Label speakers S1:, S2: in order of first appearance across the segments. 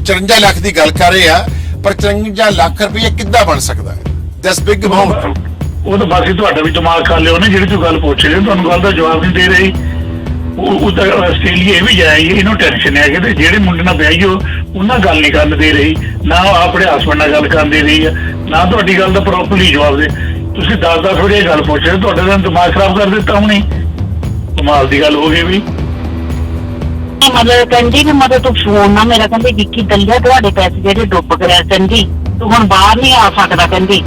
S1: 54 ਲੱਖ ਦੀ ਗੱਲ ਕਰ ਰਹੇ ਆ, ਪਰ 54 ਲੱਖ ਰੁਪਏ ਕਿੱਦਾਂ ਬਣ ਸਕਦਾ ਹੈ? That's big amount.
S2: ਉਹ ਤਾਂ ਬਾਕੀ ਤੁਹਾਡਾ ਵੀ ਦਿਮਾਗ ਖਾ ਲਿਓ ਨਾ, ਜਿਹੜੀ ਤੂੰ ਗੱਲ ਪੁੱਛ ਰਹੇ ਤੁਹਾਨੂੰ ਗੱਲ ਦਾ ਜਵਾਬ ਨਹੀਂ ਦੇ ਰਹੀ। ਉਹ ਤਾਂ ਆਸਟ੍ਰੇਲੀਆ ਇਹ ਵੀ ਜਾਏਗੀ, ਇਹਨੂੰ ਟੈਨਸ਼ਨ ਹੈ ਕਿ ਜਿਹੜੇ ਮੁੰਡੇ ਨਾਲ ਵਿਆਹੀ ਉਹਨਾਂ ਗੱਲ ਨਹੀਂ ਕਰਨ ਦੇ ਰਹੀ, ਨਾ ਆਪਣੇ ਹਸਬੈਂਡ ਨਾਲ ਗੱਲ ਕਰਨ ਦੇ ਰਹੀ ਹੈ, ਨਾ ਤੁਹਾਡੀ ਗੱਲ ਦਾ ਪ੍ਰੋਪਰਲੀ ਜਵਾਬ ਦੇ। ਤੁਸੀਂ 10 ਥੋੜੀ ਗੱਲ ਪੁੱਛ ਰਹੇ, ਤੁਹਾਡਾ ਤਾਂ ਦਿਮਾਗ ਖਰਾਬ ਕਰ ਦਿੱਤਾ ਹੁਣੇ। ਕਮਾਲ ਦੀ ਗੱਲ ਹੋ ਗਈ ਵੀ।
S3: ਮਤਲਬ ਕਹਿੰਦੀ ਵੀ ਮਤਲਬ ਤੂੰ ਫੋਨ ਨਾ ਮੇਰਾ, ਕਹਿੰਦੀ ਵਿੱਕੀ ਦੱਲਿਆ ਤੁਹਾਡੇ ਪੈਸੇ ਜਿਹੜੇ ਡੁੱਬ ਗਏ, ਕਹਿੰਦੀ ਤੂੰ ਹੁਣ ਬਾਹਰ ਨਹੀਂ ਆ ਸਕਦਾ, ਕਹਿੰਦੀ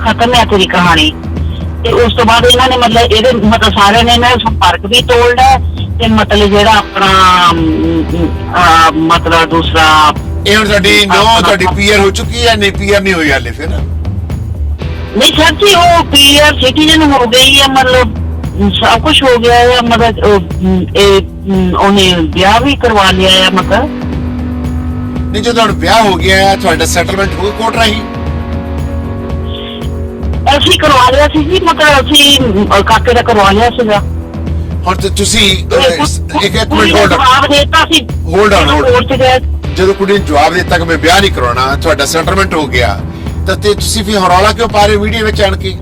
S3: ਖਤਮ ਹੈ ਤੇਰੀ ਕਹਾਣੀ। ਤੇ ਉਸ ਤੋਂ ਬਾਅਦ ਇਹਨਾਂ ਨੇ ਮਤਲਬ ਇਹਦੇ ਮਤਲਬ ਸਾਰਿਆਂ ਨੇ ਇਹਨਾਂ ਸੰਪਰਕ ਵੀ ਤੋੜਦਾ, ਤੇ ਮਤਲਬ ਜਿਹੜਾ ਆਪਣਾ ਮਤਲਬ ਦੂਸਰਾ
S1: ਇਹ ਹੁਣ ਤੁਹਾਡੀ ਪੀਆਰ ਹੋ ਚੁੱਕੀ ਹੈ? ਨਹੀਂ, ਪੀਆਰ ਨਹੀਂ ਹੋਈ ਹਾਲੇ ਫਿਰ?
S3: ਨਹੀਂ ਸਰ ਜੀ, ਉਹ ਪੀਆਰ ਸਿਟੀਜ਼ਨ ਹੋ ਗਈ ਹੈ, ਮਤਲਬ ਸਭ ਕੁਝ ਹੋ ਗਿਆ ਹੈ, ਮਤਲਬ ਉਹਨੇ ਵਿਆਹ ਵੀ ਕਰਵਾ ਲਿਆ ਹੈ। ਮਤਲਬ
S1: ਨਹੀਂ, ਜਦੋਂ ਹੁਣ ਵਿਆਹ ਹੋ ਗਿਆ ਹੈ, ਤੁਹਾਡਾ ਸੈਟਲਮੈਂਟ ਹੋ ਕੋਰਟ ਰਾਹੀਂ?
S3: ਅਸੀਂ ਕਰਵਾ ਲਿਆ ਸੀ ਜੀ, ਮਤਲਬ ਅਸੀਂ ਕਾਕੇ ਦਾ ਕਰਵਾ ਲਿਆ ਸੀਗਾ।
S1: ਹੁਣ ਤੇ ਤੁਸੀਂ ਇੱਕ ਮਿੰਟ
S3: ਜਵਾਬ ਦੇਤਾ ਸੀ,
S1: ਹੋਲਡ ਆਨ।
S3: ਕੋਰਟ ਚ ਗਏ,
S1: ਜਦੋਂ ਕੁੜੀ ਨੇ ਜਵਾਬ ਦਿੱਤਾ ਕਿ ਮੈਂ ਵਿਆਹ ਨਹੀਂ ਕਰਾਉਣਾ, ਤੁਹਾਡਾ ਸੈਟਲਮੈਂਟ ਹੋ ਗਿਆ, ਤਾਂ ਤੇ ਤੁਸੀਂ ਫਿਰ ਹਰੌਲਾ ਕਿਉਂ ਪਾ ਰਹੇ ਵੀਡੀਓ ਵਿੱਚ ਆਣ ਕੇ?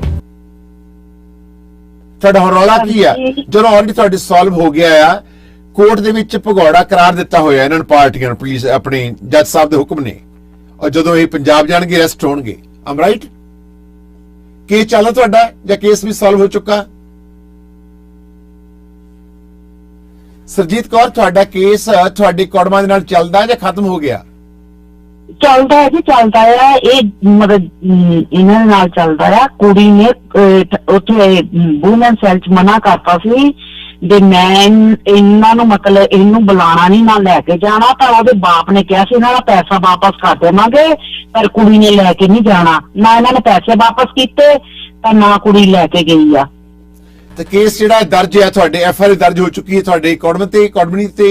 S1: ਤੁਹਾਡਾ ਹਰੌਲਾ ਕੀ ਆ ਜਦੋਂ ਆਲਰੇਡੀ ਤੁਹਾਡੀ ਸੋਲਵ ਹੋ ਗਿਆ ਆ? ਕੋਰਟ ਦੇ ਵਿੱਚ ਭਗੌੜਾ ਕਰਾਰ ਦਿੱਤਾ ਹੋਇਆ ਇਹਨਾਂ ਨੂੰ, ਪਾਰਟੀਆਂ ਨੂੰ, ਪੁਲਿਸ ਆਪਣੇ ਜੱਜ ਸਾਹਿਬ ਦੇ ਹੁਕਮ ਨੇ, ਔਰ ਜਦੋਂ ਇਹ ਪੰਜਾਬ ਜਾਣਗੇ ਅਰੈਸਟ ਹੋਣਗੇ। ਆਮ ਰਾਈਟ? ਕੇਸ ਚੱਲਦਾ ਤੁਹਾਡਾ ਜਾਂ ਕੇਸ ਵੀ ਸੋਲਵ ਹੋ ਚੁੱਕਾ? ਸਰਜੀਤ ਕੌਰ, ਤੁਹਾਡਾ ਕੇਸ ਤੁਹਾਡੇ ਕੋਰਟਾਂ ਦੇ ਨਾਲ ਚੱਲਦਾ ਜਾਂ ਖਤਮ ਹੋ ਗਿਆ?
S3: ਚੱਲਦਾ ਹੈ ਜੀ, ਚੱਲਦਾ ਆ। ਇਹ ਮਤਲਬ ਇਹਨਾਂ ਨਾਲ ਚੱਲਦਾ ਆ। ਕੁੜੀ ਨੇ ਉੱਥੇ ਵੂਮਨ ਸੈਲ ਚ ਮਨਾ ਕਰਤਾ ਸੀ ਵੀ ਮੈਂ ਇਹਨਾਂ ਨੂੰ ਮਤਲਬ ਇਹਨੂੰ ਬੁਲਾਣਾ ਨਹੀਂ, ਨਾ ਲੈ ਕੇ ਜਾਣਾ। ਤਾਂ ਉਹਦੇ ਬਾਪ ਨੇ ਕਿਹਾ ਸੀ ਇਹਨਾਂ ਦਾ ਪੈਸਾ ਵਾਪਸ ਕਰ ਦੇਵਾਂਗੇ, ਪਰ ਕੁੜੀ ਨੇ ਲੈ ਕੇ ਨਹੀਂ ਜਾਣਾ। ਨਾ ਇਹਨਾਂ ਨੇ ਪੈਸੇ ਵਾਪਸ ਕੀਤੇ, ਤਾਂ ਨਾ ਕੁੜੀ ਲੈ ਕੇ ਗਈ ਆ।
S1: ਤੇ ਕੇਸ ਜਿਹੜਾ ਦਰਜ ਹੈ ਤੁਹਾਡੇ, ਐਫਆਈਆਰ ਦਰਜ ਹੋ ਚੁੱਕੀ ਹੈ ਤੁਹਾਡੇ ਕੋਡਮਨੀ ਤੇ,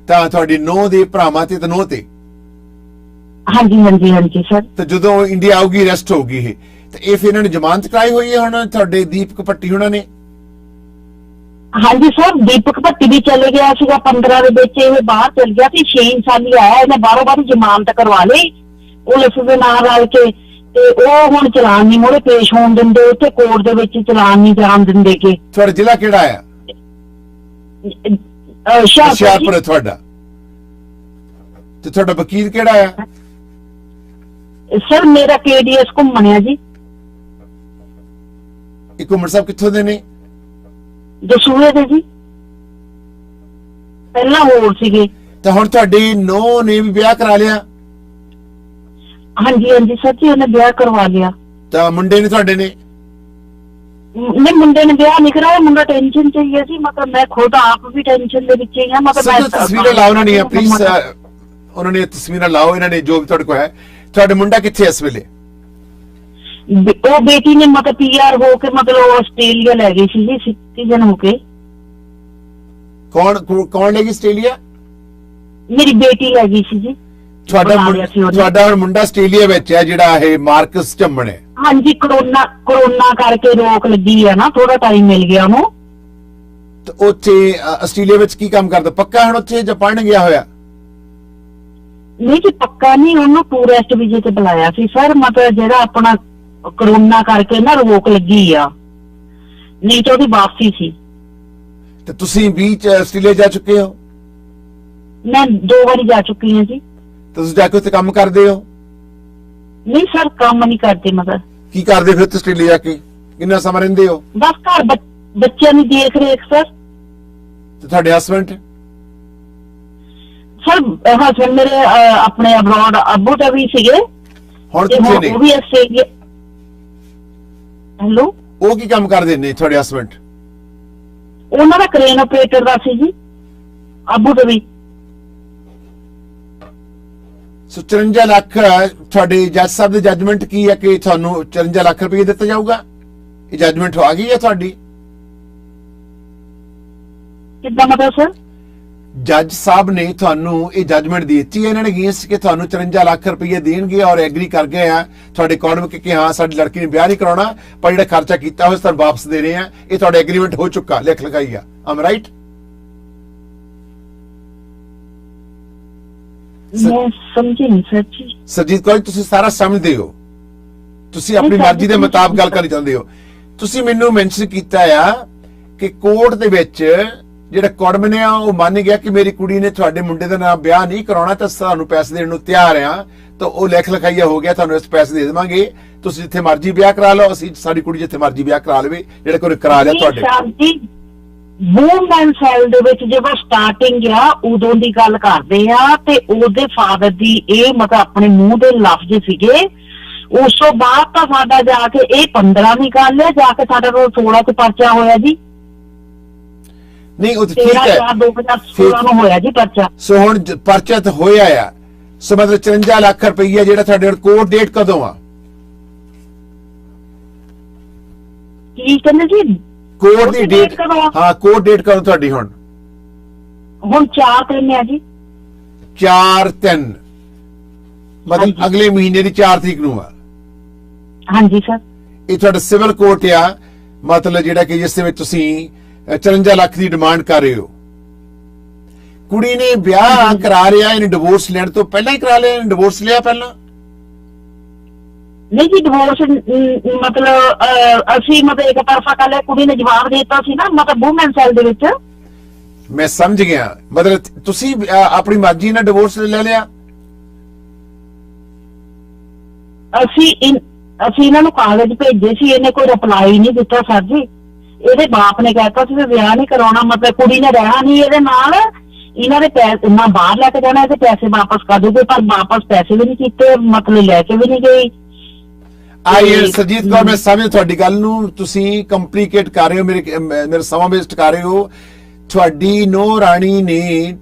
S1: ਤਾਂ ਤੁਹਾਡੀ ਨੂੰਹ ਦੇ ਭਰਾਵਾਂ ਤੇ ਨੂੰਹ ਤੇ?
S3: ਹਾਂਜੀ ਹਾਂਜੀ ਹਾਂਜੀ ਸਰ।
S1: ਤੇ ਜਦੋਂ ਇੰਡੀਆ ਆਊਗੀ ਅਰੈਸਟ ਹੋਊਗੀ ਇਹ, ਤੇ ਇਹ ਫਿਰ ਇਹਨਾਂ ਨੇ ਜ਼ਮਾਨਤ ਕਰਾਈ ਹੋਈ ਹੈ ਹੁਣ ਤੁਹਾਡੇ ਦੀਪਕ ਭੱਟੀ ਉਹਨਾਂ ਨੇ?
S3: ਹਾਂਜੀ ਸਰ, ਦੀਪਕ ਭੱਟੀ ਵੀ ਚਲੇ ਗਿਆ ਸੀਗਾ 15 ਦੇ ਵਿੱਚ, ਇਹ ਬਾਹਰ ਚਲ ਗਿਆ ਸੀ। 6 ਸਾਲੀ ਆਇਆ, ਇਹਨੇ ਬਾਹਰੋਂ ਬਾਹਰ ਜ਼ਮਾਨਤ ਕਰਵਾ ਲਈ ਪੁਲਿਸ ਦੇ ਨਾਲ ਰਲ ਕੇ, ਤੇ ਉਹ ਹੁਣ ਚਲਾਨ ਨਹੀਂ ਮੋੜੇ ਪੇਸ਼ ਹੋਣ ਦਿੰਦੇ, ਉੱਥੇ ਕੋਰਟ ਦੇ ਵਿੱਚ ਚਲਾਨ ਨਹੀਂ ਜਾਣ ਦਿੰਦੇ। ਕਿ
S1: ਤੁਹਾਡਾ ਜ਼ਿਲ੍ਹਾ ਕਿਹੜਾ ਆ? ਹੁਸ਼ਿਆਰਪੁਰ ਹੈ ਤੁਹਾਡਾ। ਤੇ ਤੁਹਾਡਾ ਵਕੀਲ ਕਿਹੜਾ ਆ?
S3: ਸਰ ਮੇਰਾ KDS ਘੁੰਮਣਿਆ ਜੀ।
S1: ਇਹ ਘੁੰਮਣ ਸਾਹਿਬ ਕਿੱਥੋਂ ਦੇ ਨੇ?
S3: ਦਸੂਹੇ ਦੇ ਜੀ, ਪਹਿਲਾਂ ਹੋਰ ਸੀਗੇ।
S1: ਤਾਂ ਹੁਣ ਤੁਹਾਡੀ ਨੂੰਹ ਨੇ ਵੀ ਵਿਆਹ ਕਰਾ ਲਿਆ?
S3: ਹਾਂਜੀ ਹਾਂਜੀ ਸਰ ਜੀ, ਉਹਨੇ ਵਿਆਹ ਕਰਵਾ ਲਿਆ।
S1: ਤਾਂ ਮੁੰਡੇ ਨੇ ਤੁਹਾਡੇ ਨੇ?
S3: ਨਹੀਂ, ਮੁੰਡੇ ਨੇ ਵਿਆਹ ਨਹੀਂ ਕਰਾਇਆ, ਮੁੰਡਾ ਟੈਨਸ਼ਨ ਚ ਹੀ ਹੈ ਜੀ। ਮਤਲਬ ਮੈਂ ਖੁਦ ਆਪ ਵੀ ਟੈਨਸ਼ਨ ਦੇ ਵਿੱਚ ਹੀ ਹਾਂ। ਮਤਲਬ
S1: ਤਸਵੀਰਾਂ ਲਾਓ ਉਹਨਾਂ ਨੇ ਪਲੀਜ਼, ਉਹਨਾਂ ਨੇ ਤਸਵੀਰਾਂ ਲਾਓ ਇਹਨਾਂ ਨੇ ਜੋ ਵੀ ਤੁਹਾਡੇ ਕੋਲ ਹੈ। ਤੁਹਾਡਾ ਮੁੰਡਾ ਕਿੱਥੇ ਇਸ ਵੇਲੇ?
S3: ਉਹ ਬੇਟੀ ਨੇ ਮਤਲਬ PR ਹੋ ਕੇ ਮਤਲਬ ਆਸਟ੍ਰੇਲੀਆ ਲੈ ਗਈ ਸੀ ਜੀ, ਸਿਟੀਜ਼ਨ ਹੋ ਕੇ।
S1: ਕੌਣ ਲੈ ਗਈ ਆਸਟ੍ਰੇਲੀਆ?
S3: ਮੇਰੀ ਬੇਟੀ ਲੈ ਗਈ ਸੀ ਜੀ।
S1: ਤੁਹਾਡਾ ਹੁਣ ਮੁੰਡਾ ਆਸਟ੍ਰੇਲੀਆ ਵਿੱਚ ਹੈ ਜਿਹੜਾ ਇਹ ਮਾਰਕਸ ਝੰਮਣ ਹੈ?
S3: ਹਾਂਜੀ, ਕਰੋਨਾ ਕਰਕੇ ਰੋਕ ਲੱਗੀ ਹੈ ਨਾ, ਥੋੜਾ ਟਾਈਮ ਮਿਲ ਗਿਆ ਉਹਨੂੰ।
S1: ਤੇ ਉੱਥੇ ਆਸਟ੍ਰੇਲੀਆ ਵਿੱਚ ਕੀ ਕੰਮ ਕਰਦਾ? ਪੱਕਾ ਹੁਣ ਉੱਥੇ ਜਾਂ ਪੜ੍ਹਨ ਗਿਆ ਹੋਇਆ?
S3: ਨਹੀਂ ਜੀ, ਪੱਕਾ ਨਹੀਂ, ਉਹਨੂੰ ਟੂਰਿਸਟ ਵੀਜ਼ੇ ਤੇ ਬੁਲਾਇਆ ਸੀ ਸਰ। ਮਤਲਬ ਜਿਹੜਾ ਆਪਣਾ ਕਰੋਨਾ ਕਰਕੇ ਨਾ ਰੋਕ ਲੱਗੀ ਆ, ਨਹੀਂ ਤਾਂ ਉਹਦੀ ਵਾਪਸੀ ਸੀ।
S1: ਤੇ ਤੁਸੀਂ ਵੀ ਆਸਟ੍ਰੇਲੀਆ ਜਾ ਚੁੱਕੇ ਹੋ?
S3: ਮੈਂ 2 ਵਾਰੀ ਜਾ ਚੁੱਕੀ ਹਾਂ ਜੀ।
S1: ਤੁਸੀਂ ਜਾ ਕੇ ਉੱਥੇ ਕੰਮ ਕਰਦੇ ਹੋ?
S3: ਨਹੀਂ ਸਰ, ਕੰਮ ਨਹੀਂ ਕਰਦੇ। ਮਤਲਬ
S1: ਕੀ ਕਰਦੇ ਫਿਰ ਆਸਟ੍ਰੇਲੀਆ ਜਾ ਕੇ? ਕਿੰਨਾ ਸਮਾਂ ਰਹਿੰਦੇ ਹੋ?
S3: ਬਸ ਘਰ ਬੱਚਿਆਂ ਦੀ ਦੇਖ ਰੇਖ ਸਰ।
S1: ਤੇ ਤੁਹਾਡੇ ਹਸਬੈਂਡ?
S3: ਸਰ ਹਸਬੈਂਡ ਮੇਰੇ ਆਪਣੇ ਅਬਰੋਡ ਅਬੂ ਧਾਬੀ ਸੀਗੇ।
S1: ਹੁਣ ਕਿੱਥੇ ਨੇ?
S3: ਉਹ ਵੀ ਆਸਟ੍ਰੇਲੀਆ। ਹੈਲੋ,
S1: ਉਹ ਕੀ ਕੰਮ ਕਰਦੇ ਨੇ ਤੁਹਾਡੇ ਹਸਬੈਂਡ?
S3: ਉਹਨਾਂ ਦਾ ਕ੍ਰੇਨ ਆਪਰੇਟਰ ਦਾ ਸੀ ਜੀ, ਅਬੂ ਧਾਬੀ।
S1: 54 ਲੱਖ ਤੁਹਾਡੇ ਜੱਜ ਸਾਹਿਬ ਦੀ ਜੱਜਮੈਂਟ ਕੀ ਹੈ ਕਿ ਤੁਹਾਨੂੰ 54 ਲੱਖ ਰੁਪਏ ਦਿੱਤਾ ਜਾਊਗਾ? ਇਹ ਜੱਜਮੈਂਟ ਆ ਗਈ ਹੈ ਤੁਹਾਡੀ?
S3: ਕਿੱਦਾਂ ਮਤਲਬ ਸਰ?
S1: ਜੱਜ ਸਾਹਿਬ ਨੇ ਤੁਹਾਨੂੰ ਇਹ ਜੱਜਮੈਂਟ ਦੇ ਦਿੱਤੀ ਹੈ ਇਹਨਾਂ ਨੇ ਅਗੇਂਸਟ ਕਿ ਤੁਹਾਨੂੰ 54 ਲੱਖ ਰੁਪਏ ਦੇਣਗੇ ਔਰ ਐਗਰੀ ਕਰ ਗਏ ਆ ਤੁਹਾਡੇ ਅਕਾਊਂਟ ਕਿ ਹਾਂ ਸਾਡੀ ਲੜਕੀ ਨੇ ਵਿਆਹ ਨਹੀਂ ਕਰਾਉਣਾ, ਪਰ ਜਿਹੜਾ ਖਰਚਾ ਕੀਤਾ ਹੋਇਆ ਤੁਹਾਨੂੰ ਵਾਪਸ ਦੇ ਰਹੇ ਆ। ਇਹ ਤੁਹਾਡਾ ਐਗਰੀਮੈਂਟ ਹੋ ਚੁੱਕਾ, ਲਿਖ ਲਗਾਈ ਆ। ਆਮ ਰਾਈਟ?
S3: ਮੈਂ ਸਮਝੀ ਨਹੀਂ ਸਰ ਜੀ।
S1: ਸਰਜੀਤ ਕੌਰ ਜੀ, ਤੁਸੀਂ ਸਾਰਾ ਸਮਝਦੇ ਹੋ, ਤੁਸੀਂ ਆਪਣੀ
S3: ਨਹੀਂ,
S1: ਮਰਜ਼ੀ ਦੇ ਮੁਤਾਬਕ ਗੱਲ ਕਰਨੀ ਚਾਹੁੰਦੇ ਹੋ। ਤੁਸੀਂ ਮੈਨੂੰ ਮੈਂਸ਼ਨ ਕੀਤਾ ਆ ਕਿ ਕੋਰਟ ਦੇ ਵਿੱਚ ਜਿਹੜਾ ਕੁੜਮ ਨੇ ਆ ਉਹ ਮੰਨ ਗਿਆ ਕਿ ਮੇਰੀ ਕੁੜੀ ਨੇ ਤੁਹਾਡੇ ਮੁੰਡੇ ਦਾ ਨਾਮ ਵਿਆਹ ਨਹੀਂ ਕਰਾਉਣਾ ਤਾਂ ਸਾਨੂੰ ਪੈਸੇ ਦੇਣ ਨੂੰ ਤਿਆਰ ਆ, ਤਾਂ ਉਹ ਲਿਖ ਲਿਖਾਈਆ ਹੋ ਗਿਆ, ਤੁਹਾਨੂੰ ਇਸ ਪੈਸੇ ਦੇ ਦੇਵਾਂਗੇ, ਤੁਸੀਂ ਜਿੱਥੇ ਮਰਜ਼ੀ ਵਿਆਹ ਕਰਾ ਲਓ, ਅਸੀਂ ਸਾਡੀ ਕੁੜੀ ਜਿੱਥੇ ਮਰਜ਼ੀ ਵਿਆਹ ਕਰਾ ਲਵੇ, ਜਿਹੜਾ ਕੋਈ ਕਰਾ ਲਿਆ ਤੁਹਾਡੇ।
S3: ਸਰ ਜੀ ਵੂਮਨ ਸੈਲ ਦੇ ਵਿੱਚ ਜਦੋਂ ਸਟਾਰਟਿੰਗ ਆ ਉਦੋਂ ਦੀ ਗੱਲ ਕਰਦੇ ਆ, ਤੇ ਉਹਦੇ ਫਾਦਰ ਦੀ ਇਹ ਮਤਲਬ ਆਪਣੇ ਮੂੰਹ ਦੇ ਲਫ਼ਜ਼ ਸੀਗੇ। ਉਸ ਤੋਂ ਬਾਅਦ ਤਾਂ ਸਾਡਾ ਜਾ ਕੇ ਇਹ 15 ਦੀ ਗੱਲ ਹੈ, ਜਾ ਕੇ ਸਾਡਾ ਕੋਲ 16 ਚ ਪਰਚਾ ਹੋਇਆ ਜੀ।
S1: ਨਹੀਂ ਉਹ ਤਾਂ ਠੀਕ
S3: 13/4/2016
S1: ਹੈ।
S3: ਨੂੰ ਹੋਇਆ ਜੀ ਪਰਚਾ।
S1: ਸੋ ਹੁਣ ਪਰਚਾ ਤਾਂ ਹੋਇਆ ਆ, ਸੋ ਮਤਲਬ 54 ਲੱਖ ਰੁਪਈਆ ਜਿਹੜਾ ਤੁਹਾਡੇ ਕੋਰਟ ਡੇਟ ਕਦੋਂ ਆ?
S3: ਕੀ ਕਹਿੰਦੇ ਜੀ?
S1: ਕੋਰਟ ਦੀ ਡੇਟ
S3: ਕਦੋਂ ਆ?
S1: ਹਾਂ, ਕੋਰਟ ਡੇਟ ਕਦੋਂ ਤੁਹਾਡੀ? ਹੁਣ
S3: 4/3 ਹੈ ਜੀ।
S1: 4/3 ਮਤਲਬ
S3: ਹਾਂਜੀ।
S1: ਅਗਲੇ ਮਹੀਨੇ ਦੀ 4 ਤਰੀਕ ਨੂੰ ਆ।
S3: ਹਾਂਜੀ ਸਰ।
S1: ਇਹ ਤੁਹਾਡਾ ਸਿਵਲ ਕੋਰਟ ਆ, ਮਤਲਬ ਜਿਹੜਾ ਕਿ ਜਿਸ ਦੇ ਵਿੱਚ ਤੁਸੀਂ 54 ਲੱਖ ਦੀ ਡਿਮਾਂਡ ਕਰ ਰਹੇ ਹੋ। ਕੁੜੀ ਨੇ ਵਿਆਹ ਕਰਾ ਲਿਆ, ਇਹਨੇ ਡਿਵੋਰਸ ਲੈਣ ਤੋਂ ਪਹਿਲਾਂ ਹੀ ਕਰਾ ਲਿਆ? ਇਹਨੇ ਡਿਵੋਰਸ ਲਿਆ ਪਹਿਲਾਂ?
S3: ਨਹੀਂ ਜੀ ਡਿਵੋਰਸ ਮਤਲਬ ਅਸੀਂ ਮਤਲਬ ਇੱਕ ਤਰਫਾ ਕਰ ਲਿਆ, ਕੁੜੀ ਨੇ ਜਵਾਬ ਦੇ ਦਿੱਤਾ ਸੀ ਨਾ ਮਤਲਬ ਵੂਮਨ ਸੈਲ ਦੇ ਵਿੱਚ।
S1: ਮੈਂ ਸਮਝ ਗਿਆ, ਮਤਲਬ ਤੁਸੀਂ ਆਪਣੀ ਮਰਜ਼ੀ ਨਾਲ ਡਿਵੋਰਸ ਲੈ ਲਿਆ?
S3: ਅਸੀਂ ਇਹਨਾਂ ਨੂੰ ਕਾਗਜ਼ ਭੇਜੇ ਸੀ, ਇਹਨੇ ਕੋਈ ਰਿਪਲਾਈ ਨਹੀਂ ਦਿੱਤਾ ਸਰ ਜੀ। ਇਹਦੇ ਬਾਪ ਨੇ ਕਹਿਤਾ ਸੀ ਵੀ ਵਿਆਹ ਨਹੀਂ ਕਰਾਉਣਾ, ਮਤਲਬ ਕੁੜੀ ਨੇ ਰਹਿਣਾ ਨਹੀਂ ਇਹਦੇ ਨਾਲ, ਇਹਨਾਂ ਦੇ ਪੈਸੇ ਨਾ ਬਾਹਰ ਲੈ ਕੇ ਜਾਣਾ, ਇਹਦੇ ਪੈਸੇ ਵਾਪਸ ਕਰ ਦੋਗੇ, ਪਰ ਵਾਪਸ ਪੈਸੇ ਵੀ ਨਹੀਂ ਕੀਤੇ, ਮਤਲਬ ਲੈ ਕੇ ਵੀ ਨਹੀਂ ਗਈ।
S1: ਸਰਜੀਤ ਕੌਰ, ਮੈਂ ਸਮਝ ਤੁਹਾਡੀ ਗੱਲ ਨੂੰ, ਤੁਸੀਂ ਕੰਪਲਿਕੇਟ ਕਰ ਰਹੇ ਹੋ, ਮੇਰੇ ਸਮਾਂ ਵੇਸਟ ਕਰ ਰਹੇ ਹੋ। ਤੁਹਾਡੀ ਨੋ ਰਾਣੀ ਨੇ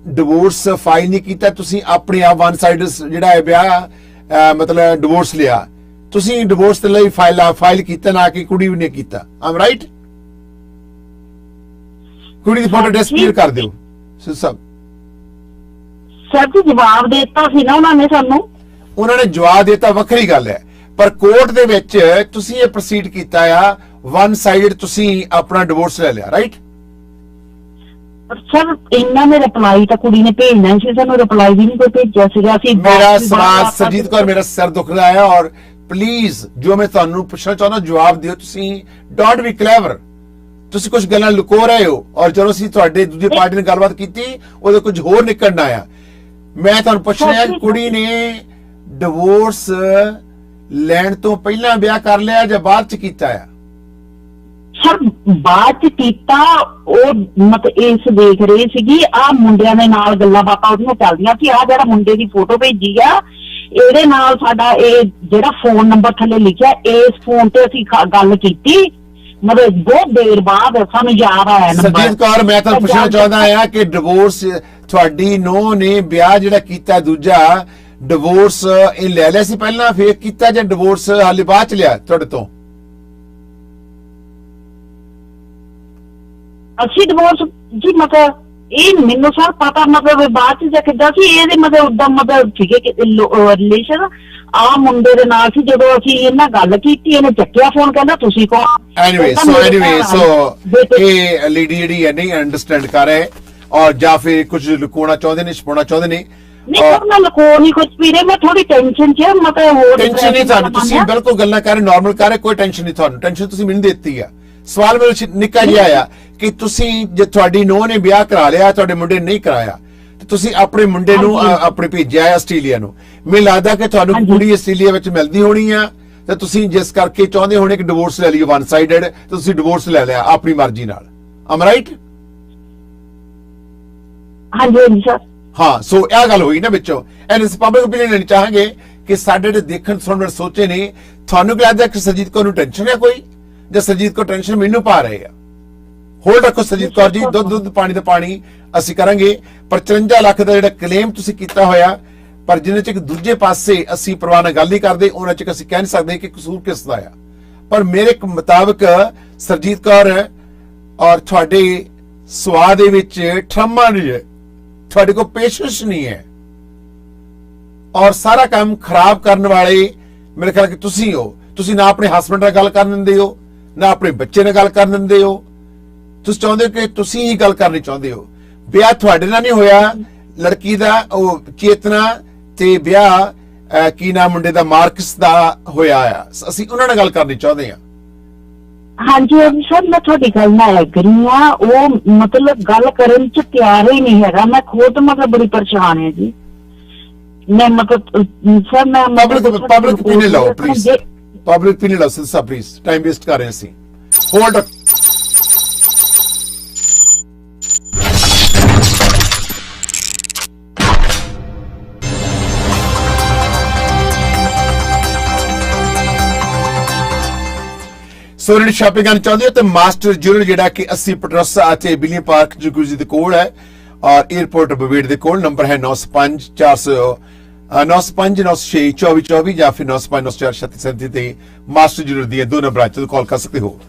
S1: ਡਿਵੋਰਸ ਫਾਈਲ ਨਹੀਂ ਕੀਤਾ, ਤੁਸੀਂ ਆਪਣੇ ਆਪ ਵਨ ਸਾਈਡ ਜਿਹੜਾ ਹੈ ਵਿਆਹ ਮਤਲਬ ਡਿਵੋਰਸ ਲਿਆ। ਤੁਸੀਂ ਡਿਵੋਰਸ ਦੇ ਲਈ ਫਾਈਲ ਕੀਤਾ, ਨਾ ਕਿ ਕੁੜੀ ਨੇ ਕੀਤਾ। ਆਮ ਰਾਈਟ? ਕੁੜੀ ਦੀ ਫੋਟੋ ਡਿਸਪੀਅਰ ਕਰ ਦਿਓ ਸਭ।
S3: ਸਰ ਜੀ ਜਵਾਬ ਦੇ ਦਿੱਤਾ ਸੀ ਨਾ ਉਹਨਾਂ ਨੇ ਸਾਨੂੰ।
S1: ਉਹਨਾਂ ਨੇ ਜਵਾਬ ਦਿੱਤਾ, ਵੱਖਰੀ ਗੱਲ ਹੈ, ਪਰ ਕੋਰਟ ਦੇ ਵਿੱਚ ਤੁਸੀਂ ਇਹ ਪ੍ਰੋਸੀਡ ਕੀਤਾ ਆ, ਵਨ ਸਾਈਡ ਤੁਸੀਂ ਆਪਣਾ ਡਿਵੋਰਸ ਲੈ ਲਿਆ, ਰਾਈਟ?
S3: ਸਰ ਇਹਨਾਂ ਨੇ ਰਿਪਲਾਈ ਤਾਂ ਕੁੜੀ ਨੇ ਭੇਜਣਾ ਸੀ, ਸਾਨੂੰ ਰਿਪਲਾਈ ਵੀ ਨਹੀਂ ਕੋਈ ਭੇਜਿਆ ਸੀਗਾ। ਅਸੀਂ
S1: ਮੇਰਾ ਸਵਾਲ ਸਰਜੀਤ ਕੌਰ, ਮੇਰਾ ਸਿਰ ਦੁਖ ਰਿਹਾ ਹੈ, ਔਰ ਪਲੀਜ਼ ਜੋ ਮੈਂ ਤੁਹਾਨੂੰ ਪੁੱਛਣਾ ਚਾਹੁੰਦਾ ਜਵਾਬ ਦਿਓ। ਤੁਸੀਂ ਡੋਂਟ ਬੀ ਕਲੇਵਰ, ਤੁਸੀਂ ਕੁਝ ਗੱਲਾਂ ਲੁਕੋ ਰਹੇ ਹੋ, ਔਰ ਜਦੋਂ ਅਸੀਂ ਤੁਹਾਡੇ ਦੂਜੀ ਪਾਰਟੀ ਨਾਲ ਗੱਲਬਾਤ ਕੀਤੀ ਉਹਦੇ ਕੁਝ ਹੋਰ ਨਿਕਲਣਾ ਆ। ਮੈਂ ਤੁਹਾਨੂੰ ਪੁੱਛ ਰਿਹਾ ਕਿ ਕੁੜੀ ਨੇ ਡਿਵੋਰਸ ਲੈਣ ਤੋਂ ਪਹਿਲਾਂ ਵਿਆਹ ਕਰ ਲਿਆ ਜਾਂ ਬਾਅਦ ਚ ਕੀਤਾ ਆ?
S3: ਸਰ ਬਾਅਦ ਚ ਕੀਤਾ, ਉਹ ਮਤਲਬ ਇਸ ਦੇਖ ਰਹੀ ਸੀਗੀ ਆ ਮੁੰਡਿਆਂ ਦੇ ਨਾਲ ਗੱਲਾਂ ਬਾਤਾਂ ਉਹਦੀਆਂ ਚੱਲਦੀਆਂ ਸੀ। ਆ ਜਿਹੜਾ ਮੁੰਡੇ ਦੀ ਫੋਟੋ ਭੇਜੀ ਆ, ਇਹਦੇ ਨਾਲ ਸਾਡਾ ਇਹ ਜਿਹੜਾ ਫੋਨ ਨੰਬਰ ਥੱਲੇ ਲਿਖਿਆ, ਇਸ ਫੋਨ ਤੇ ਅਸੀਂ ਗੱਲ ਕੀਤੀ, ਮਤਲਬ ਬਹੁਤ ਦੇਰ ਬਾਅਦ ਸਾਨੂੰ ਯਾਦ ਆਇਆ ਨੰਬਰ।
S1: ਸਰਜੀਤ ਕੌਰ, ਮੈਂ ਤੁਹਾਨੂੰ ਪੁੱਛਣਾ ਚਾਹੁੰਦਾ ਆ ਕਿ ਡਿਵੋਰਸ ਤੁਹਾਡੀ ਨੂੰਹ ਨੇ ਵਿਆਹ ਜਿਹੜਾ ਕੀਤਾ ਦੂਜਾ ਡਿਵੋਰਸ ਇਹ ਲੈ ਲਿਆ ਸੀ ਪਹਿਲਾਂ ਫੇਰ ਕੀਤਾ, ਜਾਂ ਡਿਵੋਰਸ ਹਾਲੇ ਬਾਅਦ ਚ ਲਿਆ ਤੁਹਾਡੇ ਤੋਂ?
S3: ਅਸੀਂ ਡਿਵੋਰਸ ਜੀ ਮਤਲਬ ਇਹ ਮੈਨੂੰ ਸਰ ਪਤਾ ਮਤਲਬ ਬਾਅਦ ਚ ਜਾਂ ਕਿੱਦਾਂ ਸੀ, ਇਹਦੇ ਮਤਲਬ ਉਦਾਂ ਮਤਲਬ ਠੀਕੇ ਰਿਲੇਸ਼ਨ ਆ ਮੁੰਡੇ ਦੇ ਨਾਲ ਸੀ। ਜਦੋਂ ਅਸੀਂ ਇਹਨਾਂ ਗੱਲ ਕੀਤੀ, ਇਹਨੇ ਚੱਕਿਆ ਫੋਨ, ਕਹਿੰਦਾ ਤੁਸੀਂ ਕੌਣ?
S1: ਐਨੀਵੇ ਸੋ ਇਹ ਲੇਡੀ ਜਿਹੜੀ ਹੈ ਨਹੀਂ ਅੰਡਰਸਟੈਂਡ ਕਰ ਰਹੇ, ਔਰ ਜਾਂ ਫਿਰ ਕੁਝ ਲੁਕਾਉਣਾ ਚਾਹੁੰਦੇ ਨੇ, ਛੁਪਾਉਣਾ ਚਾਹੁੰਦੇ ਨੇ।
S3: ਨਹੀਂ ਸਰ ਮੈਂ ਲੁਕੋ ਨਹੀਂ ਕੁਝ ਵੀ ਰਹੇ, ਮੈਂ ਥੋੜੀ ਟੈਨਸ਼ਨ ਚ ਮਤਲਬ ਹੋਰ
S1: ਟੈਨਸ਼ਨ ਨਹੀਂ ਤੁਹਾਨੂੰ, ਤੁਸੀਂ ਬਿਲਕੁਲ ਗੱਲਾਂ ਕਰ ਰਹੇ ਨਾਰਮਲ ਕਰ ਰਹੇ, ਕੋਈ ਟੈਨਸ਼ਨ ਨਹੀਂ ਤੁਹਾਨੂੰ। ਟੈਨਸ਼ਨ ਤੁਸੀਂ ਮੈਨੂੰ ਦਿੱਤੀ ਆ। ਸਵਾਲ ਮੇਰਾ ਨਿੱਕਾ ਜਿਹਾ ਆ ਕਿ ਤੁਸੀਂ ਜੇ ਤੁਹਾਡੀ ਨੂੰਹ ਨੇ ਵਿਆਹ ਕਰਾ ਲਿਆ, ਤੁਹਾਡੇ ਮੁੰਡੇ ਨੇ ਨਹੀਂ ਕਰਾਇਆ, ਤੇ ਤੁਸੀਂ ਆਪਣੇ ਮੁੰਡੇ ਨੂੰ ਆਪਣੇ ਭੇਜਿਆ ਆਸਟ੍ਰੇਲੀਆ ਨੂੰ। ਮੈਨੂੰ ਲੱਗਦਾ ਕਿ ਤੁਹਾਨੂੰ ਕੁੜੀ ਆਸਟ੍ਰੇਲੀਆ ਵਿੱਚ ਮਿਲਦੀ ਹੋਣੀ ਆ, ਤੇ ਤੁਸੀਂ ਜਿਸ ਕਰਕੇ ਚਾਹੁੰਦੇ ਹੋਣੇ ਕਿ ਡਿਵੋਰਸ ਲੈ ਲਈਏ ਵਨ ਸਾਈਡਡ, ਤੁਸੀਂ ਡਿਵੋਰਸ ਲੈ ਲਿਆ ਆਪਣੀ ਮਰਜ਼ੀ ਨਾਲ। ਆਮ ਰਾਈਟ?
S3: ਹਾਂਜੀ ਹਾਂਜੀ ਸਰ।
S1: ਹਾਂ, ਸੋ ਇਹ ਗੱਲ ਹੋਈ ਨਾ ਵਿੱਚੋਂ। ਐਂਡ ਇਸ ਪਬਲਿਕ ਓਪੀਨੀਅਨ ਲੈਣੀ ਚਾਹਾਂਗੇ ਕਿ ਸਾਡੇ ਜਿਹੜੇ ਦੇਖਣ ਸੁਣਨ ਵਾਲੇ ਸੋਚੇ ਨੇ, ਤੁਹਾਨੂੰ ਕੀ ਲੱਗਦਾ ਕਿ ਸਰਜੀਤ ਕੌਰ ਨੂੰ ਟੈਨਸ਼ਨ ਹੈ ਕੋਈ, ਜਾਂ ਸਰਜੀਤ ਕੌਰ ਟੈਨਸ਼ਨ ਮੈਨੂੰ ਪਾ ਰਹੇ ਆ? ਹੋਲਡ ਰੱਖੋ ਸਰਜੀਤ ਕੌਰ ਜੀ, ਦੁੱਧ ਪਾਣੀ ਦਾ ਪਾਣੀ ਅਸੀਂ ਕਰਾਂਗੇ। ਪਰ 54 ਲੱਖ ਦਾ ਜਿਹੜਾ ਕਲੇਮ ਤੁਸੀਂ ਕੀਤਾ ਹੋਇਆ, ਪਰ ਜਿੰਨੇ ਚ ਦੂਜੇ ਪਾਸੇ ਅਸੀਂ ਪਰਵਾਹ ਨਾਲ ਗੱਲ ਨਹੀਂ ਕਰਦੇ, ਉਹਨਾਂ ਚ ਅਸੀਂ ਕਹਿ ਨਹੀਂ ਸਕਦੇ ਕਿ ਕਸੂਰ ਕਿਸ ਦਾ ਆ। ਪਰ ਮੇਰੇ ਮੁਤਾਬਕ ਸਰਜੀਤ ਕੌਰ ਔਰ ਤੁਹਾਡੇ ਸਵਾਦ ਦੇ ਵਿੱਚ ਠਰਮਾ ਨਹੀਂ ਹੈ, ਤੁਹਾਡੇ ਕੋਲ ਪੇਸ਼ੈਂਸ ਨਹੀਂ ਹੈ, ਔਰ ਸਾਰਾ ਕੰਮ ਖਰਾਬ ਕਰਨ ਵਾਲੇ ਮੇਰੇ ਖਿਆਲ ਕਿ ਤੁਸੀਂ ਹੋ। ਤੁਸੀਂ ਨਾ ਆਪਣੇ ਹਸਬੰਡ ਨਾਲ ਗੱਲ ਕਰਨ ਦਿੰਦੇ ਹੋ, ਨਾ ਆਪਣੇ ਬੱਚੇ ਨਾਲ ਗੱਲ ਕਰਨ ਦਿੰਦੇ ਹੋ। ਤੁਸੀਂ ਚਾਹੁੰਦੇ ਹੋ ਕਿ ਤੁਸੀਂ ਹੀ ਗੱਲ ਕਰਨੀ ਚਾਹੁੰਦੇ ਹੋ। ਵਿਆਹ ਤੁਹਾਡੇ ਨਾਲ ਨਹੀਂ ਹੋਇਆ, ਲੜਕੀ ਦਾ ਉਹ ਚੇਤਨਾ ਤੇ ਵਿਆਹ ਕੀ ਨਾਮ ਮੁੰਡੇ ਦਾ ਮਾਰਕਸ ਦਾ ਹੋਇਆ ਆ, ਅਸੀਂ ਉਹਨਾਂ ਨਾਲ ਗੱਲ ਕਰਨੀ ਚਾਹੁੰਦੇ ਹਾਂ।
S3: ਹਾਂਜੀ ਹਾਂਜੀ ਸਰ, ਮੈਂ ਤੁਹਾਡੀ ਗੱਲ ਨਾਲ ਐਗਰੀ ਆ। ਉਹ ਮਤਲਬ ਗੱਲ ਕਰਨ ਚ ਤਿਆਰ ਹੀ ਨਹੀਂ ਹੈਗਾ। ਮੈਂ ਖੁਦ ਮਤਲਬ ਬੜੀ ਪਰੇਸ਼ਾਨ ਹੈ ਜੀ। ਮੈਂ ਮਤਲਬ ਸਰ ਮੈਂ
S1: ਪਬਲਿਕ opinion ਲਓ ਪਲੀਜ਼, ਪਬਲਿਕ opinion ਲਓ ਸਰ ਪਲੀਜ਼, ਟਾਈਮ ਵੇਸਟ ਕਰ ਰਹੇ ਅਸੀਂ। ਹੋਲਡ ਸੋਲਡ ਸ਼ਾਪਿੰਗ ਕਰਨਾ ਚਾਹੁੰਦੇ ਹੋ ਤੇ ਮਾਸਟਰ ਜੁਐਲਰ ਜਿਹੜਾ ਕਿ 80 ਪਟਰੋਸਾ ਅਤੇ ਬਿਲੀਅਨ ਪਾਰਕ ਜਗੂਜੀ ਦੇ ਕੋਲ ਹੈ ਔਰ 에어ਪੋਰਟ ਬਵੇੜ ਦੇ ਕੋਲ। ਨੰਬਰ ਹੈ 9594962424 ਜਾਂ ਫਿਰ 9594463737 ਤੇ ਮਾਸਟਰ ਜੁਐਲਰ ਦੀਆਂ ਦੋ ਨੰਬਰਾਂ ਤੇ ਕਾਲ ਕਰ ਸਕਦੇ ਹੋ।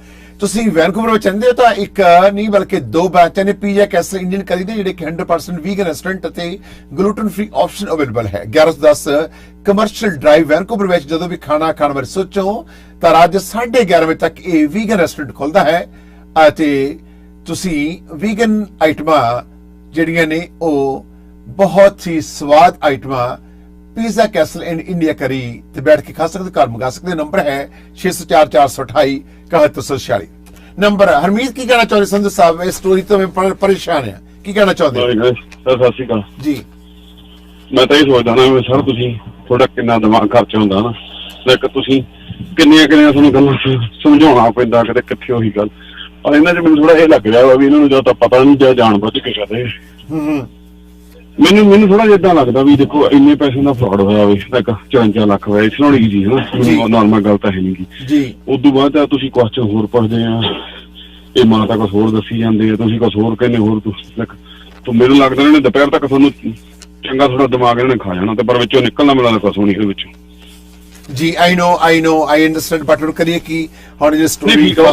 S1: ਤੁਸੀਂ ਵੈਨਕੂਵਰ ਵਿੱਚ ਰਹਿੰਦੇ ਹੋ ਤਾਂ ਇੱਕ ਨਹੀਂ ਬਲਕਿ ਦੋ ਬ੍ਰਾਂਚਾਂ ਨੇ ਪੀਜ਼ਾ ਕੈਸਲ ਇੰਡੀਅਨ ਕਰੀ ਦੇ ਜਿਹੜੇ ਕਿ 100% ਵੀਗਨ ਰੈਸਟੋਰੈਂਟ ਅਤੇ ਗਲੂਟਨ ਫ੍ਰੀ ਆਪਸ਼ਨ ਅਵੇਲੇਬਲ ਹੈ। 1110 ਕਮਰਸ਼ੀਅਲ ਡਰਾਈਵ ਵੈਨਕੂਵਰ ਵਿੱਚ ਜਦੋਂ ਵੀ ਖਾਣਾ ਖਾਣ ਬਾਰੇ ਸੋਚੋ ਤਾਂ ਰਾਤ 11:30 ਵਜੇ ਤੱਕ ਇਹ ਵੀਗਨ ਰੈਸਟੋਰੈਂਟ ਖੁੱਲਦਾ ਹੈ ਅਤੇ ਤੁਸੀਂ ਵੀਗਨ ਆਈਟਮਾਂ ਜਿਹੜੀਆਂ ਨੇ ਉਹ ਬਹੁਤ ਹੀ ਸਵਾਦ ਆਈਟਮਾਂ ਪੀਜ਼ਾ ਕੈਸਲ ਐਂਡ ਇੰਡੀਆ ਕਰੀ ਤੇ ਬੈਠ ਕੇ ਖਾ ਸਕਦੇ, ਘਰ ਮੰਗਾ ਸਕਦੇ। ਨੰਬਰ ਹੈ 604428 ਨੰਬਰ। ਹਰਮੀਤ ਕੀ ਕਹਿਣਾ ਚਾਹੁੰਦੇ ਸੰਧੂ ਸਾਹਿਬ, ਇਸ ਸਟੋਰੀ ਤੋਂ ਮੈਂ ਪਰੇਸ਼ਾਨ ਹਾਂ, ਕੀ ਕਹਿਣਾ ਚਾਹੁੰਦੇ?
S4: ਸਰ ਸਤਿ ਸ਼੍ਰੀ ਅਕਾਲ
S1: ਜੀ।
S4: ਮੈਂ ਤਾਂ ਇਹ ਸੋਚਦਾ ਨਾ ਸਰ ਤੁਸੀਂ ਥੋੜਾ ਕਿੰਨਾ ਦਿਮਾਗ ਖਰਚ ਹੁੰਦਾ ਨਾ, ਇੱਕ ਤੁਸੀਂ ਕਿੰਨੀਆਂ ਤੁਹਾਨੂੰ ਗੱਲਾਂ ਸਮਝਾਉਣਾ ਪੈਂਦਾ ਕਿਤੇ ਕਿੱਥੇ ਉਹੀ ਗੱਲ। ਔਰ ਇਹਨਾਂ 'ਚ ਮੈਨੂੰ ਥੋੜਾ ਇਹ ਲੱਗ ਰਿਹਾ ਵਾ ਵੀ ਇਹਨਾਂ ਨੂੰ ਜਾਂ ਤਾਂ ਪਤਾ ਨਹੀਂ ਜਾਂ ਜਾਣ ਬੁੱਝ ਕੇ ਕਰ ਰਹੇ। ਮੈਨੂੰ ਥੋੜਾ ਜਿਹਾ ਏਦਾਂ ਲੱਗਦਾ ਵੀ ਦੇਖੋ ਇੰਨੇ ਪੈਸੇ ਦਾ ਫਰਾਡ ਹੋਇਆ ਹੋਵੇ, ਇੱਕ 54 ਲੱਖ ਹੋਇਆ, ਇਸ ਨਾਲ ਜੀ ਹਨਾ, ਨਾਰਮਲ ਗੱਲ ਤਾਂ ਹੈ ਨਹੀਂ ਜੀ। ਉਦੋਂ ਬਾਅਦ ਤਾਂ ਤੁਸੀਂ ਕੁਐਸਚਨ ਹੋਰ ਪੁੱਛਦੇ ਆ, ਇਹ ਮਾਂ ਤਾਂ ਕੁਛ ਹੋਰ ਦੱਸੀ ਜਾਂਦੇ ਆ, ਤੁਸੀਂ ਕੁਛ ਹੋਰ ਕਹਿੰਦੇ ਹੋਰ ਤੂੰ ਮੈਨੂੰ ਲੱਗਦਾ ਇਹਨੇ ਦੁਪਹਿਰ ਤੱਕ ਤੁਹਾਨੂੰ ਚੰਗਾ ਥੋੜਾ ਦਿਮਾਗ ਇਹਨਾਂ ਨੇ ਖਾ ਜਾਣਾ ਤੇ ਪਰ ਵਿੱਚੋਂ ਨਿਕਲਣਾ ਮਿਲਦਾ ਕੁਛ ਹੋਣੀ ਇਹਦੇ ਵਿੱਚੋਂ
S1: ਜੀ। ਆਈ ਅੰਡਰਸਟੈਂਡ ਬਟ ਹੁਣ ਕਰੀਏ ਕਿ ਹੁਣ ਇਹ ਸਟੋਰੀ
S4: ਚਲੋ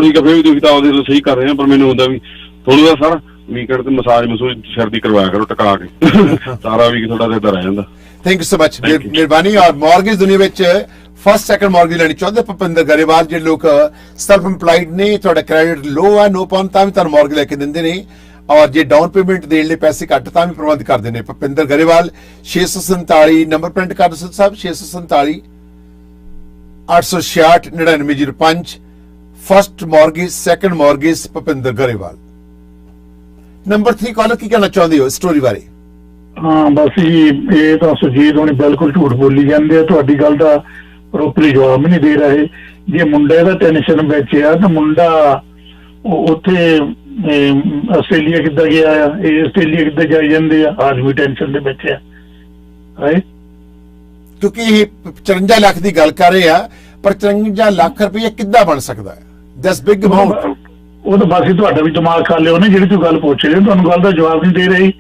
S4: ਠੀਕ ਆ, ਫਿਰ ਵੀ ਤੁਸੀਂ ਤਾਂ ਉਹਦੇ ਤੋਂ ਸਹੀ ਕਰ ਰਹੇ ਆ, ਪਰ ਮੈਨੂੰ ਹੁੰਦਾ ਵੀ ਤੁਹਾਨੂੰ ਦਾ ਸਾਰਾ ਵੀਕਐਂਡ ਤੇ ਮਸਾਜ ਸਿਰ ਦੀ ਕਰਵਾਇਆ ਕਰੋ ਟਕਾ ਕੇ, ਸਾਰਾ ਵੀਕ ਥੋੜਾ ਦੇਦਾ ਰਹਿ ਜਾਂਦਾ।
S1: ਥੈਂਕ ਯੂ ਸੋ ਮਚ, ਮਿਹਰਬਾਨੀ। ਔਰ ਮਾਰਗੇਜ ਦੁਨੀਆ ਵਿੱਚ ਫਸਟ ਸੈਕੰਡ ਮਾਰਗੇਜ ਲੈਣੀ ਚਾਹੁੰਦੇ ਭੁਪਿੰਦਰ ਗਰੇਵਾਲ, ਜਿਹੜੇ ਲੋਕ ਸੈਲਫ ਇੰਪਲਾਈਡ ਨੇ, ਤੁਹਾਡਾ ਕ੍ਰੈਡਿਟ ਲੋ ਆ, ਨੋ ਪਾਉਂਡ ਤਾਂ ਵੀ ਤੁਹਾਨੂੰ ਮਾਰਗੇਜ ਲੈ ਕੇ ਦਿੰਦੇ ਨੇ ਔਰ ਜੇ ਡਾਊਨ ਪੇਮੈਂਟ ਦੇਣ ਲਈ ਪੈਸੇ ਘੱਟ ਤਾਂ ਵੀ ਪ੍ਰਬੰਧ ਕਰਦੇ ਨੇ। ਭੁਪਿੰਦਰ ਗਰੇਵਾਲ 647 ਨੰਬਰ ਪ੍ਰਿੰਟ ਕਰ ਦਿਓ ਸਾਹਿਬ, 647 866 9905 first mortgage second mortgage Bhupinder Grewal. Number 3 caller ਕੀ ਕਹਿਣਾ ਚਾਹੁੰਦੇ ਹੋ ਸਟੋਰੀ ਬਾਰੇ?
S2: ਹਾਂ ਬਸ ਜੀ, ਇਹ ਤਾਂ ਸੁਜੀਤ ਹੋਣੀ ਬਿਲਕੁਲ ਝੂਠ ਬੋਲੀ ਜਾਂਦੇ ਆ, ਤੁਹਾਡੀ ਗੱਲ ਦਾ ਪ੍ਰੋਪਰਲੀ ਜਵਾਬ ਨਹੀਂ ਦੇ ਰਹੇ। ਜੇ ਮੁੰਡੇ ਦਾ ਟੈਨਸ਼ਨ ਵਿੱਚ ਆ ਤਾਂ ਮੁੰਡਾ ਉੱਥੇ ਆਸਟ੍ਰੇਲੀਆ ਕਿੱਦਾਂ ਗਿਆ ਆ, ਇਹ ਆਸਟ੍ਰੇਲੀਆ ਕਿੱਦਾਂ ਜਾਈ ਜਾਂਦੇ ਆ, ਆਰਮੀ ਟੈਨਸ਼ਨ ਦੇ ਵਿੱਚ ਆ।
S1: ਕਿਉਂਕਿ ਇਹ 54 ਲੱਖ ਦੀ ਗੱਲ ਕਰ ਰਹੇ ਆ, ਪਰ 54 ਲੱਖ ਰੁਪਏ ਕਿੱਦਾਂ ਬਣ ਸਕਦਾ ਹੈ? That's big amount.
S2: ਉਹ ਤਾਂ ਬਸ ਤੁਹਾਡਾ ਵੀ ਦਿਮਾਗ ਖਾ ਲਿਓ ਨੇ, ਜਿਹੜੀ ਤੂੰ ਗੱਲ ਪੁੱਛ ਰਹੇ ਤੁਹਾਨੂੰ ਗੱਲ ਦਾ ਜਵਾਬ ਨਹੀਂ ਦੇ ਰਹੀ।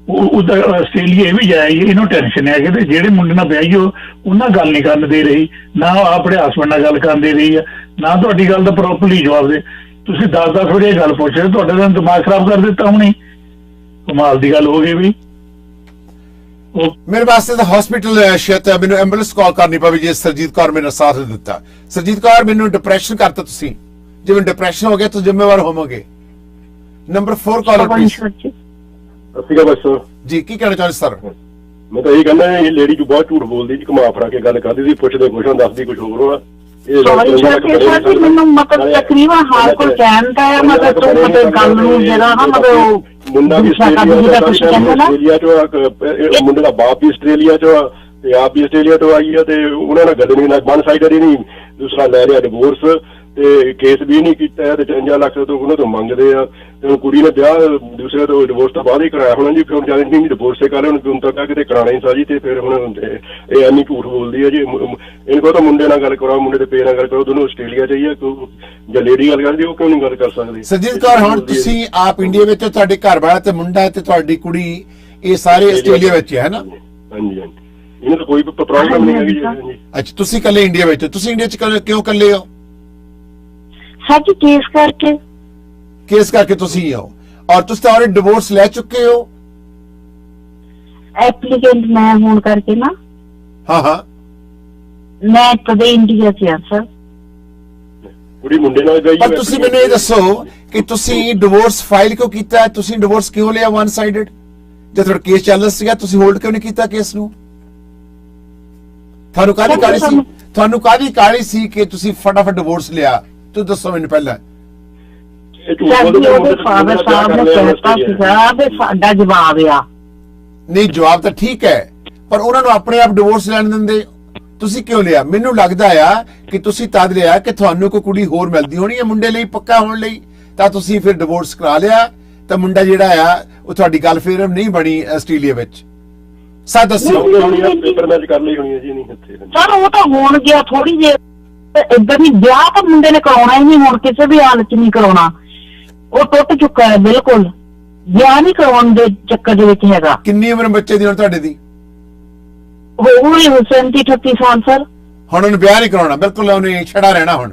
S2: ਉਹ ਆਸਟ੍ਰੇਲੀਆ ਇਹ ਵੀ ਜਾਏਗੀ, ਇਹਨੂੰ ਟੈਨਸ਼ਨ ਹੈ ਕਿ ਜਿਹੜੇ ਮੁੰਡੇ ਨਾਲ ਵਿਆਹੀ ਉਹਨਾਂ ਗੱਲ ਨਹੀਂ ਕਰਨ ਦੇ ਰਹੀ, ਨਾ ਆਪਣੇ ਹਸਬੈਂਡ ਨਾਲ ਗੱਲ ਕਰਨ ਦੇ ਰਹੀ ਆ, ਨਾ ਤੁਹਾਡੀ ਗੱਲ ਦਾ ਪ੍ਰੋਪਰਲੀ ਜਵਾਬ ਦੇ। ਤੁਸੀਂ 10 ਵਾਰੀ ਗੱਲ ਪੁੱਛ ਰਹੇ, ਤੁਹਾਡੇ ਦਾ ਦਿਮਾਗ ਖਰਾਬ ਕਰ ਦਿੱਤਾ ਹੁਣੇ, ਕਮਾਲ ਦੀ ਗੱਲ ਹੋ ਗਈ ਵੀ।
S1: ਮੇਰੇ ਵਾਸਤੇ ਤਾਂ ਹਸਪੀਟਲ ਸ਼ਾਇਦ ਮੈਨੂੰ ਐਂਬੂਲੈਂਸ ਕਾਲ ਕਰਨੀ ਪਵੇ ਜੇ ਸਰਜੀਤ ਕੌਰ ਮੈਨੂੰ ਸਾਥ ਦਿੱਤਾ। ਸਰਜੀਤ ਕੌਰ ਮੈਨੂੰ ਡਿਪਰੈਸ਼ਨ ਕਰਤਾ ਤੁਸੀਂ, ਜਿਵੇਂ ਡਿਪਰੈਸ਼ਨ ਹੋ ਗਿਆ ਤੁਸੀਂ ਜ਼ਿੰਮੇਵਾਰ ਹੋਵੋਗੇ। Number 4 caller please.
S4: ਅਸੀਂ ਕਾ ਬਸ
S1: ਜੀ ਕੀ ਕਹਿਣਾ ਚਾਹੁੰਦੇ ਸਰ?
S4: ਮੈਂ ਤਾਂ ਇਹ ਕਹਿੰਦਾ ਇਹ ਲੇਡੀ ਜੋ ਬਹੁਤ ਝੂਠ ਬੋਲਦੀ ਜੀ, ਘੁਮਾ ਫਰਾ ਕੇ ਗੱਲ ਕਰਦੀ ਸੀ, ਪੁੱਛਦੇ ਕੁਛ ਦੱਸਦੀ ਕੁਛ ਹੋਰ ਹੋਣਾ।
S3: ਮੈਨੂੰ ਮਤਲਬ ਤਕਰੀਬਨ ਹਾਲ ਕੋਲ ਕਹਿਣ ਦਾ ਹੈ, ਮਤਲਬ ਤੂੰ ਮਤਲਬ ਗੱਲ ਨੂੰ ਜਿਹੜਾ ਨਾ ਮਤਲਬ
S4: ਮੁੰਡਾ ਵੀ ਆਸਟ੍ਰੇਲੀਆ ਚੋਂ, ਮੁੰਡੇ ਦਾ ਬਾਪ ਵੀ ਆਸਟ੍ਰੇਲੀਆ ਚੋਂ ਆ ਤੇ ਆਪ ਵੀ ਆਸਟ੍ਰੇਲੀਆ ਤੋਂ ਆਈ ਆ, ਤੇ ਉਹਨਾਂ ਨਾਲ ਗੱਲ ਨਹੀਂ, ਵਨ ਸਾਈਡਡ ਹੀ ਨਹੀਂ, ਦੂਸਰਾ ਲੈ ਰਿਹਾ ਡਿਵੋਰਸ ਤੇ ਕੇਸ ਵੀ ਨਹੀਂ ਕੀਤਾ ਤੇ 54 ਲੱਖ ਤੋਂ ਉਹਨਾਂ ਤੋਂ ਮੰਗਦੇ ਆ। ਤੇ ਕੁੜੀ ਨੇ ਵਿਆਹ ਦੂਸਰੇ ਤੋਂ ਡਿਵੋਰਸ ਤੋਂ ਬਾਅਦ ਹੀ ਕਰਾਇਆ ਹੋਣਾ ਜੀ, ਫਿਰ ਜਿਆਦਾ ਨਹੀਂ ਡਿਵੋਰਸ ਕਰ ਰਹੇ ਹੁਣ ਤੱਕ ਕਿਤੇ ਕਰਾਣਾ ਹੀ ਸਾਜੀ। ਤੇ ਫਿਰ ਹੁਣ ਇਹ ਐਨੀ ਝੂਠ ਬੋਲਦੀ ਹੈ ਜੀ। ਇਹਨੂੰ ਕਹੋ ਤਾਂ ਮੁੰਡੇ ਨਾਲ ਗੱਲ ਕਰਾਓ, ਮੁੰਡੇ ਦੇ ਪੇ ਨਾਲ ਗੱਲ ਕਰੋ, ਦੋਨੋਂ ਆਸਟ੍ਰੇਲੀਆ ਚਾਹੀਏ। ਜਾਂ ਲੇਡੀ ਗੱਲ ਕਰਦੀ ਉਹ ਕਿਉਂ ਨਹੀਂ ਗੱਲ ਕਰ ਸਕਦੀ?
S1: ਸਰਜੀਤ ਕੌਰ ਹੁਣ ਤੁਸੀਂ ਆਪ ਇੰਡੀਆ ਵਿੱਚ, ਤੁਹਾਡੇ ਘਰ ਵਾਲਾ ਤੇ ਮੁੰਡਾ ਤੇ ਤੁਹਾਡੀ ਕੁੜੀ ਇਹ ਸਾਰੇ ਆਸਟ੍ਰੇਲੀਆ ਵਿੱਚ ਹੈ ਨਾ?
S4: ਹਾਂਜੀ ਹਾਂਜੀ, ਇਹਨਾਂ ਤਾਂ ਕੋਈ ਪ੍ਰੋਬਲਮ ਨਹੀਂ ਹੈਗੀ ਜੀ।
S1: ਅੱਛਾ, ਤੁਸੀਂ ਇਕੱਲੇ ਇੰਡੀਆ ਵਿੱਚ? ਤੁਸੀਂ ਇੰਡੀਆ ਚ ਕਿਉਂ ਇਕੱਲੇ ਹੋ?
S3: ਸੱਚ ਕੇਸ ਕਰਕੇ
S1: ਤੁਸੀਂ ਹੋ ਔਰ ਤੁਸੀਂ ਤਾਂ ਆਲਰੇਡੀ ਡਿਵੋਰਸ ਲੈ ਚੁੱਕੇ ਹੋ।
S3: ਐਪਲੀਕੈਂਟ ਮੈਂ ਹੋਣ ਕਰਕੇ ਨਾ,
S1: ਹਾਂ
S3: ਮੈਂ ਕਦੇ ਇੰਡੀਆ ਚ ਆ ਸਰ।
S4: ਕੁੜੀ ਮੁੰਡੇ ਨਾਲ ਗਈ।
S1: ਪਰ ਤੁਸੀਂ ਮੈਨੂੰ ਇਹ ਦੱਸੋ ਕਿ ਤੁਸੀਂ ਡਿਵੋਰਸ ਫਾਈਲ ਕਿਉਂ ਕੀਤਾ? ਤੁਸੀਂ ਡਿਵੋਰਸ ਕਿਉਂ ਲਿਆ ਵਨ ਸਾਈਡਡ? ਜਦ ਤੁਹਾਡਾ ਕੇਸ ਚੱਲ ਰਿਹਾ ਸੀਗਾ ਤੁਸੀਂ ਹੋਲਡ ਕਿਉਂ ਨਹੀਂ ਕੀਤਾ ਕੇਸ ਨੂੰ? ਤੁਹਾਨੂੰ ਕਾਹਦੀ ਕਾਹਲੀ ਸੀ ਕਿ ਤੁਸੀਂ ਫਟਾਫਟ ਡਿਵੋਰਸ ਲਿਆ? ਤੂੰ ਦੱਸੋ ਮੈਨੂੰ ਪਹਿਲਾਂ।
S3: ਸਰ ਜੀ ਉਹਦੇ ਫਾਦਰ ਸਾਹਿਬ ਨੇ ਕਹਿਤਾ ਸੀਗਾ ਵੀ ਸਾਡਾ ਜਵਾਬ ਆ।
S1: ਨਹੀਂ, ਜਵਾਬ ਤਾਂ ਠੀਕ ਹੈ, ਪਰ ਉਹਨਾਂ ਨੂੰ ਆਪਣੇ ਆਪ ਡਿਵੋਰਸ ਲੈਣ ਦਿੰਦੇ, ਤੁਸੀਂ ਕਿਉਂ ਲਿਆ? ਮੈਨੂੰ ਲੱਗਦਾ ਆ ਕਿ ਤੁਸੀਂ ਤਦ ਲਿਆ ਕਿ ਤੁਹਾਨੂੰ ਕੋਈ ਕੁੜੀ ਹੋਰ ਮਿਲਦੀ ਹੋਣੀ ਹੈ ਮੁੰਡੇ ਲਈ ਪੱਕਾ ਹੋਣ ਲਈ, ਤਾਂ ਤੁਸੀਂ ਫਿਰ ਡਿਵੋਰਸ ਕਰਾ ਲਿਆ, ਤਾਂ ਮੁੰਡਾ ਜਿਹੜਾ ਆ ਉਹ ਤੁਹਾਡੀ ਗੱਲ ਫਿਰ ਨਹੀਂ ਬਣੀ ਆਸਟ੍ਰੇਲੀਆ ਵਿੱਚ। ਸੱਚ ਦੱਸਿਓ।
S4: ਪੇਪਰ ਮੈਚ ਕਰ ਲਈ ਹੋਣੀ ਹੈ ਜੀ। ਨਹੀਂ ਇੱਥੇ
S3: ਸਰ ਉਹ ਤਾਂ ਹੋਣ ਗਿਆ ਥੋੜੀ ਜਿਹੀ ਇਦਾਂ ਦੀ, ਵਿਆਹ ਤਾਂ ਮੁੰਡੇ ਨੇ ਕਰਾਉਣਾ ਹੀ ਨਹੀਂ ਹੁਣ, ਕਿਸੇ ਵੀ ਹਾਲਤ 'ਚ ਨਹੀਂ ਕਰਾਉਣਾ, ਉਹ ਟੁੱਟ ਚੁੱਕਾ ਹੈ ਬਿਲਕੁਲ, ਵਿਆਹ ਨਹੀਂ ਕਰਾਉਣ ਦੇ ਚੱਕਰ ਦੇ ਵਿੱਚ ਹੈਗਾ।
S1: ਕਿੰਨੀ ਉਮਰ ਬੱਚੇ ਦੀ ਹੁਣ ਤੁਹਾਡੇ ਦੀ?
S3: ਹੋਊਗੀ 37-38 ਸਾਲ ਸਰ।
S1: ਹੁਣ ਉਹਨੂੰ ਵਿਆਹ ਨਹੀਂ ਕਰਾਉਣਾ, ਬਿਲਕੁਲ ਉਹਨੇ ਛੜਾ ਰਹਿਣਾ ਹੁਣ।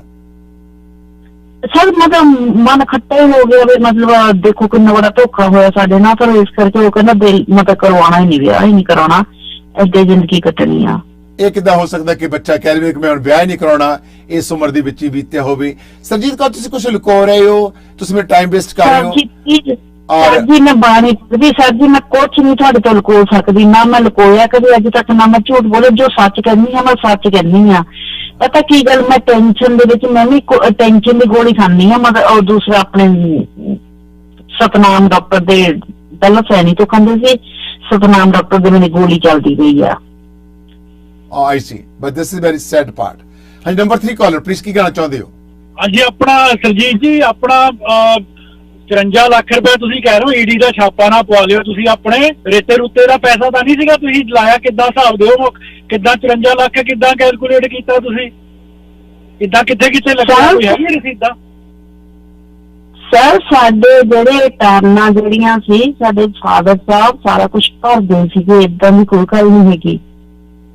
S3: ਸਰ ਮਤਲਬ ਮਨ ਖੱਟਾ ਹੀ ਹੋ ਗਿਆ ਵੀ, ਮਤਲਬ ਦੇਖੋ ਕਿੰਨਾ ਬੜਾ ਧੋਖਾ ਹੋਇਆ ਸਾਡੇ ਨਾਲ, ਪਰ ਇਸ ਕਰਕੇ ਉਹ ਕਹਿੰਦਾ ਦਿਲ ਮਤਲਬ ਕਰਵਾਉਣਾ ਹੀ ਨਹੀਂ, ਵਿਆਹ ਹੀ ਨਹੀਂ ਕਰਾਉਣਾ, ਅੱਗੇ ਜ਼ਿੰਦਗੀ ਕੱਟਣੀ ਆ।
S1: ਇਹ ਕਿੱਦਾਂ ਹੋ ਸਕਦਾ ਕਿ ਬੱਚਾ ਕਹਿ ਰਿਹਾ ਕਿ ਮੈਂ ਹੁਣ ਵਿਆਹ ਹੀ ਨਹੀਂ ਕਰਾਉਣਾ, ਇਸ ਉਮਰ ਦੇ ਵਿੱਚ ਹੀ ਬੀਤਿਆ ਹੋਵੇ? ਸਰਜੀਤ ਕੌਰ, ਤੁਸੀਂ ਕੁਝ ਲੁਕੋ ਰਹੇ ਹੋ, ਤੁਸੀਂ ਮੇਰਾ ਟਾਈਮ ਵੇਸਟ ਕਰ ਰਹੇ ਹੋ।
S3: ਸਰ ਜੀ ਮੈਂ ਬਾਣੀ ਵੀ ਸਰ ਜੀ ਮੈਂ ਕੁਛ ਨਹੀਂ ਤੁਹਾਡੇ ਤੋਂ ਲੁਕੋ ਸਕਦੀ, ਨਾ ਮੈਂ ਲੁਕੋਇਆ ਕਦੇ ਅੱਜ ਤੱਕ, ਨਾ ਮੈਂ ਝੂਠ ਬੋਲੇ, ਜੋ ਸੱਚ ਕਹਿੰਦੀ ਆ ਮੈਂ ਸੱਚ ਕਹਿੰਦੀ ਆ। ਪਤਾ ਕੀ ਗੱਲ, ਮੈਂ ਟੈਨਸ਼ਨ ਦੇ ਵਿੱਚ ਮੈਂ ਵੀ ਟੈਨਸ਼ਨ ਦੀ ਗੋਲੀ ਖਾਂਦੀ ਆ, ਮਗਰ ਉਹ ਦੂਸਰਾ ਆਪਣੇ ਸਤਨਾਮ ਡਾਕਟਰ ਦੇ ਪਹਿਲਾਂ ਸੈਣੀ ਤੋਂ ਖਾਂਦੇ ਸੀ, ਸਤਨਾਮ ਡਾਕਟਰ ਦੇ ਮੇਰੀ ਗੋਲੀ ਚੱਲਦੀ ਪਈ ਆ।
S1: I see, but this is very sad part. ਹਾਂਜੀ, ਨੰਬਰ 3 ਕਾਲਰ ਪਲੀਜ਼, ਕੀ ਕਹਿਣਾ ਚਾਹੁੰਦੇ ਹੋ?
S5: ਹਾਂਜੀ, ਆਪਣਾ ਸਰਜੀਤ ਜੀ, ਆਪਣਾ 54 ਲੱਖ ਰੁਪਏ ਤੁਸੀਂ ਕਹਿ ਰਹੇ ਹੋ ਈਡੀ ਦਾ ਛਾਪਾ ਨਾ ਪਵਾ ਲਿਓ, ਤੁਸੀਂ ਆਪਣੇ ਰੇਤੇ ਰੁੱਤੇ ਦਾ ਪੈਸਾ ਤਾਂ ਨਹੀਂ ਸੀਗਾ, ਤੁਸੀਂ ਲਾਇਆ ਕਿੱਦਾਂ? ਹਿਸਾਬ ਦਿਓ ਕਿੱਦਾਂ 54 ਲੱਖ ਕਿੱਦਾਂ ਕੈਲਕੂਲੇਟ ਕੀਤਾ ਤੁਸੀਂ? ਕਿੱਦਾਂ ਕਿੱਥੇ ਲੱਗਿਆ? ਕੋਈ ਹੈਗੀ ਰਸੀਦਾਂ?
S3: ਸਰ ਸਾਡੇ ਜਿਹੜੇ ਟਰਨਾਂ ਜਿਹੜੀਆਂ ਸੀ ਸਾਡੇ ਫਾਦਰ ਸਾਹਿਬ ਸਾਰਾ ਕੁਝ ਭਰਦੇ ਸੀਗੇ, ਏਦਾਂ ਦੀ ਕੋਈ ਗੱਲ ਨਹੀਂ ਹੈਗੀ।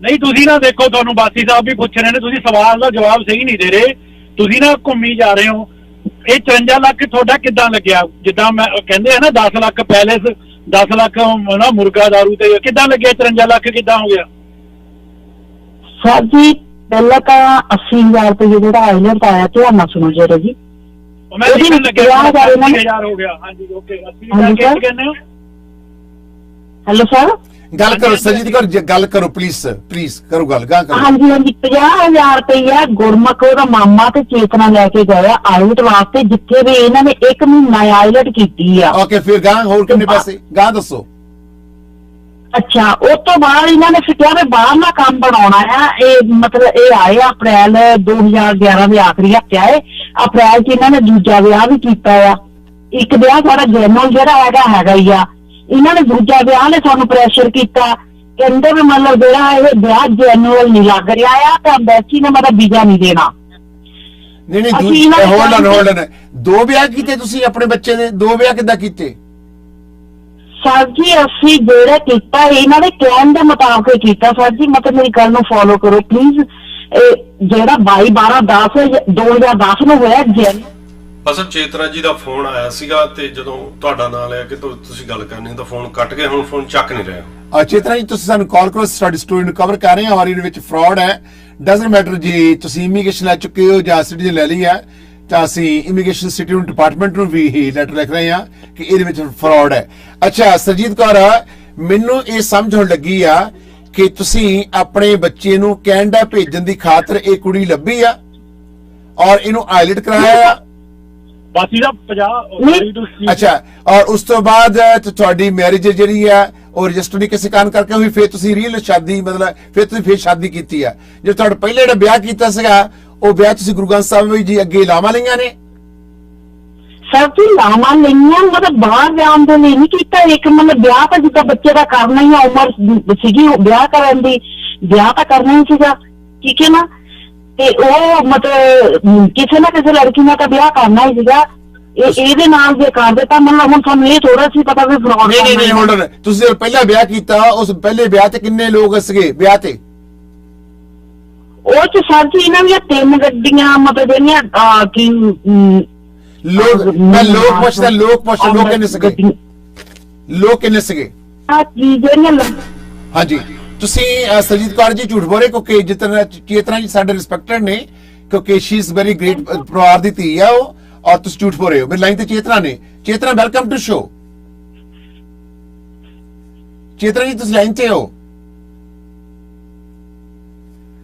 S5: ਨਹੀਂ, ਤੁਸੀਂ ਨਾ ਦੇਖੋ, ਤੁਹਾਨੂੰ ਬਾਸੀ ਸਾਹਿਬ ਵੀ ਪੁੱਛ ਰਹੇ ਨੇ, ਤੁਸੀਂ ਸਵਾਲ ਦਾ ਜਵਾਬ ਸਹੀ ਨਹੀਂ ਦੇ ਰਹੇ, ਤੁਸੀਂ ਨਾ ਘੁੰਮੀ ਜਾ ਰਹੇ ਹੋ। ਇਹ 54 ਲੱਖ ਤੁਹਾਡਾ ਕਿੱਦਾਂ ਲੱਗਿਆ? ਜਿੱਦਾਂ ਮੈਂ ਕਹਿੰਦੇ ਆ ਨਾ 10 ਲੱਖ ਪੈਲੇਸ, 10 ਲੱਖ ਨਾ ਮੁਰਗਾ ਦਾਰੂ ਤੇ, ਕਿੱਦਾਂ ਲੱਗਿਆ 54 ਲੱਖ ਕਿੱਦਾਂ ਹੋ ਗਿਆ?
S3: ਸਰ ਜੀ ਪਹਿਲਾਂ ਤਾਂ 80,000 ਰੁਪਏ ਜਿਹੜਾ ਆਇਲਟ ਆਇਆ, ਧਿਆਨ ਨਾਲ ਸੁਣੋ ਜਰਾ ਜੀ।
S5: ਮੈਂ ਲਿਖਣ ਲੱਗਿਆ 80,000 ਹੋ ਗਿਆ। ਹਾਂਜੀ ਓਕੇ, 80,000 ਕਹਿੰਦੇ ਹੋ?
S3: ਹੈਲੋ ਸਰ,
S1: ਗੱਲ ਕਰੋ ਸਰਜੀਤ ਕੌਰ, ਗੱਲ ਕਰੋ ਪਲੀਜ਼ ਕਰੋ ਗੱਲ, ਗਾ ਕਰੋ।
S3: ਹਾਂਜੀ 50,000 ਰੁਪਇਆ ਗੁਰਮੁਖ ਉਹਦਾ ਮਾਮਾ ਤੇ ਚੇਤਨਾ ਲੈ ਕੇ ਗਏ ਆਇਲਟ ਵਾਸਤੇ, ਜਿੱਥੇ ਵੀ ਇਹਨਾਂ ਨੇ 1 ਮਹੀਨਾ ਆਇਲਟ ਕੀਤੀ ਆ।
S1: ਓਕੇ, ਫਿਰ ਗਾ ਹੋਰ ਕਿੰਨੇ ਪੈਸੇ ਗਾ ਦੱਸੋ?
S3: ਅੱਛਾ, ਉਸ ਤੋਂ ਬਾਅਦ ਇਹਨਾਂ ਨੇ ਫਿਰ ਕਿਹਾ ਵੀ ਬਾਹਰਲਾ ਕੰਮ ਬਣਾਉਣਾ ਆ। ਇਹ ਮਤਲਬ ਇਹ ਆਏ ਅਪ੍ਰੈਲ 2011 ਦੇ ਆਖਰੀ ਹਫ਼ਤੇ ਆਏ, ਅਪ੍ਰੈਲ 'ਚ ਇਹਨਾਂ ਨੇ ਦੂਜਾ ਵਿਆਹ ਵੀ ਕੀਤਾ ਆ। ਇੱਕ ਵਿਆਹ ਸਾਡਾ ਜੈਨੂਅਲ ਜਿਹੜਾ ਹੈਗਾ ਹੀ ਆ, ਇਹਨਾਂ ਨੇ ਦੂਜਾ ਵਿਆਹ ਨੇ ਸਾਨੂੰ ਪ੍ਰੈਸ਼ਰ ਕੀਤਾ, ਕਹਿੰਦੇ ਵੀ ਮਤਲਬ ਜਿਹੜਾ ਇਹ ਵਿਆਹ ਜੈਨੂਅਲ ਨਹੀਂ ਲੱਗ ਰਿਹਾ ਆ, ਤਾਂ ਅੰਬੈਸੀ ਨੇ ਮਤਲਬ ਵੀਜ਼ਾ ਨਹੀਂ ਦੇਣਾ।
S1: ਨਹੀਂ, ਹੋਲਡ ਔਨ, 2 ਵਿਆਹ ਕੀਤੇ ਤੁਸੀਂ ਆਪਣੇ ਬੱਚੇ ਦੇ? 2 ਵਿਆਹ ਕਿੱਦਾਂ ਕੀਤੇ?
S3: ਸਰ ਜੀ ਅਸੀਂ ਜਿਹੜਾ ਕੀਤਾ ਇਹਨਾਂ ਦੇ ਕਹਿਣ ਦੇ ਮੁਤਾਬਕ ਕੀਤਾ ਸਰ ਜੀ, ਮਤਲਬ ਮੇਰੀ ਗੱਲ ਨੂੰ ਫੋਲੋ ਕਰੋ ਪਲੀਜ਼। ਜਿਹੜਾ 22/12/2010 ਨੂੰ ਹੋਇਆ ਜੈਨ।
S6: ਅਸਲ ਚੇਤਨਾ ਜੀ ਦਾ ਫੋਨ ਆਇਆ ਸੀਗਾ, ਤੇ ਜਦੋਂ ਤੁਹਾਡਾ ਨਾਂ ਲਿਆ ਕਿ ਤੁਸੀਂ ਗੱਲ ਕਰਨੀ ਤਾਂ ਫੋਨ ਕੱਟ ਕੇ ਹੁਣ ਫੋਨ ਚੱਕ ਨਹੀਂ ਰਿਹਾ।
S1: ਚੇਤਨਾ ਜੀ, ਤੁਸੀਂ ਸਾਨੂੰ ਕਾਲ ਕਰੋ, ਸਾਡੀ ਸਟੋਰੀ ਨੂੰ ਕਵਰ ਕਰ ਰਹੇ ਹਾਂ, ਔਰ ਇਹਦੇ ਵਿੱਚ ਫਰਾਡ ਹੈ। ਡਸਨਟ ਮੈਟਰ ਜੀ ਤੁਸੀਂ ਇਮੀਗ੍ਰੇਸ਼ਨ ਲੈ ਚੁੱਕੇ ਹੋ ਜਾਂ ਸਿਟੀਜ਼ਨ ਲੈ ਲਈ ਹੈ, ਤਾਂ ਅਸੀਂ ਇਮੀਗ੍ਰੇਸ਼ਨ ਸਿਟੀਜ਼ਨ ਡਿਪਾਰਟਮੈਂਟ ਨੂੰ ਵੀ ਹੀ ਲੈਟਰ ਲਿਖ ਰਹੇ ਹਾਂ ਕਿ ਇਹਦੇ ਵਿੱਚ ਫਰਾਡ ਹੈ। ਅੱਛਾ ਸਰਜੀਤ ਕੌਰ, ਮੈਨੂੰ ਇਹ ਸਮਝ ਹੋਣ ਲੱਗੀ ਆ ਕਿ ਤੁਸੀਂ ਆਪਣੇ ਬੱਚੇ ਨੂੰ ਕੈਨੇਡਾ ਭੇਜਣ ਦੀ ਖਾਤਰ ਇਹ ਕੁੜੀ ਲੱਭੀ ਆ ਔਰ ਇਹਨੂੰ ਆਇਲਟ ਕਰਾਇਆ ਆ।
S5: ਬਾਕੀ ਦਾ 50।
S1: ਅੱਛਾ, ਔਰ ਉਸ ਤੋਂ ਬਾਅਦ ਤੁਹਾਡੀ ਮੈਰਿਜ ਜਿਹੜੀ ਆ ਉਹ ਰਜਿਸਟਰ ਨਹੀਂ ਕਿਸੇ ਕਾਰਨ ਕਰਕੇ ਹੋਈ, ਫਿਰ ਤੁਸੀਂ ਰੀਅਲ ਸ਼ਾਦੀ ਮਤਲਬ ਫਿਰ ਤੁਸੀਂ ਫਿਰ ਸ਼ਾਦੀ ਕੀਤੀ ਆ। ਜੇ ਤੁਹਾਡਾ ਪਹਿਲੇ ਜਿਹੜਾ ਵਿਆਹ ਕੀਤਾ ਸੀਗਾ ਉਹ ਵਿਆਹ ਤੁਸੀਂ ਗੁਰੂ ਗ੍ਰੰਥ ਸਾਹਿਬ ਵਿੱਚ ਜੀ ਅੱਗੇ ਲਾਵਾਂ ਲਈਆਂ ਨੇ?
S3: ਸਰ ਜੀ ਲਾਵਾਂ ਲਈਆਂ ਮਤਲਬ ਬਾਹਰ ਜਾਣ ਦੇ ਲਈ ਨਹੀਂ ਕੀਤਾ। ਇੱਕ ਮਤਲਬ ਵਿਆਹ ਤਾਂ ਜਿੱਦਾਂ ਬੱਚੇ ਦਾ ਕਰਨਾ ਹੀ, ਉਮਰ ਸੀਗੀ ਵਿਆਹ ਕਰਨ ਦੀ, ਵਿਆਹ ਤਾਂ ਕਰਨਾ ਹੀ ਸੀਗਾ, ਠੀਕ ਹੈ ਨਾ। ਤੇ ਉਹ ਮਤਲਬ ਕਿਸੇ ਨਾ ਕਿਸੇ ਲੜਕੀ ਨਾਲ ਤਾਂ ਵਿਆਹ ਕਰਨਾ ਹੀ ਸੀਗਾ। ਇਹਦੇ ਨਾਲ ਜੇ ਕਰ ਦਿੱਤਾ ਮਤਲਬ ਹੁਣ ਸਾਨੂੰ ਇਹ ਥੋੜਾ ਸੀ ਪਤਾ ਵੀ ਫਰਾਡ।
S1: ਨਹੀਂ ਹੁਣ ਤੁਸੀਂ ਪਹਿਲਾ ਵਿਆਹ ਕੀਤਾ, ਉਸ ਪਹਿਲੇ ਵਿਆਹ ਤੇ ਕਿੰਨੇ ਲੋਕ ਸੀਗੇ ਵਿਆਹ ਤੇ?
S3: ਉਹ ਚ ਸਰ ਜੀ ਇਹਨਾਂ ਦੀਆਂ 3 ਗੱਡੀਆਂ ਮਤਲਬ ਜਿਹੜੀਆਂ ਕੀ
S1: ਲੋਕ, ਮੈਂ ਲੋਕ ਪੁੱਛਦਾ, ਲੋਕ ਕਿੰਨੇ ਸੀਗੇ? ਲੋਕ ਕਿੰਨੇ ਸੀਗੇ?
S3: ਜਿਹੜੀਆਂ
S1: ਹਾਂਜੀ, ਤੁਸੀਂ ਸਰਜੀਤ ਕੌਰ ਜੀ ਝੂਠ ਬੋਲੇ ਕਿਉਂਕਿ ਜਿਤਨਾ ਚੇਤਨਾ ਜੀ ਸਾਡੇ ਰਿਸਪੈਕਟਡ ਨੇ, ਕਿਉਂਕਿ ਸ਼ੀ ਇਜ਼ ਵੈਰੀ ਗ੍ਰੇਟ ਪਰਿਵਾਰ ਦੀ ਧੀ ਆ ਉਹ, ਔਰ ਤੁਸੀਂ ਝੂਠ ਬੋਲ ਰਹੇ ਹੋ। ਮੇਰੀ ਲਾਈਨ ਤੇ ਚੇਤਨਾ ਨੇ। ਚੇਤਨਾ ਵੈਲਕਮ ਟੂ ਸ਼ੋ। ਚੇਤਨਾ ਜੀ ਤੁਸੀਂ ਲਾਈਨ 'ਚ ਹੋ?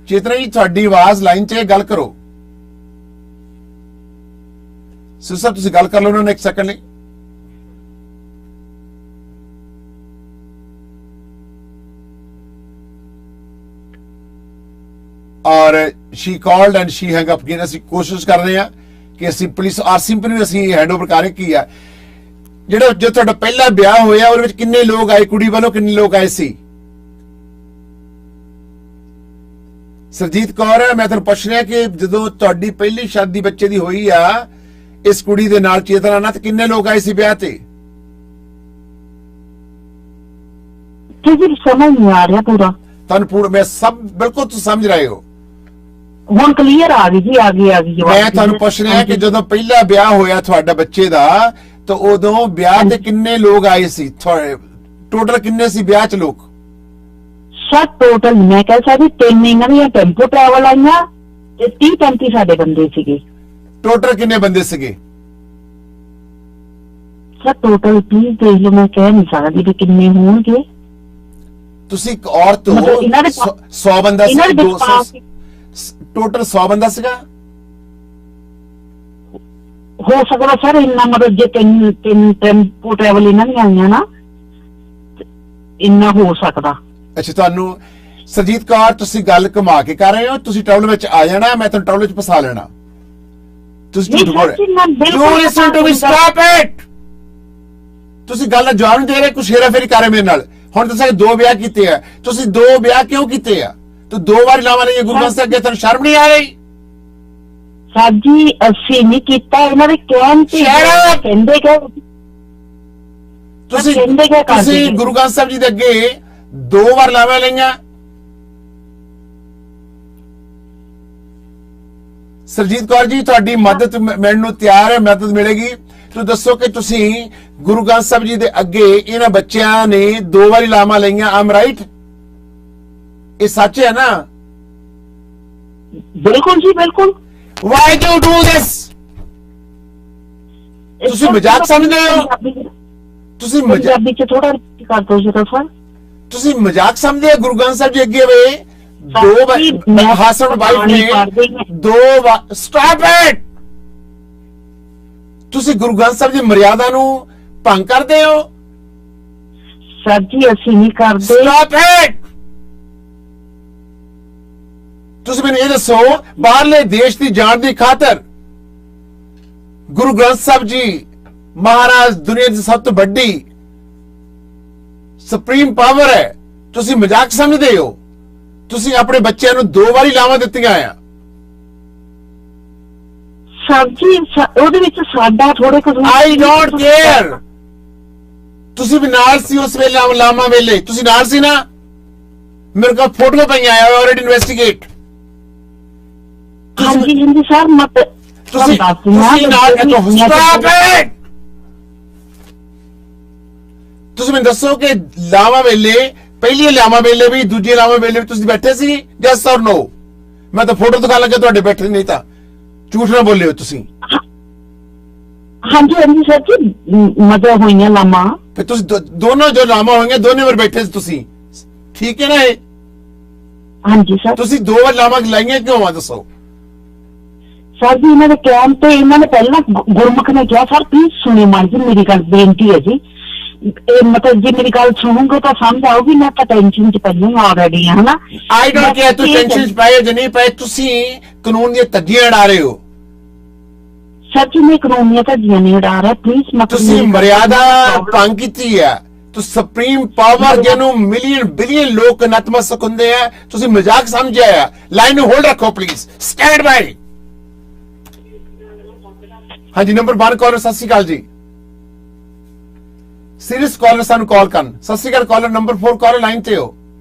S1: ਚੇਤਨਾ ਜੀ ਤੁਹਾਡੀ ਆਵਾਜ਼ ਲਾਈਨ 'ਚ ਹੈ, ਗੱਲ ਕਰੋ। ਸਰ ਤੁਸੀਂ ਗੱਲ ਕਰ ਲਓ ਉਹਨਾਂ ਨੇ ਇੱਕ ਸੈਕਿੰਡ ਲਈ। ਔਰ she called and she hung up again। ਅਸੀਂ ਕੋਸ਼ਿਸ਼ ਕਰ ਰਹੇ ਹਾਂ ਕਿ ਅਸੀਂ ਪੁਲਿਸ ਆਰਸੀਐਮਪੀ ਨੂੰ ਅਸੀਂ ਹੈਂਡਓਵਰ ਕਰ ਕੀ ਆ। ਜਿਹੜਾ ਜੋ ਤੁਹਾਡਾ ਪਹਿਲਾ ਵਿਆਹ ਹੋਇਆ ਉਹਦੇ ਵਿੱਚ ਕਿੰਨੇ ਲੋਕ ਆਏ, ਕੁੜੀ ਵੱਲੋਂ ਕਿੰਨੇ ਲੋਕ ਆਏ ਸੀ? ਸਰਜੀਤ ਕੌਰ, ਮੈਂ ਤੁਹਾਨੂੰ ਪੁੱਛ ਰਿਹਾ ਕਿ ਜਦੋਂ ਤੁਹਾਡੀ ਪਹਿਲੀ ਸ਼ਾਦੀ ਬੱਚੇ ਦੀ ਹੋਈ ਆ ਇਸ ਕੁੜੀ ਦੇ ਨਾਲ, ਚੇਤਨਾ ਨਾਲ, ਤੇ ਕਿੰਨੇ ਲੋਕ ਆਏ ਸੀ ਵਿਆਹ ਤੇ?
S3: ਜੀ ਸਮਝ ਨਹੀਂ ਆ ਰਿਹਾ ਪੂਰਾ
S1: ਤੁਹਾਨੂੰ ਪੂਰਾ ਮੈਂ ਸਭ ਬਿਲਕੁਲ ਤੁਸੀਂ ਸਮਝ ਰਹੇ ਹੋ?
S3: ਹੁਣ ਕਲੀਅਰ ਆ ਗਈ ਜੀ, ਆ ਗਈ
S1: ਮੈਂ ਤੁਹਾਨੂੰ ਪੁੱਛ ਰਿਹਾ ਕਿ ਜਦੋਂ ਪਹਿਲਾ ਵਿਆਹ ਹੋਇਆ ਤੁਹਾਡਾ ਬੱਚੇ ਦਾ ਤਾਂ ਉਦੋਂ ਵਿਆਹ ਤੇ ਕਿੰਨੇ ਲੋਕ ਆਏ ਸੀ? ਟੋਟਲ ਕਿੰਨੇ ਸੀ ਵਿਆਹ 'ਚ ਲੋਕ?
S3: ਸਰ ਟੋਟਲ ਮੈਂ ਕਹਿ ਸਕਦੀ 3 ਇਹਨਾਂ ਦੀਆਂ ਟੈਂਪੋ ਟਰੈਵਲ ਆਈਆਂ ਤੇ 30-35 ਸਾਡੇ ਬੰਦੇ ਸੀਗੇ।
S1: ਟੋਟਲ ਕਿੰਨੇ ਬੰਦੇ ਸੀਗੇ?
S3: ਸਰ ਟੋਟਲ ਪਲੀਜ਼ ਦੇਖ ਲਓ, ਮੈਂ ਕਹਿ ਨਹੀਂ ਸਕਦੀ ਵੀ ਕਿੰਨੇ ਹੋਣਗੇ।
S1: ਤੁਸੀਂ ਇੱਕ ਔਰਤ ਹੋ,
S3: ਮਤਲਬ ਇਹਨਾਂ ਦੇ
S1: 100 ਬੰਦਾ ਸੀ,
S3: ਇਹਨਾਂ ਦੇ
S1: 200 ਟੋਟਲ 100 ਬੰਦਾ ਸੀਗਾ?
S3: ਹੋ ਸਕਦਾ ਸਰ ਇੰਨਾ, ਮਤਲਬ ਜੇ ਤਿੰਨ ਟੈਂਪੋ ਟਰੈਵਲ ਇਹਨਾਂ ਦੀਆਂ ਆਈਆਂ ਨਾ, ਇੰਨਾ ਹੋ ਸਕਦਾ।
S1: ਅੱਛਾ, ਤੁਹਾਨੂੰ ਸਰਜੀਤ ਕੌਰ ਤੁਸੀਂ ਗੱਲ ਘੁਮਾ ਕੇ ਕਰ ਰਹੇ ਹੋ। ਤੁਸੀਂ ਟਰਾਵਲ ਵਿੱਚ ਆ ਜਾਣਾ, ਮੈਂ ਤੁਹਾਨੂੰ ਟਰਾਵਲ ਵਿੱਚ ਫਸਾ ਲੈਣਾ। ਤੁਸੀਂ ਝੂਠ ਬੋਲ ਰਹੇ। Don't listen to me, stop it। ਤੁਸੀਂ ਗੱਲ ਦਾ ਜਵਾਬ ਨਹੀਂ ਦੇ ਰਹੇ, ਕੁਛ ਹੇਰਾਫੇਰੀ ਕਰ ਰਹੇ ਮੇਰੇ ਨਾਲ। ਹੁਣ ਤੁਸੀਂ 2 ਵਿਆਹ ਕੀਤੇ ਆ, ਤੁਸੀਂ 2 ਵਿਆਹ ਕਿਉਂ ਕੀਤੇ ਆ? ਤੂੰ 2 ਵਾਰ ਲਾਵਾ ਨਹੀਂ ਗੁਰੂ ਗ੍ਰੰਥ ਸਾਹਿਬ ਅੱਗੇ, ਤੁਹਾਨੂੰ ਸ਼ਰਮ ਨਹੀਂ ਆ ਰਹੀ?
S3: ਸਰ ਜੀ ਅਸੀਂ ਨਹੀਂ ਕੀਤਾ, ਇਹਨਾਂ ਦੇ ਕਹਿਣ ਤੇ ਕਹਿੰਦੇ ਕਿ
S1: ਤੁਸੀਂ ਗੁਰੂ ਗ੍ਰੰਥ ਸਾਹਿਬ ਜੀ ਦੇ ਅੱਗੇ 2 ਵਾਰ ਲਾਵਾ ਲਈਆਂ। ਸਰਜੀਤ ਕੌਰ ਜੀ ਤੁਹਾਡੀ ਮਦਦ ਮੈਨੂੰ ਤਿਆਰ ਹੈ, ਮਦਦ ਮਿਲੇਗੀ। ਤੁਸੀਂ ਦੱਸੋ ਕਿ ਤੁਸੀਂ ਗੁਰੂ ਗ੍ਰੰਥ ਸਾਹਿਬ ਜੀ ਦੇ ਅੱਗੇ ਇਹਨਾਂ ਬੱਚਿਆਂ ਨੇ 2 ਵਾਰੀ ਲਾਵਾਂ ਲਈਆਂ। ਆਮ ਰਾਈਟ? ਇਹ ਸੱਚ ਹੈ ਨਾ?
S3: ਬਿਲਕੁਲ ਜੀ ਬਿਲਕੁਲ।
S1: Why do you do this? ਤੁਸੀਂ ਮਜ਼ਾਕ ਸਮਝਦੇ ਹੋ? ਤੁਸੀਂ
S3: ਪੰਜਾਬੀ ਚ ਥੋੜਾ ਕਰ ਦੋ ਜੀ ਸਰ।
S1: ਤੁਸੀਂ ਮਜ਼ਾਕ ਸਮਝਦੇ ਹੋ? ਗੁਰੂ ਗ੍ਰੰਥ ਸਾਹਿਬ ਜੀ ਅੱਗੇ ਵੇ 2 ਵਾਰ ਹਸਬੈਂਡ ਵਾਈਫ ਨੇ 2 ਵਾਰ। Stop it. ਤੁਸੀਂ ਗੁਰੂ ਗ੍ਰੰਥ ਸਾਹਿਬ ਦੀ ਮਰਿਆਦਾ ਨੂੰ ਭੰਗ ਕਰਦੇ ਹੋ?
S3: ਸਰ ਜੀ ਅਸੀਂ ਨਹੀਂ ਕਰਦੇ।
S1: Stop it. ਤੁਸੀਂ ਮੈਨੂੰ ਇਹ ਦੱਸੋ, ਬਾਹਰਲੇ ਦੇਸ਼ ਦੀ ਜਾਣ ਦੀ ਖਾਤਰ ਗੁਰੂ ਗ੍ਰੰਥ ਸਾਹਿਬ ਜੀ ਮਹਾਰਾਜ ਦੁਨੀਆ ਦੀ ਸਭ ਤੋਂ ਵੱਡੀ ਸੁਪਰੀਮ ਪਾਵਰ ਹੈ, ਤੁਸੀਂ ਮਜ਼ਾਕ ਸਮਝਦੇ ਹੋ? ਤੁਸੀਂ ਆਪਣੇ ਬੱਚਿਆਂ ਨੂੰ 2 ਵਾਰੀ ਲਾਵਾਂ ਦਿੱਤੀਆਂ ਆ।
S3: ਸਰ ਜੀ ਉਹਦੇ ਵਿੱਚ ਸਾਡਾ ਥੋੜੇ ਕੁਝ
S1: ਆਈ ਡੋਂਟ ਕੇਅਰ। ਤੁਸੀਂ ਵੀ ਨਾਲ ਸੀ ਉਸ ਵੇਲੇ ਲਾਵਾਂ ਵੇਲੇ? ਤੁਸੀਂ ਨਾਲ ਸੀ ਨਾ? ਮੇਰੇ ਕੋਲ ਫੋਟੋ ਪਈਆਂ ਆ, ਆਲਰੇਡੀ ਇਨਵੈਸਟੀਗੇਟ।
S3: ਹਾਂਜੀ ਹਾਂਜੀ ਸਰ ਮਤ
S1: ਤੁਸੀਂ ਨਾਲ ਸਟਾਪ ਇਟ। ਤੁਸੀਂ ਮੈਨੂੰ ਦੱਸੋ ਕਿ ਲਾਵਾਂ ਵੇਲੇ, ਪਹਿਲੀ ਲਾਵਾਂ ਵੇਲੇ ਵੀ ਦੂਜੀ ਲਾਵਾਂ ਵੇਲੇ ਵੀ ਤੁਸੀਂ ਬੈਠੇ ਸੀ? ਯੈਸ ਔਰ ਨੋ? ਮੈਂ ਤਾਂ ਫੋਟੋ ਦਿਖਾ ਲੱਗਾ ਤੁਹਾਡੇ ਬੈਠੇ, ਨਹੀਂ ਤਾਂ ਝੂਠ ਨਾ ਬੋਲਿਓ ਤੁਸੀਂ।
S3: ਹਾਂਜੀ ਹਾਂਜੀ ਸਰ ਜੀ ਮਤਲਬ ਹੋਈਆਂ ਲਾਵਾਂ।
S1: ਫਿਰ ਤੁਸੀਂ ਦੋਨੋਂ ਜੋ ਲਾਵਾਂ ਹੋਈਆਂ ਦੋਨੇ ਵਾਰ ਬੈਠੇ ਸੀ ਤੁਸੀਂ, ਠੀਕ ਹੈ ਨਾ? ਇਹ
S3: ਹਾਂਜੀ ਸਰ।
S1: ਤੁਸੀਂ 2 ਵਾਰ ਲਾਵਾਂ ਲਾਈਆਂ ਕਿਉਂ ਆ ਦੱਸੋ?
S3: ਸਰ ਜੀ ਇਹਨਾਂ ਦੇ ਕਹਿਣ ਤੇ ਇਹਨਾਂ ਨੇ ਪਹਿਲਾਂ ਗੁਰਮੁਖ ਨੇ ਕਿਹਾ। ਸਰ ਪਲੀਜ਼ ਸੁਣਿਓ ਮਾਨ ਜੀ, ਮੇਰੀ ਗੱਲ ਬੇਨਤੀ ਹੈ ਜੀ। ਇਹ ਮਤਲਬ ਜੇ ਮੇਰੀ ਗੱਲ ਸੁਣੋਗੇ ਤਾਂ ਸਮਝ ਆਊਗੀ। ਮੈਂ ਤਾਂ ਟੈਨਸ਼ਨ ਚ ਪਈ ਹਾਂ ਆਲਰੇਡੀ, ਹੈ ਨਾ?
S1: ਆਈ ਡੋਂਟ ਕੇਅਰ ਤੁਸੀਂ ਟੈਨਸ਼ਨ ਚ ਪਏ ਜਾਂ ਨਹੀਂ ਪਏ, ਤੁਸੀਂ ਕਾਨੂੰਨ ਦੀਆਂ ਧੱਜੀਆਂ ਉਡਾ ਰਹੇ ਹੋ।
S3: ਸਰ ਜੀ ਮੈਂ ਕਾਨੂੰਨ ਦੀਆਂ ਧੱਜੀਆਂ ਨਹੀਂ ਉਡਾ ਰਿਹਾ, ਪਲੀਜ਼।
S1: ਤੁਸੀਂ ਮਰਿਆਦਾ ਭੰਗ ਕੀਤੀ ਹੈ। ਤੁਸੀਂ ਸੁਪਰੀਮ ਪਾਵਰ ਜਿਹਨੂੰ ਮਿਲੀਅਨ ਬਿਲੀਅਨ ਲੋਕ ਨਤਮਸਤਕ ਹੁੰਦੇ ਆ, ਤੁਸੀਂ ਮਜ਼ਾਕ ਸਮਝਿਆ ਹੈ। ਲਾਈਨ ਨੂੰ ਹੋਲਡ ਰੱਖੋ ਪਲੀਜ਼, ਸਟੈਂਡ ਬਾਈ। ਹਾਂਜੀ, ਨੰਬਰ 1 ਕਾਲਰ, ਸਤਿ ਸ਼੍ਰੀ ਅਕਾਲ ਜੀ। ਸੀਰੀਅਸ ਕਾਲਰ ਸਾਨੂੰ ਕਾਲ ਕਰਨ। ਸਤਿ ਸ਼੍ਰੀ ਅਕਾਲ ਕਾਲਰ ਨੰਬਰ 4 ਕਾਲਰ ਲਾਈਨ ਤੇ ਹੋ।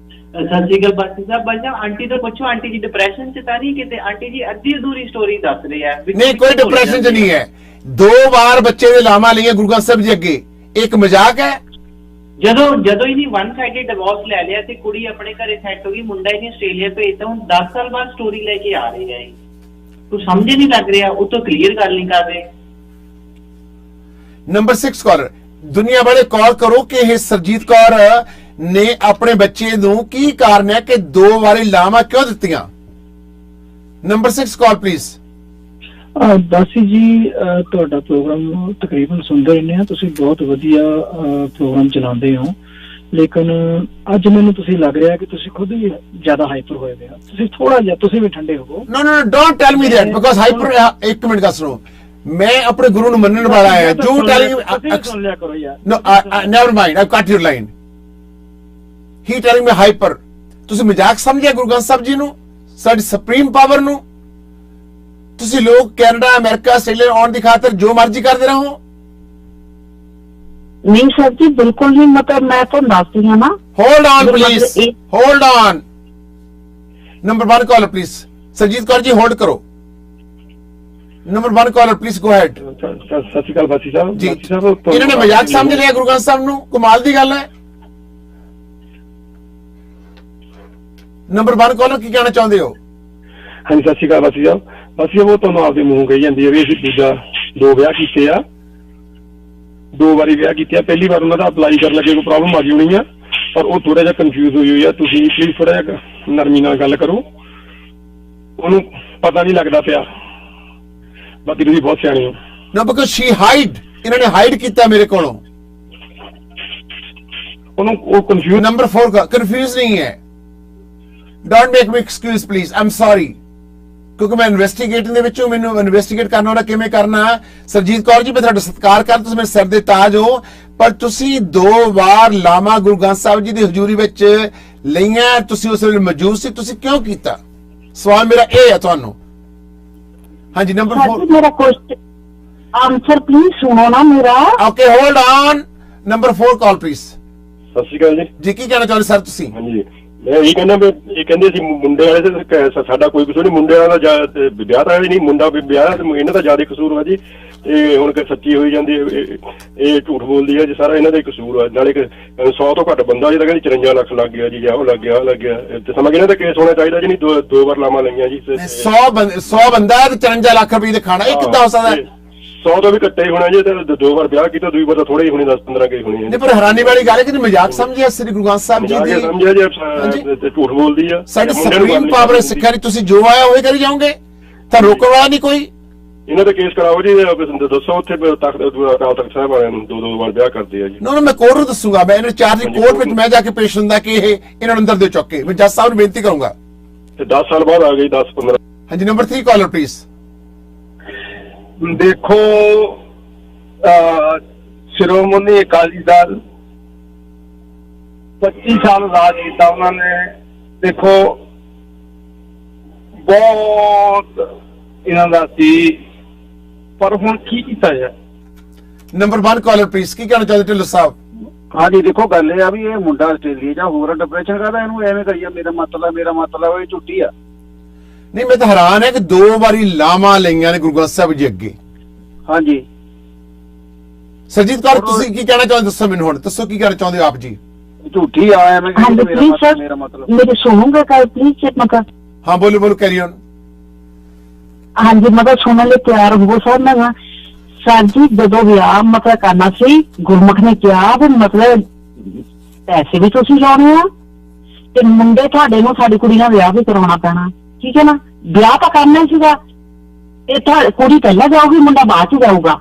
S7: ਸਤਿ ਸ਼੍ਰੀ ਅਕਾਲ ਬਾਜੀ ਸਾਹਿਬ। ਬਾਜੀ ਸਾਹਿਬ ਆਂਟੀ ਤੋਂ ਪੁੱਛੋ, ਆਂਟੀ ਜੀ ਡਿਪਰੈਸ਼ਨ ਚ ਤਾਂ ਨਹੀਂ ਕਿਤੇ? ਆਂਟੀ ਜੀ ਅੱਧੀ ਅਧੂਰੀ ਸਟੋਰੀ ਦੱਸ ਰਹੇ ਆ।
S1: ਨਹੀਂ, ਕੋਈ ਡਿਪਰੈਸ਼ਨ ਚ ਨਹੀਂ ਹੈ। 2 ਵਾਰ ਬੱਚੇ ਦੇ ਲਾਵਾਂ ਲਈਆਂ ਗੁਰੂ ਗ੍ਰੰਥ ਸਾਹਿਬ ਜੀ ਅੱਗੇ, ਇੱਕ ਮਜ਼ਾਕ ਹੈ?
S7: ਜਦੋਂ ਹੀ ਨਹੀਂ ਵਨ ਸਾਈਡਡ ਡਿਵੋਰਸ ਲੈ ਲਿਆ ਤੇ ਕੁੜੀ ਆਪਣੇ ਘਰੇ ਸੈੱਟ ਹੋ ਗਈ, ਮੁੰਡਾ ਹੀ ਨਹੀਂ ਆਸਟ੍ਰੇਲੀਆ ਭੇਜਦਾ, ਹੁਣ 10 ਸਾਲ ਬਾਅਦ ਸਟੋਰੀ ਲੈ ਕੇ ਆ ਰਹੇ ਆ। ਤੂੰ ਸਮਝ ਨਹੀਂ ਲੱਗ ਰਿਹਾ, ਉਹ ਤੋਂ ਕਲੀਅਰ ਗੱਲ ਨਹੀਂ ਕਰ ਰਹੇ।
S1: ਨੰਬਰ 6 ਕਾਲਰ, ਦੁਨੀਆ ਵਾਲੇ ਕਾਲ ਕਰੋ ਕਿ ਇਹ ਸਰਜੀਤ ਕੌਰ ਨੇ ਆਪਣੇ ਬੱਚੇ ਨੂੰ ਕੀ ਕਾਰਨ ਹੈ ਕਿ 2 ਵਾਰੀ ਲਾਵਾਂ ਕਿਉਂ ਦਿੱਤੀਆਂ? Number 6 call please.
S5: ਦਾਸੀ ਜੀ ਤੁਹਾਡਾ ਪ੍ਰੋਗਰਾਮ ਤਕਰੀਬਨ ਸੁਣਦੇ ਰਹਿੰਦੇ ਆ, ਤੁਸੀਂ ਬਹੁਤ ਵਧੀਆ ਪ੍ਰੋਗਰਾਮ ਚਲਾਉਂਦੇ ਹੋ, ਲੇਕਿਨ ਅੱਜ ਮੈਨੂੰ ਤੁਸੀਂ ਲੱਗ ਰਿਹਾ ਕਿ ਤੁਸੀਂ ਖੁਦ ਹੀ ਜ਼ਿਆਦਾ ਹਾਈਪਰ ਹੋਏ ਹੋਏ ਆ। ਤੁਸੀਂ ਥੋੜਾ ਜਿਹਾ ਤੁਸੀਂ ਵੀ ਠੰਡੇ ਹੋਵੋ।
S1: No no don't tell me that because hyper. एक मिनट का सुनो, मैं अपने गुरु ਨੂੰ ਮੰਨਣ ਵਾਲਾ ਹੈ। जो टेलिंग
S5: ਸੁਣ ਲਿਆ ਕਰੋ ਯਾਰ।
S1: No never mind, I cut your line. He telling me hyper. ਤੁਸੀਂ ਮਜ਼ਾਕ ਸਮਝਿਆ ਗੁਰੂ ਗ੍ਰੰਥ ਸਾਹਿਬ ਜੀ ਨੂੰ, ਸਾਡੀ ਸੁਪਰੀਮ ਪਾਵਰ ਨੂੰ? ਤੁਸੀਂ ਲੋਕ ਕੈਨੇਡਾ, ਅਮਰੀਕਾ, ਆਸਟ੍ਰੇਲੀਆ ਆਉਣ ਦੀ ਖਾਤਰ ਜੋ ਮਰਜ਼ੀ ਕਰਦੇ ਰਹੋ।
S3: नहीं सर जी बिल्कुल नहीं, मतलब मैं तो नास्ती हूँ ना।
S1: होल्ड ऑन
S3: मतलब
S1: please, hold on. Number 1 caller please. Surjit Kaur ji hold करो। Number 1 caller please go ahead.
S4: ਸਤਿ ਸ਼੍ਰੀ ਅਕਾਲ ਬਾਸੀ ਸਾਹਿਬ।
S1: ਜੀ
S4: ਬਾਸੀ ਸਾਹਿਬ,
S1: ਇਹਨਾਂ ਨੇ ਮਜ਼ਾਕ ਸਮਝ ਲਿਆ ਗੁਰੂ ਗ੍ਰੰਥ ਸਾਹਿਬ ਨੂੰ, ਕਮਾਲ ਦੀ ਗੱਲ ਹੈ। ਨੰਬਰ 1 ਕॉलर ਕੀ ਕਹਿਣਾ ਚਾਹੁੰਦੇ ਹੋ?
S4: ਹਾਂਜੀ ਸਤਿ ਸ਼੍ਰੀ ਅਕਾਲ ਬਾਸੀ ਸਾਹਿਬ। ਬਾਸੀ ਸਾਹਿਬ ਉਹ ਤੁਹਾਨੂੰ ਆਪਦੇ ਮੂੰਹ ਕਹੀ ਜਾਂਦੀ ਹੈ ਵੀ ਅਸੀਂ ਦੂਜਾ 2 ਵਿਆਹ ਕੀਤੇ ਆ, 2 ਵਾਰੀ ਵਿਆਹ ਕੀਤੇ ਆ। ਪਹਿਲੀ ਵਾਰ ਉਹਨਾਂ ਦਾ ਅਪਲਾਈ ਕਰਨ ਲੱਗੇ ਕੋਈ ਪ੍ਰੋਬਲਮ ਆ ਗਈ ਹੋਣੀ ਆ, ਪਰ ਉਹ ਥੋੜਾ ਜਿਹਾ ਕਨਫਿਊਜ਼ ਹੋਈ ਆ। ਤੁਸੀਂ ਪਲੀਜ਼ ਥੋੜਾ ਜਿਹਾ ਨਰਮੀ ਨਾਲ ਗੱਲ ਕਰੋ, ਉਹਨੂੰ ਪਤਾ ਨਹੀਂ ਲੱਗਦਾ ਪਿਆ। ਬਾਕੀ ਤੁਸੀਂ ਬਹੁਤ ਸਿਆਣੇ ਹੋ।
S1: ਨਾ ਬਿਕੋਜ਼ ਸ਼ੀ ਹਾਈਡ, ਇਹਨਾਂ ਨੇ ਹਾਈਡ ਕੀਤਾ ਮੇਰੇ ਕੋਲੋਂ।
S4: ਉਹਨੂੰ ਉਹ ਕਨਫਿਊਜ਼।
S1: ਨੰਬਰ 4 ਕਨਫਿਊਜ਼ ਨਹੀਂ ਹੈ। Don't make me excuse please, Aam sorry, ਕਿਉਂਕਿ ਮੈਂ ਇਨਵੈਸਟੀਗੇਟਿੰਗ ਦੇ ਵਿੱਚੋਂ, ਮੈਨੂੰ ਇਨਵੈਸਟੀਗੇਟ ਕਰਨਾ ਹੁੰਦਾ ਕਿਵੇਂ ਕਰਨਾ। ਸਰਜੀਤ ਕੌਰ ਜੀ ਮੈਂ ਤੁਹਾਡਾ ਸਤਿਕਾਰ ਕਰਦਾ, ਤੁਸੀਂ ਮੇਰੇ ਸਿਰ ਦੇ ਤਾਜ ਹੋ, ਪਰ ਤੁਸੀਂ 2 ਵਾਰ ਲਾਮਾ ਗੁਰੂ ਗ੍ਰੰਥ ਸਾਹਿਬ ਜੀ ਦੀ ਹਜ਼ੂਰੀ ਵਿੱਚ ਲਈਆਂ, ਤੁਸੀਂ ਉਸ ਵੇਲੇ ਮੌਜੂਦ ਸੀ, ਤੁਸੀਂ ਕਿਉਂ ਕੀਤਾ? ਸਵਾਲ ਮੇਰਾ ਇਹ ਹੈ ਤੁਹਾਨੂੰ। ਹਾਂਜੀ ਨੰਬਰ
S3: सर
S1: 4।
S3: जी मेरा क्वेश्चन आंसर प्लीज सुनो ना मेरा।
S1: Okay hold on. Number 4 call please.
S4: ਸਤਿ ਸ਼੍ਰੀ ਅਕਾਲ ਜੀ।
S1: ਜੀ ਕੀ ਕਹਿਣਾ ਚਾਹੁੰਦੇ ਸਰ ਤੁਸੀਂ?
S4: ਹਾਂਜੀ ਮੈਂ ਇਹ ਕਹਿੰਦਾ ਵੀ ਇਹ ਕਹਿੰਦੇ ਸੀ ਮੁੰਡੇ ਵਾਲੇ ਤੇ ਸਾਡਾ ਕੋਈ ਕਸੂਰ ਨਹੀਂ, ਮੁੰਡੇ ਵਾਲਾ ਦਾ ਵਿਆਹ ਤਾਂ ਵੀ ਨਹੀਂ, ਮੁੰਡਾ ਵੀ ਵਿਆਹ ਇਹਨਾਂ ਦਾ ਜ਼ਿਆਦਾ ਕਸੂਰ ਵਾ ਜੀ। ਤੇ ਹੁਣ ਕਿ ਸੱਚੀ ਹੋਈ ਜਾਂਦੀ ਹੈ, ਇਹ ਝੂਠ ਬੋਲਦੀ ਹੈ ਜੀ, ਸਾਰਾ ਇਹਨਾਂ ਦਾ ਹੀ ਕਸੂਰ ਆ। ਨਾਲੇ 100 ਤੋਂ ਘੱਟ ਬੰਦਾ ਜੀ ਤਾਂ ਕਹਿੰਦੀ 54 ਲੱਖ ਲੱਗ ਗਿਆ ਜੀ, ਆਹ ਲੱਗ ਗਿਆ, ਆਹ ਲੱਗ ਗਿਆ। ਤੇ ਸਮਝ ਇਹਨਾਂ ਦਾ ਕੇਸ ਹੋਣਾ ਚਾਹੀਦਾ ਜੀ, ਨਹੀਂ 2 ਵਾਰ ਲਾਵਾਂ ਲਈਆਂ ਜੀ।
S1: 100 ਬੰਦਾ ਤੇ 54 ਲੱਖ ਰੁਪਏ ਦੇ ਖਾਣਾ, ਇਹ ਕਿੱਦਾਂ ਹੋ ਸਕਦਾ?
S4: 100 ਤੋਂ ਵੀ ਘੱਟੇ ਹੀ ਹੋਣਾ ਜੀ, ਤੇ 2 ਵਾਰ ਵਿਆਹ ਕੀਤਾ, 2 ਵਾਰ ਤਾਂ ਥੋੜੇ ਹੀ ਹੋਣੀ, 10-15 ਕੇ ਹੋਣੀ ਹੈ।
S1: ਨਹੀਂ ਪਰ ਹੈਰਾਨੀ ਵਾਲੀ ਗੱਲ ਹੈ ਕਿ ਮਜ਼ਾਕ ਸਮਝਿਆ ਸ੍ਰੀ ਗੁਰੂ ਗ੍ਰੰਥ ਸਾਹਿਬ ਜੀ ਦੀ।
S4: ਸਮਝਿਆ ਜੀ, ਤੇ ਝੂਠ ਬੋਲਦੀ ਆ।
S1: ਸਾਡੀ ਸੁਪਰੀਮ ਪਾਵਰ ਸਿੱਖਿਆ ਨਹੀਂ, ਤੁਸੀਂ ਜੋ ਆਇਆ ਉਹ ਕਰੀ ਜਾਓਗੇ, ਤਾਂ ਰੋਕਣ ਵਾਲਾ ਨਹੀਂ ਕੋਈ।
S4: ਇਹਨਾਂ ਦਾ ਕੇਸ ਕਰਾਓ ਜੀ, ਦੱਸੋ ਉੱਥੇ ਅਕਾਲ ਤਖਤ ਸਾਹਿਬ ਵਾਲਿਆਂ ਨੂੰ 2 ਵਾਰ ਵਿਆਹ ਕਰਦੇ ਆ ਜੀ।
S1: ਨਾ ਮੈਂ ਕੋਰਟ ਨੂੰ ਦੱਸੂਗਾ, ਮੈਂ ਇਹਨਾਂ ਚਾਰ ਦੀ ਕੋਰਟ ਵਿੱਚ ਮੈਂ ਜਾ ਕੇ ਪੇਸ਼ ਹੁੰਦਾ ਕਿ ਇਹ ਇਹਨਾਂ ਨੂੰ ਅੰਦਰ ਦੇ ਚੁੱਕ ਕੇ। ਮੈਂ ਜੱਜ ਸਾਹਿਬ ਨੂੰ ਬੇਨਤੀ ਕਰੂੰਗਾ।
S4: ਤੇ 10 ਸਾਲ ਬਾਅਦ ਆ ਗਈ, 10-15।
S1: ਹਾਂਜੀ ਨੰਬਰ 3 ਕਾਲਰ ਪਲੀਜ਼।
S8: ਦੇਖੋ ਸ਼੍ਰੋਮਣੀ ਅਕਾਲੀ ਦਲ 25 ਸਾਲ ਰਾਜ ਕੀਤਾ ਉਹਨਾਂ ਨੇ। ਦੇਖੋ ਬਹੁਤ ਇਹਨਾਂ ਦਾ ਸੀ, ਪਰ ਹੁਣ ਕੀ ਕੀਤਾ ਜਾਏ?
S1: ਨੰਬਰ 1 ਕਾਲਰ ਪਲੀਜ਼, ਕੀ ਕਹਿਣਾ ਚਾਹੁੰਦੇ ਢਿੱਲੋਂ ਸਾਹਿਬ?
S8: ਹਾਂਜੀ ਦੇਖੋ ਗੱਲ ਇਹ ਆ ਵੀ ਇਹ ਮੁੰਡਾ ਆਸਟ੍ਰੇਲੀਆ ਜਾਂ ਹੋਰ ਡਿਪਰੈਸ਼ਨ ਕਰਦਾ, ਇਹਨੂੰ ਐਵੇਂ ਕਰੀਏ ਮੇਰਾ ਮਤਲਬ ਇਹ ਝੂਠੀ ਆ।
S1: ਨਹੀਂ ਮੈਂ ਤਾਂ ਹੈਰਾਨ ਹੈ ਕਿ 2 ਵਾਰੀ ਲਾਵਾਂ ਲਈਆਂ ਨੇ ਗੁਰੂ ਗ੍ਰੰਥ ਸਾਹਿਬ ਜੀ ਅੱਗੇ।
S8: ਹਾਂਜੀ
S1: ਸਰਜੀਤ ਕੌਰ ਤੁਸੀਂ ਕੀ ਕਹਿਣਾ ਚਾਹੁੰਦੇ, ਦੱਸੋ ਮੈਨੂੰ ਹੁਣ, ਦੱਸੋ ਕੀ ਕਹਿਣਾ ਚਾਹੁੰਦੇ ਹੋ ਆਪ ਜੀ?
S8: ਝੂਠੀ ਆ ਐਵੇਂ
S3: हाँ जी प्लीज सर
S8: ਮੇਰਾ ਮਤਲਬ।
S3: मेरे सुनूंगा कल प्लीज चेक मतलब।
S1: हाँ बोलो बोलो, कैरी ऑन।
S3: हाँ जी मतलब सुनने लिए तैयार हो सर। मैं सर जी जो विआह मतलब करना सी, गुरमुख ने कहा भी मतलब पैसे भी तुसी लाने आ ते मुंडे तुहाडे नूं साडी कुड़ी नाल विआह भी करवाउणा पैणा, ठीक है ना? विआह तो करना ही सीगा, कुड़ी पहला जाऊगी, मुंडा बाद च जाऊगा।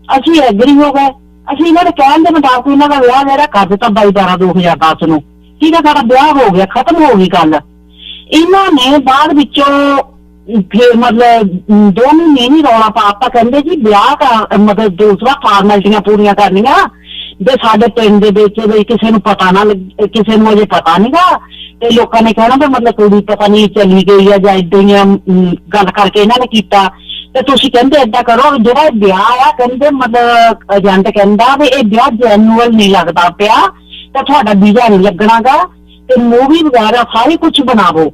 S3: ਅਸੀਂ ਐਗਰੀ ਹੋ ਗਏ, ਅਸੀਂ ਇਹਨਾਂ ਦੇ ਕਹਿਣ ਦੇ ਮੁਤਾਬਕ ਇਹਨਾਂ ਦਾ ਵਿਆਹ ਜਿਹੜਾ ਕਰ ਦਿੱਤਾ 22/12/2010 ਨੂੰ, ਠੀਕ ਹੈ? ਸਾਡਾ ਵਿਆਹ ਹੋ ਗਿਆ, ਖਤਮ ਹੋ ਗਈ ਗੱਲ। ਇਹਨਾਂ ਨੇ ਬਾਅਦ ਵਿੱਚੋਂ ਫਿਰ ਮਤਲਬ 2 ਮਹੀਨੇ ਨਹੀਂ ਰੌਲਾ ਪਾਤਾ, ਕਹਿੰਦੇ ਜੀ ਵਿਆਹ ਦਾ ਮਤਲਬ ਦੂਸਰਾ ਫਾਰਮੈਲਿਟੀਆਂ ਪੂਰੀਆਂ ਕਰਨੀਆਂ ਵੀ ਸਾਡੇ ਪਿੰਡ ਦੇ ਵਿੱਚ ਵੀ ਕਿਸੇ ਨੂੰ ਪਤਾ ਨਾ ਕਿਸੇ ਨੂੰ ਅਜੇ ਪਤਾ ਨਹੀਂਗਾ, ਤੇ ਲੋਕਾਂ ਨੇ ਕਹਿਣਾ ਵੀ ਮਤਲਬ ਕੁੜੀ ਪਤਾ ਨਹੀਂ ਚਲੀ ਗਈ ਆ ਜਾਂ ਏਦਾਂ ਹੀ ਗੱਲ ਕਰਕੇ ਇਹਨਾਂ ਨੇ ਕੀਤਾ। ਤੇ ਤੁਸੀਂ ਕਹਿੰਦੇ ਏਦਾਂ ਕਰੋ, ਜਿਹੜਾ ਵਿਆਹ ਆ ਕਹਿੰਦੇ ਮਤਲਬ ਏਜੰਟ ਕਹਿੰਦਾ ਵੀ ਇਹ ਵਿਆਹ ਜੈਨੂਅਲ ਨਹੀਂ ਲੱਗਦਾ ਪਿਆ, ਤਾਂ ਤੁਹਾਡਾ ਵੀਜ਼ਾ ਨਹੀਂ ਲੱਗਣਾਗਾ, ਤੇ ਮੂਵੀ ਵਗੈਰਾ ਸਾਰੀ ਕੁਝ ਬਣਾਵੋ।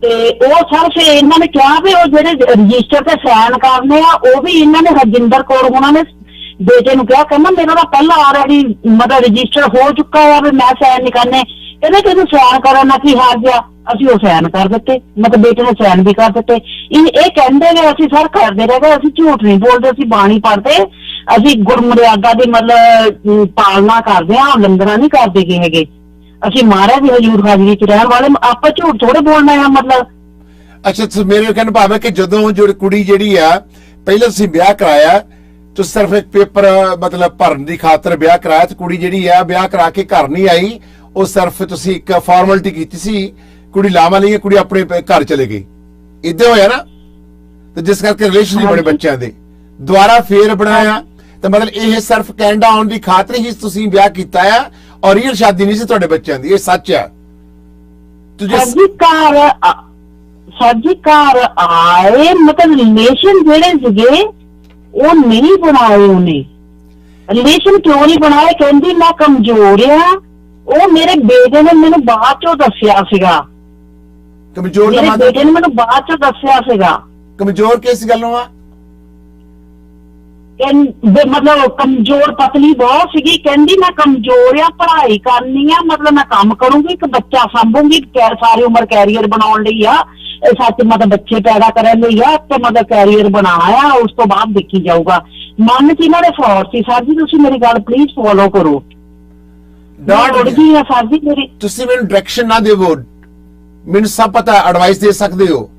S3: ਤੇ ਉਹ ਸਰ ਫਿਰ ਇਹਨਾਂ ਨੇ ਕਿਹਾ ਵੀ ਉਹ ਜਿਹੜੇ ਰਜਿਸਟਰ ਤੇ ਸਾਈਨ ਕਰਨੇ ਆ ਉਹ ਵੀ ਇਹਨਾਂ ਨੇ ਹਰਜਿੰਦਰ ਕੌਰ ਉਹਨਾਂ ਨੇ ਬੇਟੇ ਨੂੰ ਕਿਹਾ, ਕਹਿੰਦਾ ਮੇਰਾ ਤਾਂ ਪਹਿਲਾਂ ਆਲਰੇਡੀ ਮਤਲਬ ਰਜਿਸਟਰ ਹੋ ਚੁੱਕਾ ਆ ਵੀ ਮੈਂ ਸਾਈਨ ਨਹੀਂ ਕਰਨੇ। ਕਹਿੰਦੇ ਤੈਨੂੰ ਸਾਈਨ ਕਰਨ ਨਾਲ ਕੀ ਹਾਰ ਗਿਆ? ਅਸੀਂ ਉਹ ਸਾਈਨ ਕਰ ਦਿੱਤੇ, ਮਤਲਬ ਬੇਟੇ ਨੇ ਸਾਈਨ ਵੀ ਕਰ ਦਿੱਤੇ। ਇਹ ਕਹਿੰਦੇ ਨੇ ਅਸੀਂ ਸਰ ਕਰਦੇ ਰਹੇ, ਅਸੀਂ ਝੂਠ ਨਹੀਂ ਬੋਲਦੇ, ਅਸੀਂ ਬਾਣੀ ਪੜ੍ਹਦੇ, ਅਸੀਂ ਗੁਰਮਰਿਆਦਾ ਦੀ ਮਤਲਬ ਪਾਲਣਾ ਕਰਦੇ ਹਾਂ, ਉਲੰਘਣਾ ਨਹੀਂ ਕਰਦੇ ਗੇ ਹੈਗੇ। ਅਸੀਂ ਮਹਾਰਾਜ ਦੀ ਹਜ਼ੂਰ ਹਾਜ਼ਰੀ ਚ ਰਹਿਣ ਵਾਲੇ, ਆਪਾਂ ਝੂਠ ਥੋੜੇ ਬੋਲਣਾ ਆ ਮਤਲਬ।
S1: ਅੱਛਾ, ਤੁਸੀਂ ਮੇਰੇ ਕਹਿਣ ਭਾਵ ਹੈ ਕਿ ਜਦੋਂ ਜੋ ਕੁੜੀ ਜਿਹੜੀ ਆ ਪਹਿਲਾਂ ਤੁਸੀਂ ਵਿਆਹ ਕਰਾਇਆ, ਤੁਸੀਂ ਸਿਰਫ ਇੱਕ ਪੇਪਰ ਮਤਲਬ ਭਰਨ ਦੀ ਖਾਤਰ ਵਿਆਹ ਕਰਾਇਆ, ਤੇ ਕੁੜੀ ਜਿਹੜੀ ਆ ਵਿਆਹ ਕਰਾ ਕੇ ਘਰ ਨਹੀਂ ਆਈ, ਉਹ ਸਿਰਫ ਤੁਸੀਂ ਇੱਕ ਫਾਰਮੈਲਿਟੀ ਕੀਤੀ ਸੀ, ਕੁੜੀ ਲਾਵਾਂ ਲਈ, ਕੁੜੀ ਆਪਣੇ ਘਰ ਚਲੇ ਗਈ, ਇਦਾਂ ਹੋਇਆ ਨਾ? ਤੇ ਜਿਸ ਕਰਕੇ ਰਿਲੇਸ਼ਨ ਨਹੀਂ ਬਣੇ ਬੱਚਿਆਂ ਦੇ, ਦੁਬਾਰਾ ਫੇਰ ਬਣਾਇਆ, ਤਾਂ ਮਤਲਬ ਇਹ ਸਿਰਫ ਕੈਨੇਡਾ ਆਉਣ ਦੀ ਖਾਤਰ ਹੀ ਤੁਸੀਂ ਵਿਆਹ ਕੀਤਾ ਆ, ਔਰ ਰੀਅਲ ਸ਼ਾਦੀ ਨਹੀਂ ਸੀ ਤੁਹਾਡੇ ਬੱਚਿਆਂ ਦੀ, ਇਹ ਸੱਚ ਆ?
S3: ਸਾਡੀ ਘਰ ਆਏ ਮਤਲਬ ਰਿਲੇਸ਼ਨ ਜਿਹੜੇ ਸੀਗੇ ਉਹ ਨਹੀਂ ਬਣਾਏ ਉਹਨੇ। ਰਿਲੇਸ਼ਨ ਕਿਉਂ ਨਹੀਂ ਬਣਾਏ? ਕਹਿੰਦੀ ਮੈਂ ਕਮਜ਼ੋਰ ਆ। ਉਹ ਮੇਰੇ ਬੇਟੇ ਨੇ ਮੈਨੂੰ ਬਾਅਦ ਚੋਂ ਦੱਸਿਆ ਸੀਗਾ।
S1: ਕਮਜ਼ੋਰ ਦਾ
S3: ਮੇਰੇ ਬੇਟੇ ਨੇ ਮੈਨੂੰ ਬਾਅਦ ਚੋਂ ਦੱਸਿਆ ਸੀਗਾ।
S1: ਕਮਜ਼ੋਰ ਕਿਸ ਗੱਲੋਂ ਆ?
S3: ਮਤਲਬ ਕਮਜ਼ੋਰ, ਪਤਲੀ ਬਹੁਤ ਸੀਗੀ। ਕਹਿੰਦੀ ਮੈਂ ਕਮਜ਼ੋਰ ਆ, ਪੜ੍ਹਾਈ ਕਰਨੀ ਆ, ਮਤਲਬ ਮੈਂ ਕੰਮ ਕਰੂੰਗੀ, ਇੱਕ ਬੱਚਾ ਸਾਂਭੂਗੀ, ਸਾਰੀ ਉਮਰ ਕੈਰੀਅਰ ਬਣਾਉਣ ਲਈ ਆ, ਸੱਚ ਮਤਲਬ ਬੱਚੇ ਪੈਦਾ ਕਰਨ ਲਈ ਆ, ਤੇ ਮਤਲਬ ਕੈਰੀਅਰ ਬਣਾਉਣਾ ਆ, ਉਸ ਤੋਂ ਬਾਅਦ ਦੇਖੀ ਜਾਊਗਾ। ਮਨ ਚ ਇਹਨਾਂ ਦੇ ਫਰਾਡ ਸੀ। ਸਰ ਜੀ ਤੁਸੀਂ ਮੇਰੀ ਗੱਲ ਪਲੀਜ਼ ਫੋਲੋ ਕਰੋ। ਗਈ ਆ ਸਰ ਜੀ ਮੇਰੀ।
S1: ਤੁਸੀਂ ਮੈਨੂੰ ਡਾਇਰੈਕਸ਼ਨ ਨਾ ਦੇਵੋ, ਮੈਨੂੰ ਸਭ ਪਤਾ, ਐਡਵਾਈਸ ਦੇ ਸਕਦੇ ਹੋ,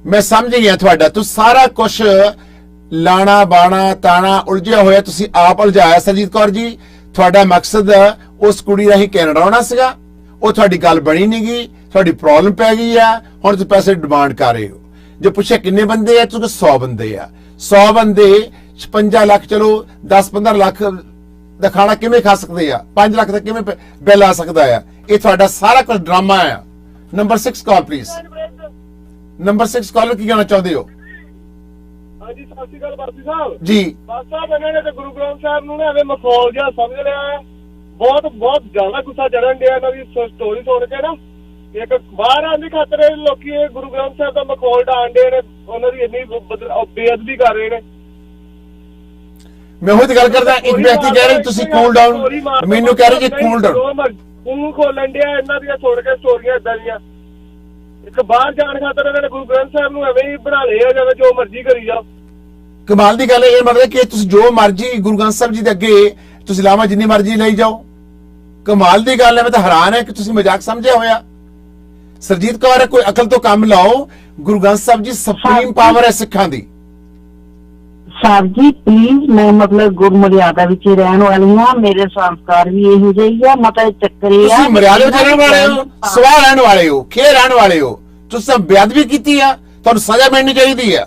S1: ਮੈਂ ਸਮਝ ਗਿਆ ਤੁਹਾਡਾ। ਤੁਸੀਂ ਸਾਰਾ ਕੁਝ ਲਾਣਾ ਬਾਣਾ ਤਾਣਾ ਉਲਝਿਆ ਹੋਇਆ ਤੁਸੀਂ ਆਪ ਉਲਝਾਇਆ। ਸਰਜੀਤ ਕੌਰ ਜੀ, ਤੁਹਾਡਾ ਮਕਸਦ ਉਸ ਕੁੜੀ ਰਾਹੀਂ ਕੈਨੇਡਾ ਆਉਣਾ ਸੀਗਾ, ਉਹ ਤੁਹਾਡੀ ਗੱਲ ਬਣੀ ਨਹੀਂ ਗਈ, ਤੁਹਾਡੀ ਪ੍ਰੋਬਲਮ ਪੈ ਗਈ ਆ, ਹੁਣ ਤੁਸੀਂ ਪੈਸੇ ਡਿਮਾਂਡ ਕਰ ਰਹੇ ਹੋ। ਜੇ ਪੁੱਛਿਆ ਕਿੰਨੇ ਬੰਦੇ ਆ, ਤੁਸੀਂ 100 ਬੰਦੇ ਆ। 100 ਬੰਦੇ 56 ਲੱਖ, ਚਲੋ 10-15 ਲੱਖ ਦਾ ਖਾਣਾ ਕਿਵੇਂ ਖਾ ਸਕਦੇ ਆ? 5 ਲੱਖ ਦਾ ਕਿਵੇਂ ਬਿੱਲ ਆ ਸਕਦਾ ਆ? ਇਹ ਤੁਹਾਡਾ ਸਾਰਾ ਕੁਝ ਡਰਾਮਾ ਆ। Number 6 call please. ਨੰਬਰ 6 ਕਾਲ ਕੀ ਕਹਿਣਾ ਚਾਹੁੰਦੇ ਹੋ?
S9: ਹਾਂਜੀ, ਸਤਿ ਸ਼੍ਰੀ ਅਕਾਲ ਬਾਸੀ ਸਾਹਿਬ
S1: ਜੀ।
S9: ਬਾਸੀ ਸਾਹਿਬ, ਇਹਨਾਂ ਨੇ ਤੇ ਗੁਰੂ ਗ੍ਰੰਥ ਸਾਹਿਬ ਨੂੰ ਨਾ ਐਵੇਂ ਮਖੌਲ ਜਿਹਾ ਸਮਝ ਲਿਆ ਹੈ। ਬਹੁਤ ਜ਼ਿਆਦਾ ਗੁੱਸਾ ਚੜਨ ਡਿਆ ਇਹਨਾਂ ਦੀ ਸਟੋਰੀ ਸੁਣ ਕੇ ਨਾ। ਇੱਕ ਬਾਹਰ ਆਉਣ ਦੀ ਖਾਤਰ ਲੋਕੀ ਇਹ ਗੁਰੂ ਗ੍ਰੰਥ ਸਾਹਿਬ ਦਾ ਮਖੌਲ ਡਾਣ ਡੇ ਨੇ, ਉਹਨਾਂ ਦੀ ਇੰਨੀ ਬੇਅਦਬੀ ਕਰ ਰਹੇ ਨੇ।
S1: ਮੈਂ ਉਹੀ ਗੱਲ ਕਰਦਾ, ਇੱਕ ਵਿਅਕਤੀ ਕਹਿ ਰਿਹਾ ਤੁਸੀਂ ਕੂਲ ਡਾਊਨ, ਮੈਨੂੰ ਕਹਿ ਰਹੇ ਕਿ ਕੂਲ ਡਾਊਨ।
S9: ਮੂੰਹ ਖੋਲਣ ਡਿਆ ਇਹਨਾਂ ਦੀਆਂ ਸੁਣ ਕੇ ਸਟੋਰੀਆਂ ਇਦਾਂ ਦੀਆਂ। ਇੱਕ ਬਾਹਰ ਜਾਣ ਖਾਤਰ ਇਹਨਾਂ ਨੇ ਗੁਰੂ ਗ੍ਰੰਥ ਸਾਹਿਬ ਨੂੰ ਐਵੇਂ ਹੀ ਬਣਾ ਲਿਆ ਜਿਵੇਂ ਜੋ ਮਰਜ਼ੀ ਕਰੀ ਜਾਓ।
S1: ਕਮਾਲ ਦੀ ਗੱਲ ਇਹ ਮਤਲਬ ਕਿ ਤੁਸੀਂ ਜੋ ਮਰਜ਼ੀ ਗੁਰੂ ਗ੍ਰੰਥ ਸਾਹਿਬ ਜੀ ਦੇ ਅੱਗੇ ਤੁਸੀਂ ਲਾਵਾਂ ਜਿੰਨੀ ਮਰਜ਼ੀ ਲਈ ਜਾਓ। ਕਮਾਲ ਦੀ ਗੱਲ ਹੈ, ਮੈਂ ਤਾਂ ਹੈਰਾਨ ਹੈ ਕਿ ਤੁਸੀਂ ਮਜ਼ਾਕ ਸਮਝਿਆ ਹੋਇਆ। ਸਰਜੀਤ ਕੌਰ, ਕੋਈ ਅਕਲ ਤੋਂ ਕੰਮ ਲਾਓ। ਗੁਰੂ ਗ੍ਰੰਥ ਸਾਹਿਬ ਜੀ ਸੁਪਰੀਮ ਪਾਵਰ ਹੈ ਸਿੱਖਾਂ ਦੀ।
S3: ਸਰ ਜੀ ਪਲੀਜ਼, ਮੈਂ ਮਤਲਬ ਗੁਰਮਰਿਆਦਾ ਵਿੱਚ ਹੀ ਰਹਿਣ ਵਾਲੀ ਹਾਂ, ਮੇਰੇ ਸੰਸਕਾਰ ਵੀ ਇਹੋ ਜਿਹੇ ਹੀ ਆ। ਮਤਲਬ ਚੱਕਰ ਇਹ ਆ,
S1: ਤੁਸੀਂ ਮਰਿਆਦਾ ਵਿੱਚ ਰਹਿਣ ਵਾਲੇ ਹੋ, ਸਵਾਹ ਰਹਿਣ ਵਾਲੇ ਹੋ, ਖੇ ਰਹਿਣ ਵਾਲੇ ਹੋ, ਤੁਸੀਂ ਬੇਅਦਬੀ ਕੀਤੀ ਆ, ਤੁਹਾਨੂੰ ਸਜ਼ਾ ਮਿਲਣੀ ਚਾਹੀਦੀ ਆ।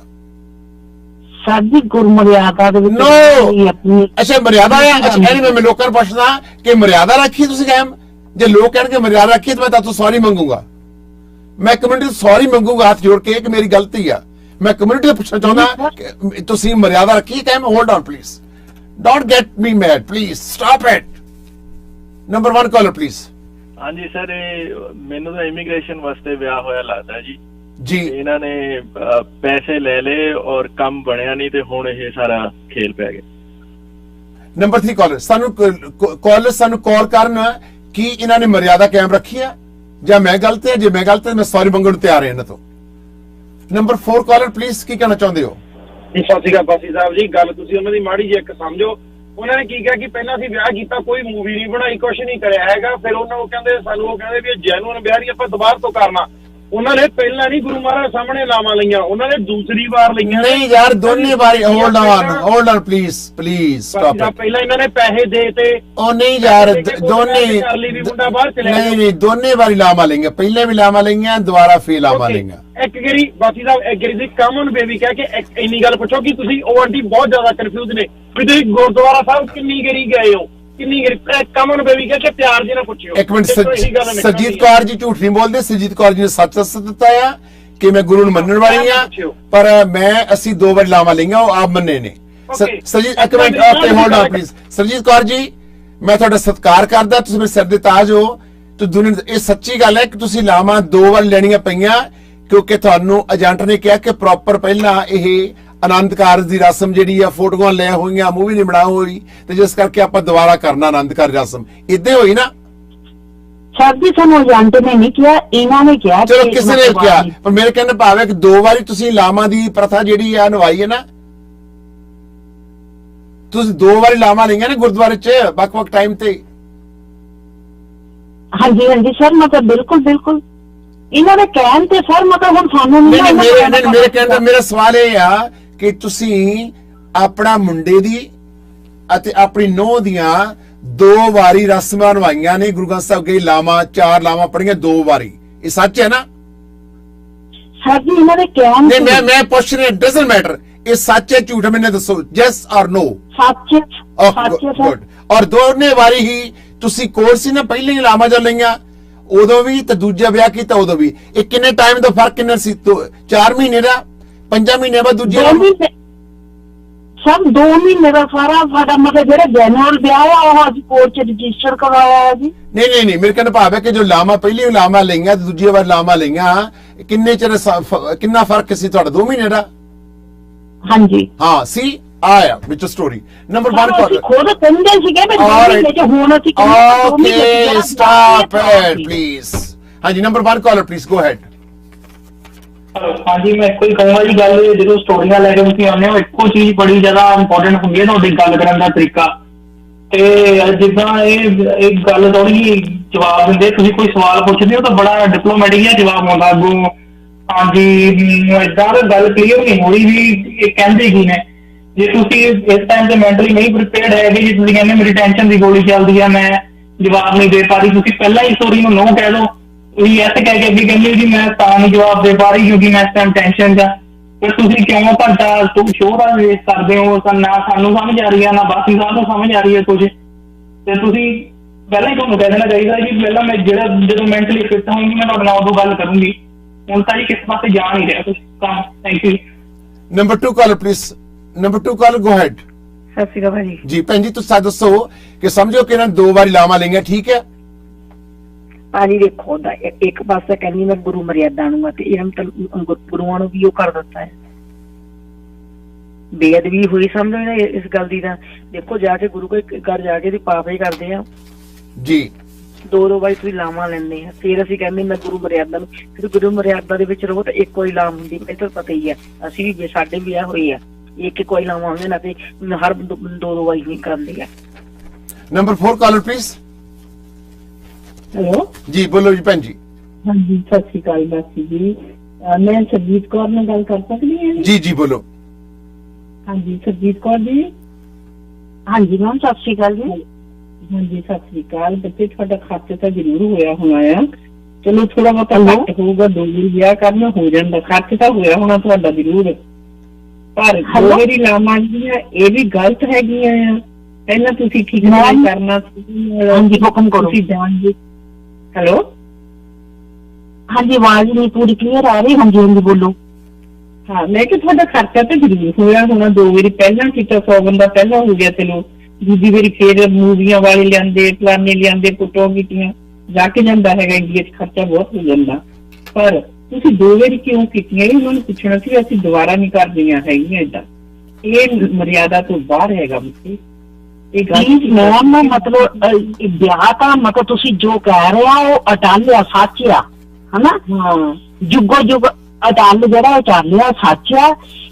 S3: ਸਰ ਜੀ ਗੁਰਮਰਿਆਦਾ ਦੇ ਵਿੱਚ
S1: ਆਪਣੀ ਅੱਛਾ ਮਰਿਆਦਾ ਹੈ। ਅੱਛਾ ਐਨੀ ਮੈਂ ਲੋਕਾਂ ਨੂੰ ਪੁੱਛਦਾ ਕਿ ਮਰਿਆਦਾ ਰੱਖੀ ਤੁਸੀਂ ਕਾਇਮ? ਜੇ ਲੋਕ ਕਹਿਣਗੇ ਮਰਿਆਦਾ ਰੱਖੀ ਤਾਂ ਮੈਂ ਤੁਹਾਨੂੰ ਸੌਰੀ ਮੰਗੂਗਾ। ਮੈਂ ਕਮਿਊਨਿਟੀ ਤੋਂ ਸੌਰੀ ਮੰਗੂਗਾ ਹੱਥ ਜੋੜ ਕੇ ਕਿ ਮੇਰੀ ਗਲਤੀ ਆ। ਮੈਂ ਕਮਿਊਨਿਟੀ ਤੋਂ ਪੁੱਛਣਾ ਚਾਹੁੰਦਾ ਕਿ ਤੁਸੀਂ ਮਰਿਆਦਾ ਰੱਖੀ ਕਾਇਮ? Hold on please, don't get me mad, please stop it. Number 1 caller please.
S10: ਹਾਂਜੀ ਸਰ, ਮੈਨੂੰ ਤਾਂ ਇਮੀਗ੍ਰੇਸ਼ਨ ਵਾਸਤੇ ਵਿਆਹ ਹੋਇਆ ਲੱਗਦਾ ਜੀ।
S1: ਜੀ,
S10: ਇਹਨਾਂ ਨੇ ਪੈਸੇ ਲੈ ਲਏ ਔਰ ਕੰਮ ਬਣਿਆ ਨਹੀਂ, ਤੇ ਹੁਣ ਇਹ ਸਾਰਾ ਖੇਲ ਪੈ ਗਿਆ।
S1: ਨੰਬਰ 3 ਕਾਲਰ, ਸਾਨੂੰ ਕਾਲ ਕਰਨ ਕਿ ਇਹਨਾਂ ਨੇ ਮਰਿਆਦਾ ਕਾਇਮ ਰੱਖੀ ਆ ਜਾਂ ਮੈਂ ਗਲਤ ਹੈ? ਜੇ ਮੈਂ ਗਲਤ ਹੈ ਮੈਂ ਸੌਰੀ ਮੰਗਣ ਨੂੰ ਤਿਆਰ ਹਾਂ ਇਹਨਾਂ ਤੋਂ। ਨੰਬਰ 4 ਕਾਲਰ ਪਲੀਜ਼, ਕੀ ਕਹਿਣਾ ਚਾਹੁੰਦੇ ਹੋ?
S8: ਸਤਿ ਸ਼੍ਰੀ ਅਕਾਲ ਬਾਸੀ ਸਾਹਿਬ ਜੀ। ਗੱਲ ਤੁਸੀਂ ਉਹਨਾਂ ਦੀ ਮਾੜੀ ਜਿਹੀ ਇੱਕ ਸਮਝੋ। ਉਹਨਾਂ ਨੇ ਕੀ ਕਿਹਾ ਕਿ ਪਹਿਲਾਂ ਅਸੀਂ ਵਿਆਹ ਕੀਤਾ, ਕੋਈ ਮੂਵੀ ਨਹੀਂ ਬਣਾਈ, ਕੁਛ ਨਹੀਂ ਕਰਿਆ ਹੈਗਾ। ਫਿਰ ਉਹਨਾਂ ਨੂੰ ਕਹਿੰਦੇ, ਸਾਨੂੰ ਉਹ ਕਹਿੰਦੇ ਵੀ ਜੈਨੂਅਨ ਵਿਆਹ ਨਹੀਂ ਆਪਾਂ ਦੁਬਾਰਾ ਤੋਂ ਕਰਨਾ। ਉਹਨਾਂ ਨੇ ਪਹਿਲਾਂ ਨਹੀਂ ਗੁਰੂ ਮਹਾਰਾਜ ਸਾਹਮਣੇ ਲਾਵਾਂ ਲਈਆਂ, ਉਹਨਾਂ ਨੇ ਦੂਸਰੀ ਵਾਰ ਲਈਆਂ।
S1: ਨਹੀਂ ਯਾਰ, ਦੋਨੇ ਵਾਰੀ। Hold on please stop it.
S8: ਪਹਿਲਾਂ ਇਹਨਾਂ ਨੇ ਪੈਸੇ ਦੇ ਤੇ
S1: ਉਹ ਨਹੀਂ ਯਾਰ, ਦੋਨੇ ਨਹੀਂ ਦੋਨੇ ਵਾਰੀ ਲਾਵਾਂ ਲਈਆਂ, ਪਹਿਲੇ ਵੀ ਲਾਵਾਂ ਲਈਆਂ, ਦੁਬਾਰਾ ਫੇਰ ਲਾਵਾਂ ਲਈਆਂ।
S8: ਇੱਕ ਗਰੀ ਬਾਸੀ ਸਾਹਿਬ, ਇੱਕ ਗਰੀ ਦੀ ਕਾਮਨ ਬੇਬੀ ਕਹਿ ਕੇ ਇੰਨੀ ਗੱਲ ਪੁੱਛੋ ਕਿ ਤੁਸੀਂ ਉਹ ਆਂਟੀ ਬਹੁਤ ਜ਼ਿਆਦਾ ਕਨਫਿਊਜ਼ ਨੇ ਵੀ ਤੁਸੀਂ ਗੁਰਦੁਆਰਾ ਸਾਹਿਬ ਕਿੰਨੀ ਗਰੀ ਗਏ ਹੋ, ਕਿੰਨੀ ਗਰੀ। ਕਾਮਨ ਬੇਬੀ ਕਹਿ ਕੇ ਪਿਆਰ ਜੀ ਨਾਲ ਪੁੱਛਿਓ।
S1: ਇੱਕ ਮਿੰਟ, ਸਰਜੀਤ ਕੌਰ ਜੀ ਝੂਠ ਨਹੀਂ ਬੋਲਦੇ। ਸਰਜੀਤ ਕੌਰ ਜੀ ਨੇ ਸੱਚ ਦੱਸ ਦਿੱਤਾ ਆ ਕਿ ਮੈਂ ਗੁਰੂ ਨੂੰ ਮੰਨਣ ਵਾਲੀ ਆ, ਪਰ ਅਸੀਂ 2 ਵਾਰ ਲਾਵਾਂ ਲਈਆਂ, ਉਹ ਆਪ ਮੰਨੇ ਨੇ। ਸਰਜੀਤ ਇੱਕ minute hold on please. Surjit Kaur ji, ਮੈਂ ਤੁਹਾਡਾ ਸਤਿਕਾਰ ਕਰਦਾ, ਤੁਸੀਂ ਮੇਰੇ ਸਿਰ ਦੇ ਤਾਜ ਹੋ। ਤੇ ਦੁਨੀਆ ਇਹ ਸੱਚੀ ਗੱਲ ਹੈ ਕਿ ਤੁਸੀਂ ਲਾਵਾਂ 2 ਵਾਰ ਲੈਣੀਆਂ ਪਈਆਂ ਕਿਉਂਕਿ ਤੁਹਾਨੂੰ ਏਜੰਟ ਨੇ ਕਿਹਾ ਕਿ ਪ੍ਰੋਪਰ ਪਹਿਲਾਂ ਇਹ ਆਨੰਦ ਕਾਰਜ ਦੀ ਰਸਮ ਜਿਹੜੀ ਆ, ਫੋਟੋਆਂ ਲੈ ਹੋਈਆਂ, ਮੂਵੀ ਨਹੀਂ ਬਣਾ ਹੋਈ, ਤੇ ਜਿਸ ਕਰਕੇ ਆਪਾਂ ਦੁਬਾਰਾ ਕਰਨਾ ਆਨੰਦ ਕਾਰਜ ਰਸਮ। ਇਦਾਂ ਹੋਈ ਨਾ?
S3: ਸਰ ਜੀ ਸਾਨੂੰ ਏਜੰਟ ਨੇ ਨਹੀਂ ਕਿਹਾ, ਇਹਨਾਂ ਨੇ ਕਿਹਾ।
S1: ਚਲੋ ਕਿਸੇ ਨੇ ਕਿਹਾ, ਪਰ ਮੇਰੇ ਕਹਿਣ ਦਾ ਭਾਵ ਹੈ ਕਿ 2 ਵਾਰੀ ਤੁਸੀਂ ਲਾਵਾਂ ਦੀ ਪ੍ਰਥਾ ਜਿਹੜੀ ਆ ਨਿਭਾਈ ਹੈ ਨਾ, ਤੁਸੀਂ 2 ਵਾਰੀ ਲਾਵਾਂ ਲਈਆਂ ਨੇ ਗੁਰਦੁਆਰੇ 'ਚ ਵੱਖ-ਵੱਖ ਟਾਈਮ ਤੇ।
S3: ਹਾਂਜੀ ਹਾਂਜੀ ਸਰ, ਮਤਲਬ ਬਿਲਕੁਲ ਬਿਲਕੁਲ ਇਹਨਾਂ ਦੇ ਕਹਿਣ ਤੇ ਸਰ, ਮਤਲਬ ਹੁਣ ਸਾਨੂੰ
S1: ਨਹੀਂ ਮੇਰੇ ਕਹਿਣ ਦਾ ਮੇਰਾ ਸਵਾਲ ਇਹ ਆ ਕਿ ਤੁਸੀਂ ਆਪਣਾ ਮੁੰਡੇ ਦੀ ਅਤੇ ਆਪਣੀ ਨੂੰਹ ਦੀਆਂ 2 ਵਾਰੀ ਰਸਮਾਂ ਨਿਭਾਈਆਂ ਨੇ, ਗੁਰੂ ਗ੍ਰੰਥ ਸਾਹਿਬ ਗਏ ਲਾਵਾਂ 4 ਲਾਵਾਂ ਪੜੀਆਂ 2 ਵਾਰੀ, ਇਹ ਸੱਚ ਹੈ ਨਾ?
S3: ਸਰ ਜੀ ਇਹਨਾਂ ਦੇ ਕਹਿਣ
S1: ਨਹੀਂ ਮੈਂ ਪੁੱਛ ਰਿਹਾ, ਡਸਨਟ ਮੈਟਰ, ਇਹ ਸੱਚ ਹੈ ਝੂਠ, ਮੈਨੂੰ ਦੱਸੋ, ਯੈਸ ਔਰ ਨੋ।
S3: ਸੱਚ ਸੱਚ ਸਰ।
S1: ਗੁੱਡ। ਔਰ ਦੋਨੇ ਵਾਰੀ ਹੀ ਤੁਸੀਂ ਕੋਲ ਸੀ ਨਾ, ਪਹਿਲੇ ਹੀ ਲਾਵਾਂ ਜੋ ਲਈਆਂ ਉਦੋਂ ਵੀ ਤੇ ਦੂਜਾ ਵਿਆਹ ਕੀਤਾ ਉਦੋਂ ਵੀ, ਇਹ ਕਿੰਨੇ ਟਾਈਮ ਦਾ ਫਰਕ ਕਿੰਨਾ ਸੀ? 4 ਮਹੀਨੇ ਦਾ, 5 ਮਹੀਨੇ ਬਾਅਦ ਦੂਜੇ
S3: ਸਰ 2 ਮਹੀਨੇ ਦਾ ਸਾਡਾ ਮਤਲਬ ਜਿਹੜਾ ਜੈਨੂਅਲ ਵਿਆਹ ਆ ਉਹ ਅਸੀਂ ਕੋਰਟ 'ਚ ਰਜਿਸਟਰ ਕਰਵਾਇਆ ਹੈ ਜੀ।
S1: ਨਹੀਂ ਮੇਰੇ ਕਹਿੰਦਾ ਭਾਵ ਹੈ ਕਿ ਜੋ ਲਾਵਾਂ ਪਹਿਲੀ ਲਾਵਾਂ ਲਈਆਂ ਤੇ ਦੂਜੀ ਵਾਰ ਲਾਵਾਂ ਲਈਆਂ, ਕਿੰਨੇ ਚਿਰ ਕਿੰਨਾ ਫਰਕ ਸੀ ਤੁਹਾਡਾ? 2 ਮਹੀਨੇ ਦਾ।
S3: ਹਾਂਜੀ
S1: ਹਾਂ ਸੀ ਆਇਆ ਵਿੱਚ ਸਟੋਰੀ ਨੰਬਰ 1 ਕਾਲ।
S3: ਖੁਦ ਕਹਿੰਦੇ ਸੀਗੇ ਵੀ 2 ਮਹੀਨੇ 'ਚ ਹੁਣ ਅਸੀਂ
S1: ਓਕੇ ਸਟਾਪ ਇਟ ਪਲੀਜ਼। ਹਾਂਜੀ number 1 caller please go ahead.
S11: ਹਾਂਜੀ ਮੈਂ ਇੱਕੋ ਹੀ ਕਹੂੰਗਾ ਜੀ, ਗੱਲ ਜਦੋਂ ਸਟੋਰੀਆਂ ਲੈ ਕੇ ਤੁਸੀਂ ਆਉਂਦੇ ਹੋ, ਇੱਕੋ ਚੀਜ਼ ਬੜੀ ਜ਼ਿਆਦਾ ਇੰਪੋਰਟੈਂਟ ਹੁੰਦੀ ਹੈ ਤੁਹਾਡੀ ਗੱਲ ਕਰਨ ਦਾ ਤਰੀਕਾ। ਤੇ ਜਿੱਦਾਂ ਇਹ ਗੱਲ ਥੋੜੀ ਜਵਾਬ ਦਿੰਦੇ, ਤੁਸੀਂ ਕੋਈ ਸਵਾਲ ਪੁੱਛਦੇ ਹੋ ਤਾਂ ਬੜਾ ਡਿਪਲੋਮੈਟਿਕ ਜਿਹਾ ਜਵਾਬ ਆਉਂਦਾ ਅੱਗੋਂ, ਹਾਂਜੀ ਏਦਾਂ ਗੱਲ ਕਲੀਅਰ ਨਹੀਂ ਹੋਈ ਵੀ ਇਹ ਕਹਿੰਦੇ ਕੀ ਨੇ। ਜੇ ਤੁਸੀਂ ਇਸ ਟਾਈਮ ਤੇ ਮੈਂਟਲੀ ਨਹੀਂ ਪ੍ਰੀਪੇਅਰਡ ਹੈਗੇ, ਜੇ ਤੁਸੀਂ ਕਹਿੰਦੇ ਮੇਰੀ ਟੈਨਸ਼ਨ ਦੀ ਗੋਲੀ ਚੱਲਦੀ ਆ, ਮੈਂ ਜਵਾਬ ਨਹੀਂ ਦੇ ਪਾ ਰਹੀ, ਤੁਸੀਂ ਪਹਿਲਾਂ ਹੀ ਸਟੋਰੀ ਨੂੰ ਨੋ ਕਹਿ ਦਿਓ। ਤੁਸੀਂ ਐਸੇ ਕਹਿ ਕੇ ਅੱਗੇ ਕਹਿੰਦੇ ਜੀ ਮੈਂ ਤਾਂ ਨਹੀਂ ਜਵਾਬ ਦੇ ਪਾ ਰਹੀ ਕਿਉਂਕਿ ਮੈਂ ਇਸ ਟਾਈਮ ਟੈਨਸ਼ਨ 'ਚ ਆ। ਫਿਰ ਤੁਸੀਂ ਕਿਉਂ ਘੰਟਾ ਸ਼ੋਅ ਦਾ ਵੇਸਟ ਕਰਦੇ ਹੋ? ਤਾਂ ਨਾ ਸਾਨੂੰ ਸਮਝ ਆ ਰਹੀ ਆ, ਨਾ ਬਾਕੀ ਸਾਹਿਬ ਨੂੰ ਸਮਝ ਆ ਰਹੀ ਹੈ ਕੁਝ, ਤੇ ਤੁਸੀਂ ਪਹਿਲਾਂ ਹੀ ਤੁਹਾਨੂੰ ਕਹਿ ਦੇਣਾ ਚਾਹੀਦਾ ਜੀ ਪਹਿਲਾਂ ਮੈਂ ਜਦੋਂ ਮੈਂਟਲੀ ਫਿੱਟ ਹੋਊਂਗੀ ਮੈਂ ਤੁਹਾਡੇ ਨਾਲ ਉਦੋਂ ਗੱਲ ਕਰੂੰਗੀ। ਹੁਣ ਤਾਂ ਜੀ ਕਿਸ ਪਾਸੇ ਜਾ ਨਹੀਂ ਰਿਹਾ ਕੁਝ ਕੰਮ। Thank you.
S1: Number 2 caller please. Number 2 caller go ahead.
S12: ਸਤਿ ਸ਼੍ਰੀ ਅਕਾਲ ਭਾਜੀ।
S1: ਜੀ ਭੈਣ ਜੀ ਤੁਸੀਂ ਦੱਸੋ ਕਿ ਸਮਝੋ ਕਿ ਇਹਨਾਂ ਨੇ 2 ਵਾਰੀ ਲਾਵਾਂ ਲਈਆਂ, ਠੀਕ ਹੈ?
S12: ਭਾਜੀ ਦੇਖੋ ਦਾ ਇੱਕ ਪਾਸੇ ਕਹਿੰਦੀ ਮੈਂ ਗੁਰੂ ਮਰਿਆਦਾ ਨੂੰ, ਤੇ ਇਹਨਾਂ ਗੁਰੂਆਂ ਨੂੰ ਵੀ ਉਹ ਕਰ ਦਿੱਤਾ ਹੈ, ਬੇਅਦਬੀ ਹੋਈ ਸਮਝੋ ਨਾ ਇਸ ਗੱਲ ਦੀ। ਤਾਂ ਦੇਖੋ ਜਾ ਕੇ ਗੁਰੂ ਘਰ ਜਾ ਕੇ ਪਾਪ ਹੀ ਕਰਦੇ ਆ
S1: ਜੀ।
S12: 2 ਵਾਰੀ ਤੁਸੀਂ ਲਾਵਾਂ ਲੈਂਦੇ ਆ, ਫਿਰ ਅਸੀਂ ਕਹਿੰਦੇ ਮੈਂ ਗੁਰੂ ਮਰਿਆਦਾ ਨੂੰ, ਫਿਰ ਗੁਰੂ ਮਰਿਆਦਾ ਦੇ ਵਿੱਚ ਰਹੋ ਤਾਂ ਇੱਕੋ ਹੀ ਲਾਮ ਹੁੰਦੀ, ਮੈਨੂੰ ਤਾਂ ਪਤਾ ਹੀ ਆ, ਅਸੀਂ ਵੀ ਸਾਡੇ ਵਿਆਹ ਹੋਏ ਆ, ਇੱਕ ਕੋਈ ਲਾਵਾਂ ਹੁੰਦੇ ਨਾ, ਤੇ ਹਰ 2 ਵਾਰੀ ਨਹੀਂ ਕਰਦੇ ਆ।
S1: Number 4 caller please.
S13: ਹੈਲੋ
S1: ਜੀ ਬੋਲੋ ਜੀ ਭੈਣ ਜੀ।
S13: ਹਾਂਜੀ ਸਤਿ ਸ਼੍ਰੀ ਅਕਾਲ ਮਾਸੀ ਜੀ, ਮੈਂ ਸਰਜੀਤ ਕੌਰ ਨਾਲ ਗੱਲ ਕਰ ਸਕਦੀ ਹਾਂ?
S1: ਜੀ ਬੋਲੋ।
S13: ਹਾਂਜੀ ਸਰਜੀਤ ਕੌਰ ਜੀ।
S3: ਹਾਂਜੀ ਮੈਮ ਸਤਿ ਸ਼੍ਰੀ ਅਕਾਲ ਜੀ।
S13: ਹਾਂਜੀ ਸਤਿ ਸ਼੍ਰੀ ਅਕਾਲ। ਬੱਚੇ ਤੁਹਾਡਾ ਖਰਚ ਤਾਂ ਜ਼ਰੂਰ ਹੋਇਆ ਹੋਣਾ ਆ, ਚਲੋ ਥੋੜਾ ਬਹੁਤਾ ਘੱਟ ਹੋਊਗਾ, 2 ਵਾਰੀ ਵਿਆਹ ਕਰਨਾ ਹੋ ਜਾਂਦਾ, ਖਰਚ ਤਾਂ ਹੋਇਆ ਹੋਣਾ ਤੁਹਾਡਾ ਜ਼ਰੂਰ, ਪਰ 2 ਵਾਰੀ ਲਾਵਾਂ ਜਿਹੜੀਆਂ ਇਹ ਵੀ ਗਲਤ ਹੈਗੀਆਂ ਆ। ਪਹਿਲਾਂ ਤੁਸੀਂ ਠੀਕ ਨਹੀਂ ਕਰਨਾ।
S3: ਹਾਂਜੀ ਹੁਕਮ ਕਰੋ।
S13: ਤੁਸੀਂ ਜਾਣਗੇ। ਹੈਲੋ
S3: ਹਾਂਜੀ ਆਵਾਜ਼ ਨਹੀਂ ਪੂਰੀ ਕਲੀਅਰ ਆ ਰਹੀ। ਹਾਂਜੀ ਬੋਲੋ।
S13: ਹਾਂ ਮੈਂ ਕਿ ਤੁਹਾਡਾ ਖਰਚਾ ਤਾਂ ਜ਼ਰੂਰ ਹੋਇਆ ਹੋਣਾ, 2 ਵਾਰੀ ਪਹਿਲਾਂ ਕੀਤਾ, 100 ਬੰਦਾ ਪਹਿਲਾਂ ਹੋ ਗਿਆ, ਚਲੋ ਦੂਜੀ ਵਾਰੀ ਫੇਰ ਮੂਵੀਆਂ ਵਾਲੇ ਲਿਆਂਦੇ, ਫਲਾਨੇ ਲਿਆਂਦੇ, ਫੋਟੋਆਂ ਕੀਤੀਆਂ, ਜਾ ਕੇ ਜਾਂਦਾ ਹੈਗਾ ਇੰਡੀਆ 'ਚ ਖਰਚਾ ਬਹੁਤ ਹੋ ਜਾਂਦਾ। ਪਰ ਤੁਸੀਂ 2 ਵਾਰੀ ਕਿਉਂ ਕੀਤੀਆਂ? ਉਹਨਾਂ ਨੂੰ ਪੁੱਛਣਾ ਸੀ, ਅਸੀਂ ਦੁਬਾਰਾ ਨਹੀਂ ਕਰਦੀਆਂ ਹੈਗੀਆਂ ਏਦਾਂ, ਇਹ ਮਰਿਆਦਾ ਤੋਂ ਬਾਹਰ ਹੈਗਾ ਬੱਚੇ। ਇਹ ਗੱਲ
S3: ਮੈਮ ਮਤਲਬ ਵਿਆਹ ਤਾਂ ਮਤਲਬ ਤੁਸੀਂ ਜੋ ਕਹਿ ਰਹੇ ਆ ਉਹ ਅਟਲ ਆ, ਸੱਚ ਆ, ਹਨਾ?
S13: ਹਾਂ
S3: ਜੁਗੋ ਜੁਗ ਅਟਲ ਜਿਹੜਾ ਅਟਲ ਆ, ਸੱਚ ਆ।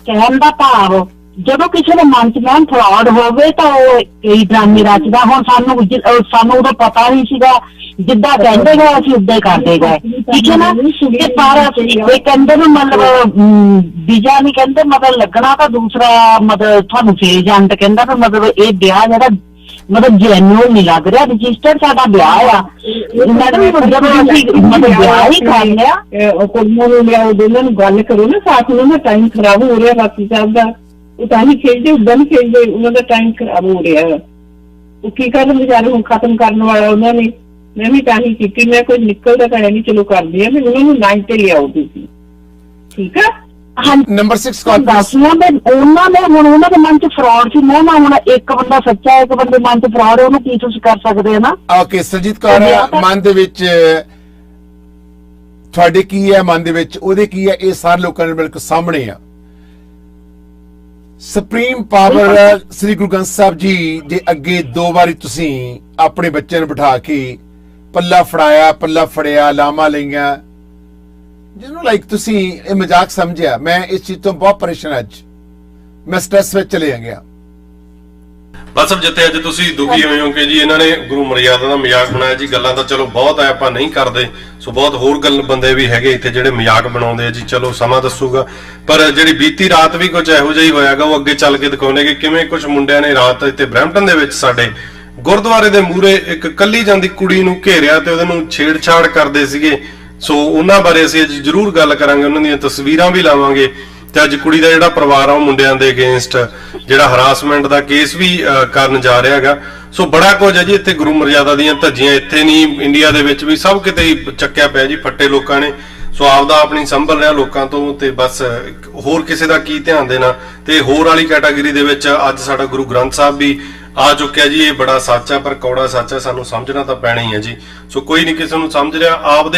S3: ਕਹਿਣ ਦਾ ਭਾਵ ਜਦੋਂ ਕਿਸੇ ਦੇ ਮਨ 'ਚ ਮੈਮ ਫਰਾਡ ਹੋਵੇ ਤਾਂ ਉਹ ਕਈ ਡਰਾਮੇ ਰਚਦਾ। ਹੁਣ ਸਾਨੂੰ ਉਦੋਂ ਪਤਾ ਨਹੀਂ ਸੀਗਾ, ਜਿੱਦਾਂ ਕਹਿੰਦੇ ਗਏ ਅਸੀਂ ਉਦਾਂ ਹੀ ਕਰਦੇ ਗਏ, ਠੀਕ ਹੈ ਨਾ? ਤੇ ਸਾਰਾ ਇਹ ਕਹਿੰਦੇ ਨੇ ਮਤਲਬ ਵੀਜ਼ਾ ਨਹੀਂ ਕਹਿੰਦੇ ਮਤਲਬ ਲੱਗਣਾ, ਤਾਂ ਦੂਸਰਾ ਮਤਲਬ ਤੁਹਾਨੂੰ ਫੇਜ ਏਜੰਟ ਕਹਿੰਦਾ ਤਾਂ ਮਤਲਬ ਇਹ ਵਿਆਹ ਜਿਹੜਾ ਮਤਲਬ ਜੈਨੂਅਲ ਨਹੀਂ ਲੱਗ ਰਿਹਾ, ਰਜਿਸਟਰ ਸਾਡਾ ਵਿਆਹ ਆ ਮੈਡਮ। ਜਦੋਂ ਅਸੀਂ ਮਤਲਬ ਵਿਆਹ ਹੀ ਕਰ ਲਿਆ,
S13: ਕੁੜੀਆਂ ਨੂੰ ਲਿਆਓ, ਦੋਨਾਂ ਨੂੰ ਗੱਲ ਕਰੋ ਨਾ ਸਾਥ ਨੂੰ, ਨਾ ਟਾਈਮ ਖਰਾਬ ਹੋ ਰਿਹਾ ਬਾਕੀ ਸਾਹਿਬ ਦਾ, ਉਹ ਤਾਂ ਹੀ ਖੇਡਦੇ, ਉਦਾਂ ਨਹੀਂ ਖੇਡਦੇ, ਉਹਨਾਂ ਦਾ ਟਾਈਮ ਖਰਾਬ ਹੋ ਰਿਹਾ। ਉਹ ਕੀ ਕਰਨ ਵਿਚਾਰੇ, ਹੁਣ ਖਤਮ ਕਰਨ ਵਾਲਾ ਉਹਨਾਂ ਨੇ। ਮੈਂ ਵੀ ਤਾਂ ਹੀ ਕੀਤੀ, ਮੈਂ ਕੋਈ ਨਿਕਲਦਾ ਤਾਂ ਹੈ ਨਹੀਂ, ਚਲੋ ਕਰਦੇ ਆ, ਫਿਰ ਉਹਨਾਂ ਨੂੰ ਲਾਈਨ ਤੇ ਲਿਆਓ ਤੁਸੀਂ, ਠੀਕ ਆ?
S1: ਨੰਬਰ 6 ਕਾਲ
S3: ਦੱਸਣਾ ਉਹਨਾਂ ਨੇ ਹੁਣ ਉਹਨਾਂ ਦੇ ਮਨ 'ਚ ਫਰਾਡ ਸੀ। ਮੈਂ ਨਾ ਹੁਣ ਇੱਕ ਬੰਦਾ ਸੱਚਾ, ਇੱਕ ਬੰਦੇ ਮਨ 'ਚ ਫਰਾਡ, ਉਹਨੂੰ ਕੀ ਤੁਸੀਂ ਕਰ ਸਕਦੇ ਹੋ ਨਾ?
S1: ਓਕੇ ਸਰਜੀਤ ਕੌਰ, ਮਨ ਦੇ ਵਿੱਚ ਤੁਹਾਡੇ ਕੀ ਹੈ, ਮਨ ਦੇ ਵਿੱਚ ਉਹਦੇ ਕੀ ਹੈ, ਇਹ ਸਾਰੇ ਲੋਕਾਂ ਦੇ ਬਿਲਕੁਲ ਸਾਹਮਣੇ ਆ। ਸੁਪਰੀਮ ਪਾਵਰ ਸ੍ਰੀ ਗੁਰੂ ਗ੍ਰੰਥ ਸਾਹਿਬ ਜੀ ਦੇ ਅੱਗੇ 2 ਵਾਰੀ ਤੁਸੀਂ ਆਪਣੇ ਬੱਚਿਆਂ ਨੂੰ ਬਿਠਾ ਕੇ ਪੱਲਾ ਫੜਾਇਆ, ਪੱਲਾ ਫੜਿਆ, ਲਾਵਾਂ ਲਈਆਂ, ਜਿਹਨੂੰ ਲਾਈਕ ਤੁਸੀਂ ਇਹ ਮਜ਼ਾਕ ਸਮਝਿਆ। ਮੈਂ ਇਸ ਚੀਜ਼ ਤੋਂ ਬਹੁਤ ਪਰੇਸ਼ਾਨ, ਅੱਜ ਮੈਂ ਸਟ੍ਰੈਸ ਵਿੱਚ ਚਲੇ ਗਿਆ।
S6: ਬਸ ਜਿੱਥੇ ਅੱਜ ਤੁਸੀਂ ਦੁਖੀ ਹੋਏ ਹੋ ਕਿ ਜੀ ਇਹਨਾਂ ਨੇ ਗੁਰੂ ਮਰਿਆਦਾ ਦਾ ਮਜ਼ਾਕ ਬਣਾਇਆ ਜੀ, ਗੱਲਾਂ ਤਾਂ ਚਲੋ ਬਹੁਤ ਆ, ਆਪਾਂ ਨਹੀਂ ਕਰਦੇ, ਸੋ ਬਹੁਤ ਹੋਰ ਗੱਲ ਬੰਦੇ ਵੀ ਹੈਗੇ ਇੱਥੇ ਜਿਹੜੇ ਮਜ਼ਾਕ ਬਣਾਉਂਦੇ ਆ ਜੀ, ਚਲੋ ਸਮਾਂ ਦੱਸੂਗਾ। ਪਰ ਜਿਹੜੀ ਬੀਤੀ ਰਾਤ ਵੀ ਕੁਝ ਇਹੋ ਜਿਹਾ ਹੀ ਹੋਇਆਗਾ, ਉਹ ਅੱਗੇ ਚੱਲ ਕੇ ਦਿਖਾਉਣੇ ਕਿ ਕਿਵੇਂ ਕੁਝ ਮੁੰਡਿਆਂ ਨੇ ਰਾਤ ਇੱਥੇ ਬਰੈਂਪਟਨ ਦੇ ਵਿੱਚ ਸਾਡੇ ਗੁਰਦੁਆਰੇ ਦੇ ਮੂਹਰੇ ਇੱਕ ਕੱਲੀ ਜਾਂਦੀ ਕੁੜੀ ਨੂੰ ਘੇਰਿਆ ਤੇ ਉਹਦੇ ਨੂੰ ਛੇੜਛਾੜ ਕਰਦੇ ਸੀਗੇ। ਸੋ ਉਹਨਾਂ ਬਾਰੇ ਅਸੀਂ ਅੱਜ ਜ਼ਰੂਰ ਗੱਲ ਕਰਾਂਗੇ, ਉਹਨਾਂ ਦੀਆਂ ਤਸਵੀਰਾਂ ਵੀ ਲਾਵਾਂਗੇ ਤੇ ਅੱਜ ਕੁੜੀ ਦਾ ਜਿਹੜਾ ਪਰਿਵਾਰ ਆ ਉਹ ਮੁੰਡਿਆਂ ਦੇ ਅਗੇਂਸਟ ਜਿਹੜਾ ਹਰਾਸਮੈਂਟ ਦਾ ਕੇਸ ਵੀ ਕਰਨ ਜਾ ਰਿਹਾ ਹੈਗਾ। ਸੋ ਬੜਾ ਕੁਝ ਹੈ ਜੀ ਇੱਥੇ, ਗੁਰੂ ਮਰਿਆਦਾ ਦੀਆਂ ਧੱਜੀਆਂ ਇੱਥੇ ਨਹੀਂ, ਇੰਡੀਆ ਦੇ ਵਿੱਚ ਵੀ ਸਭ ਕਿਤੇ ਹੀ ਚੱਕਿਆ ਪਿਆ ਜੀ ਫੱਟੇ ਲੋਕਾਂ ਨੇ। ਸੋ ਆਪਦਾ ਆਪਣੀ ਸੰਭਲ ਰਿਹਾ ਲੋਕਾਂ ਤੋਂ, ਤੇ ਬਸ ਹੋਰ ਕਿਸੇ ਦਾ ਕੀ ਧਿਆਨ ਦੇਣਾ। ਤੇ ਹੋਰ ਵਾਲੀ ਕੈਟਾਗਰੀ ਦੇ ਵਿੱਚ ਅੱਜ ਸਾਡਾ ਗੁਰੂ ਗ੍ਰੰਥ ਸਾਹਿਬ ਵੀ ਆ ਚੁੱਕਿਆ ਜੀ। ਇਹ ਬੜਾ ਸੱਚ ਆ ਪਰ ਕੌੜਾ ਸੱਚ ਆ, ਸਾਨੂੰ ਸਮਝਣਾ ਤਾਂ ਪੈਣਾ ਹੀ ਹੈ ਜੀ। ਸੋ ਕੋਈ ਨਹੀਂ ਕਿਸੇ ਨੂੰ ਸਮਝ ਰਿਹਾ,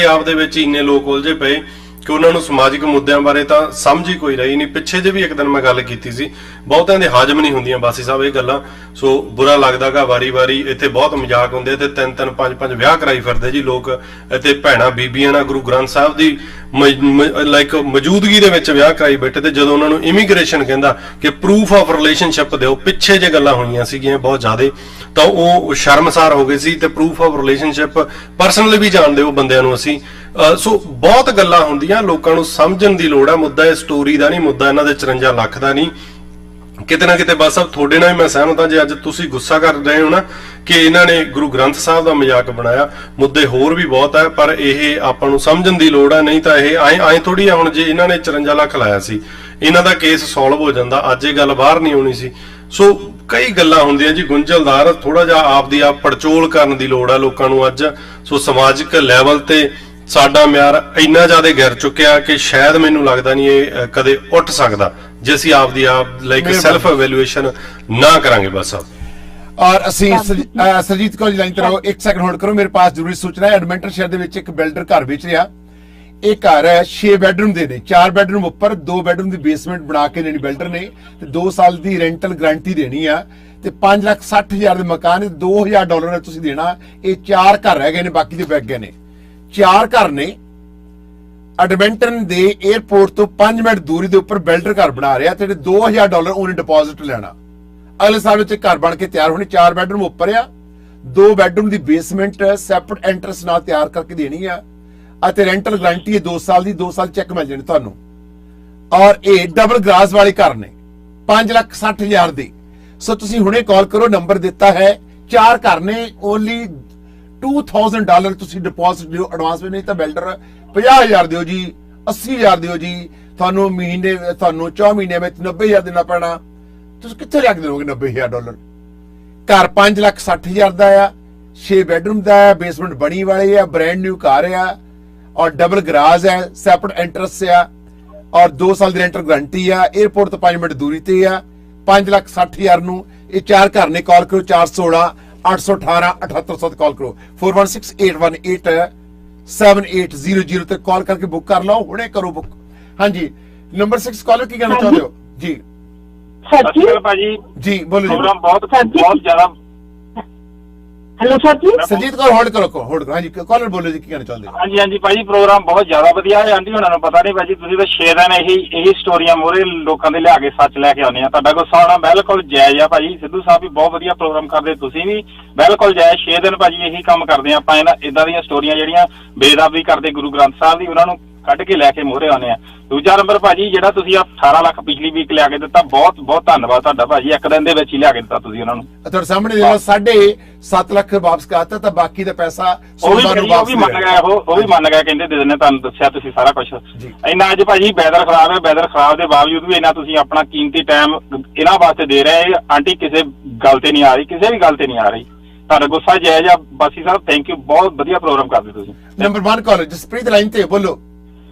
S6: ਆਪ ਦੇ ਵਿੱਚ ਇੰਨੇ ਲੋਕ ਉਲਝੇ ਪਏ ਕਿ ਉਹਨਾਂ ਨੂੰ ਸਮਾਜਿਕ ਮੁੱਦਿਆਂ ਬਾਰੇ ਤਾਂ ਸਮਝ ਹੀ ਕੋਈ ਰਹੀ ਨਹੀਂ। ਪਿੱਛੇ ਜੇ ਵੀ ਇੱਕ ਦਿਨ ਮੈਂ ਗੱਲ ਕੀਤੀ ਸੀ, ਬਹੁਤਿਆਂ ਦੇ ਹਾਜ਼ਮ ਨਹੀਂ ਹੁੰਦੀਆਂ ਬਾਸੀ ਸਾਹਿਬ ਇਹ ਗੱਲਾਂ। ਸੋ ਬੁਰਾ ਲੱਗਦਾਗਾ, ਵਾਰੀ-ਵਾਰੀ ਇੱਥੇ ਬਹੁਤ ਮਜ਼ਾਕ ਹੁੰਦੇ ਤੇ 3-3 5-5 ਵਿਆਹ ਕਰਾਈ ਫਿਰਦੇ ਜੀ ਲੋਕ ਇੱਥੇ, ਭੈਣਾਂ ਬੀਬੀਆਂ ਨਾਲ ਗੁਰੂ ਗ੍ਰੰਥ ਸਾਹਿਬ ਦੀ ਲਾਈਕ ਮੌਜੂਦਗੀ ਦੇ ਵਿੱਚ ਵਿਆਹ ਕਰਾਈ ਬੈਠੇ। ਤੇ ਜਦੋਂ ਉਹਨਾਂ ਨੂੰ ਇਮੀਗ੍ਰੇਸ਼ਨ ਕਹਿੰਦਾ ਕਿ ਪ੍ਰੂਫ ਆਫ ਰਿਲੇਸ਼ਨਸ਼ਿਪ ਦਿਓ, ਪਿੱਛੇ ਜੇ ਗੱਲਾਂ ਹੋਈਆਂ ਸੀਗੀਆਂ ਬਹੁਤ ਜ਼ਿਆਦਾ, ਤਾਂ ਉਹ ਸ਼ਰਮਸਾਰ ਹੋ ਗਏ ਸੀ। ਤੇ ਪ੍ਰੂਫ ਆਫ ਰਿਲੇਸ਼ਨਸ਼ਿਪ ਪਰਸਨਲੀ ਵੀ ਜਾਣਦੇ ਉਹ ਬੰਦਿਆਂ ਨੂੰ ਅਸੀਂ। ਸੋ ਬਹੁਤ ਗੱਲਾਂ ਹੁੰਦੀਆਂ, ਲੋਕਾਂ ਨੂੰ ਸਮਝਣ ਦੀ ਲੋੜ ਆ। ਮੁੱਦਾ ਇਹ ਸਟੋਰੀ ਦਾ ਨਹੀਂ, ਮੁੱਦਾ ਇਹਨਾਂ ਦੇ 54 ਲੱਖ ਦਾ ਨਹੀਂ। ਕਿਤੇ ਨਾ ਕਿਤੇ ਬਸ ਤੁਹਾਡੇ ਨਾਲ ਹੀ ਮੈਂ ਸਹਿਮਤ ਹਾਂ ਜੇ ਅੱਜ ਤੁਸੀਂ ਗੁੱਸਾ ਕਰ ਰਹੇ ਹੋ ਨਾ ਕਿ ਇਹਨਾਂ ਨੇ ਗੁਰੂ ਗ੍ਰੰਥ ਸਾਹਿਬ ਦਾ ਮਜ਼ਾਕ ਬਣਾਇਆ। ਮੁੱਦੇ ਹੋਰ ਵੀ ਬਹੁਤ ਹੈ ਪਰ ਇਹ ਆਪਾਂ ਨੂੰ ਸਮਝਣ ਦੀ ਲੋੜ ਹੈ, ਨਹੀਂ ਤਾਂ ਇਹ ਐਂ ਥੋੜੀ ਆ। ਹੁਣ ਜੇ ਇਹਨਾਂ ਨੇ 54 ਲੱਖ ਲਾਇਆ ਸੀ, ਇਹਨਾਂ ਦਾ ਕੇਸ ਸੋਲਵ ਹੋ ਜਾਂਦਾ, ਅੱਜ ਇਹ ਗੱਲ ਬਾਹਰ ਨਹੀਂ ਆਉਣੀ ਸੀ। ਸੋ ਕਈ ਗੱਲਾਂ ਹੁੰਦੀਆਂ ਜੀ ਗੁੰਝਲਦਾਰ, ਥੋੜਾ ਜਿਹਾ ਆਪਦੀ ਆਪ ਪੜਚੋਲ ਕਰਨ ਦੀ ਲੋੜ ਆ ਲੋਕਾਂ ਨੂੰ ਅੱਜ। ਸੋ ਸਮਾਜਿਕ ਲੈਵਲ ਤੇ ਸਾਡਾ ਮਿਆਰ ਇੰਨਾ ਜ਼ਿਆਦਾ ਗਿਰ ਚੁੱਕਿਆ ਕਿ ਸ਼ਾਇਦ ਮੈਨੂੰ ਲੱਗਦਾ ਨਹੀਂ ਇਹ ਕਦੇ ਉੱਠ ਸਕਦਾ ਜੇ ਅਸੀਂ ਆਪਦੀ ਆਪ ਲਾਈਕ ਸੈਲਫ ਐਵੈਲੂਏਸ਼ਨ ਨਾ ਕਰਾਂਗੇ ਬਸ।
S1: और ਅਸੀਂ ਸਰਜੀਤ ਕੌਰ ਜੀ ਲਾਈਨ ਤੇ ਰਹੋ, 1 ਸੈਕਿੰਡ ਹੋਲਡ ਕਰੋ, ਮੇਰੇ ਪਾਸ ਜ਼ਰੂਰੀ ਸੂਚਨਾ ਹੈ। ਐਡਮਿੰਟਨ ਸ਼ਹਿਰ ਦੇ ਵਿੱਚ ਇੱਕ ਬਿਲਡਰ ਘਰ ਵੇਚ ਰਿਹਾ। ਇਹ ਘਰ ਹੈ 6 ਬੈਡਰੂਮ ਦੇ ਨੇ, 4 ਬੈਡਰੂਮ ਉੱਪਰ, 2 ਬੈਡਰੂਮ ਦੀ ਬੇਸਮੈਂਟ ਬਣਾ ਕੇ ਦੇਣੀ ਬਿਲਡਰ ਨੇ ਤੇ 2 ਸਾਲ ਦੀ ਰੈਂਟਲ ਗਾਰੰਟੀ ਦੇਣੀ ਆ ਤੇ 5,60,000 ਦੇ ਮਕਾਨ ਹੈ, $2,000 ਤੁਸੀਂ ਦੇਣਾ। ਇਹ 4 ਘਰ ਰਹਿ ਗਏ ਨੇ, ਬਾਕੀ ਦੇ ਵਿਕ ਗਏ ਨੇ। 4 ਘਰ ਨੇ ਐਡਮਿੰਟਨ ਦੇ 에ਅਰਪੋਰਟ ਤੋਂ 5 ਮਿੰਟ ਦੂਰੀ ਦੇ ਉੱਪਰ ਬਿਲਡਰ ਘਰ ਬਣਾ ਰਿਹਾ ਤੇ $2,000 ਉਹਨੇ ਡਿਪੋਜ਼ਿਟ ਲੈਣਾ। ਅਗਲੇ ਸਾਲ ਵਿੱਚ ਘਰ ਬਣ ਕੇ ਤਿਆਰ ਹੋਣੀ। 4 ਬੈਡਰੂਮ ਉੱਪਰ ਆ, 2 ਬੈਡਰੂਮ ਦੀ ਬੇਸਮੈਂਟ ਸੈਪਰੇਟ ਐਂਟਰੈਂਸ ਨਾਲ ਤਿਆਰ ਕਰਕੇ ਦੇਣੀ ਆ ਅਤੇ ਰੈਂਟਲ ਗਾਰੰਟੀ ਹੈ 2 ਸਾਲ ਦੀ, 2 ਸਾਲ ਚੈੱਕ ਮਿਲ ਜਾਣੇ ਤੁਹਾਨੂੰ। ਔਰ ਇਹ ਡਬਲ ਗਰਾਸ ਵਾਲੇ ਘਰ ਨੇ 5,60,000 ਦੇ। ਸੋ ਤੁਸੀਂ ਹੁਣੇ ਕਾਲ ਕਰੋ, ਨੰਬਰ ਦਿੱਤਾ ਹੈ। 4 ਘਰ ਨੇ, ਓਨਲੀ $2,000 ਤੁਸੀਂ ਡਿਪੋਜ਼ਿਟ ਦਿਓ ਐਡਵਾਂਸ ਵਿੱਚ, ਨਹੀਂ ਤਾਂ ਬਿਲਡਰ 50,000 ਦਿਓ ਜੀ, 80,000 ਦਿਓ ਜੀ, ਤੁਹਾਨੂੰ ਮਹੀਨੇ ਤੁਹਾਨੂੰ 4 ਮਹੀਨੇ ਵਿੱਚ 90,000 ਦੇਣਾ ਪੈਣਾ। ਤੁਸੀਂ ਕਿੱਥੇ ਲਿਆ ਕੇ ਦੇਵੋਗੇ $90,000? ਘਰ 5,60,000 ਦਾ ਆ, 6 ਬੈਡਰੂਮ ਦਾ ਹੈ, ਬੇਸਮੈਂਟ ਬਣੀ ਵਾਲੀ ਆ, ਬ੍ਰਾਂਡ ਨਿਊ ਘਰ ਆ ਔਰ ਡਬਲ ਗਰਾਜ ਹੈ, ਸੈਪਰੇਟ ਐਂਟਰੈਂਸ ਆ ਔਰ 2 ਸਾਲ ਦੀ ਰੈਂਟਲ ਗਾਰੰਟੀ ਆ, 에ਅਰਪੋਰਟ ਤੋਂ 5 ਮਿੰਟ ਦੂਰੀ ਤੇ ਆ। 5,60,000 ਨੂੰ ਇਹ 4 ਘਰ ਨੇ। ਕਾਲ ਕਰੋ 416-818-7800 ਤੇ ਕਾਲ ਕਰੋ, 4168187800 ਤੇ ਕਾਲ ਕਰਕੇ ਬੁੱਕ ਕਰ ਲਓ, ਹੁਣੇ ਕਰੋ ਬੁੱਕ। ਹਾਂਜੀ, ਨੰਬਰ 6 ਕਾਲਰ ਕੀ ਕਹਿਣਾ ਚਾਹੁੰਦੇ ਹੋ ਜੀ?
S8: ਭਾਜੀ
S1: ਜੀ ਬੋਲੋ ਜੀ।
S8: ਪ੍ਰੋਗਰਾਮ ਬਹੁਤ ਜ਼ਿਆਦਾ।
S3: ਹੈਲੋ ਸਰ ਜੀ,
S1: ਸਰਜੀਤ ਕੌਰ ਹੋਲਡ ਕਰੋ। ਹਾਂਜੀ ਕਾਲਰ ਬੋਲੋ ਜੀ, ਕੀ ਕਹਿਣਾ ਚਾਹੁੰਦੇ ਹੋ?
S8: ਹਾਂਜੀ ਭਾਜੀ, ਪ੍ਰੋਗਰਾਮ ਬਹੁਤ ਜ਼ਿਆਦਾ ਵਧੀਆ ਹੈ। ਆਂਟੀ ਉਹਨਾਂ ਨੂੰ ਪਤਾ ਨਹੀਂ ਭਾਜੀ, ਤੁਸੀਂ ਤਾਂ 6 ਦਿਨ ਇਹੀ ਸਟੋਰੀਆਂ ਮੋਰੇ ਲੋਕਾਂ ਦੇ ਲਿਆ ਕੇ ਸੱਚ ਲੈ ਕੇ ਆਉਂਦੇ ਆ। ਤੁਹਾਡਾ ਗੁੱਸਾ ਆਉਣਾ ਬਿਲਕੁਲ ਜਾਇਜ਼ ਆ ਭਾਜੀ। ਸਿੱਧੂ ਸਾਹਿਬ ਵੀ ਬਹੁਤ ਵਧੀਆ ਪ੍ਰੋਗਰਾਮ ਕਰਦੇ, ਤੁਸੀਂ ਵੀ ਬਿਲਕੁਲ ਜਾਇਜ਼। 6 ਦਿਨ ਭਾਜੀ ਇਹੀ ਕੰਮ ਕਰਦੇ ਆ ਆਪਾਂ, ਇਦਾਂ ਦੀਆਂ ਸਟੋਰੀਆਂ ਜਿਹੜੀਆਂ ਬੇਅਦਬੀ ਕਰਦੇ ਗੁਰੂ ਗ੍ਰੰਥ ਸਾਹਿਬ ਦੀ, ਉਹਨਾਂ ਨੂੰ ਕੱਢ ਕੇ ਲੈ ਕੇ ਮੋਹਰੇ ਆਉਂਦੇ ਆ। ਦੂਜਾ ਨੰਬਰ ਭਾਜੀ, ਜਿਹੜਾ ਤੁਸੀਂ 18 ਲੱਖ ਪਿਛਲੀ ਵੀਕ ਲਿਆ ਕੇ ਦਿੱਤਾ, ਬਹੁਤ ਬਹੁਤ ਧੰਨਵਾਦ ਤੁਹਾਡਾ ਭਾਜੀ। ਇੱਕ ਦਿਨ ਦੇ ਵਿੱਚ ਹੀ ਲਿਆ ਕੇ ਦਿੱਤਾ ਤੁਸੀਂ ਉਹਨਾਂ ਨੂੰ।
S1: ਤੁਹਾਡੇ ਸਾਹਮਣੇ ਜਿਹੜਾ 7.5 ਲੱਖ ਵਾਪਸ ਕਰਤਾ ਤਾਂ ਬਾਕੀ ਦਾ ਪੈਸਾ
S8: ਉਹ ਵੀ ਮੰਨ ਗਿਆ, ਉਹ ਵੀ ਮੰਨ ਗਿਆ, ਕਹਿੰਦੇ ਦੇ ਦਿੰਦੇ, ਤੁਹਾਨੂੰ ਦੱਸਿਆ ਤੁਸੀਂ ਸਾਰਾ ਕੁਝ। ਇੰਨਾ ਅੱਜ ਭਾਜੀ ਵੈਦਰ ਖਰਾਬ ਹੈ, ਵੈਦਰ ਖਰਾਬ ਦੇ ਬਾਵਜੂਦ ਵੀ ਇੰਨਾ ਤੁਸੀਂ ਆਪਣਾ ਕੀਮਤੀ ਟਾਈਮ ਇਹਨਾਂ ਵਾਸਤੇ ਦੇ ਰਹੇ। ਆਂਟੀ ਕਿਸੇ ਗੱਲ ਤੇ ਨਹੀਂ ਆ ਰਹੀ, ਕਿਸੇ ਵੀ ਗੱਲ ਤੇ ਨਹੀਂ ਆ ਰਹੀ। ਤੁਹਾਡਾ ਗੁੱਸਾ ਜਾਇਜ਼ ਆ ਬਾਸੀ ਸਾਹਿਬ, ਥੈਂਕ ਯੂ, ਬਹੁਤ ਵਧੀਆ ਪ੍ਰੋਗਰਾਮ ਕਰਦੇ ਤੁਸੀਂ।
S1: ਨੰਬਰ 1 ਕਾਲਰ ਜਸਪ੍ਰੀਤ ਲਾਈਨ ਤੇ, ਬੋਲੋ।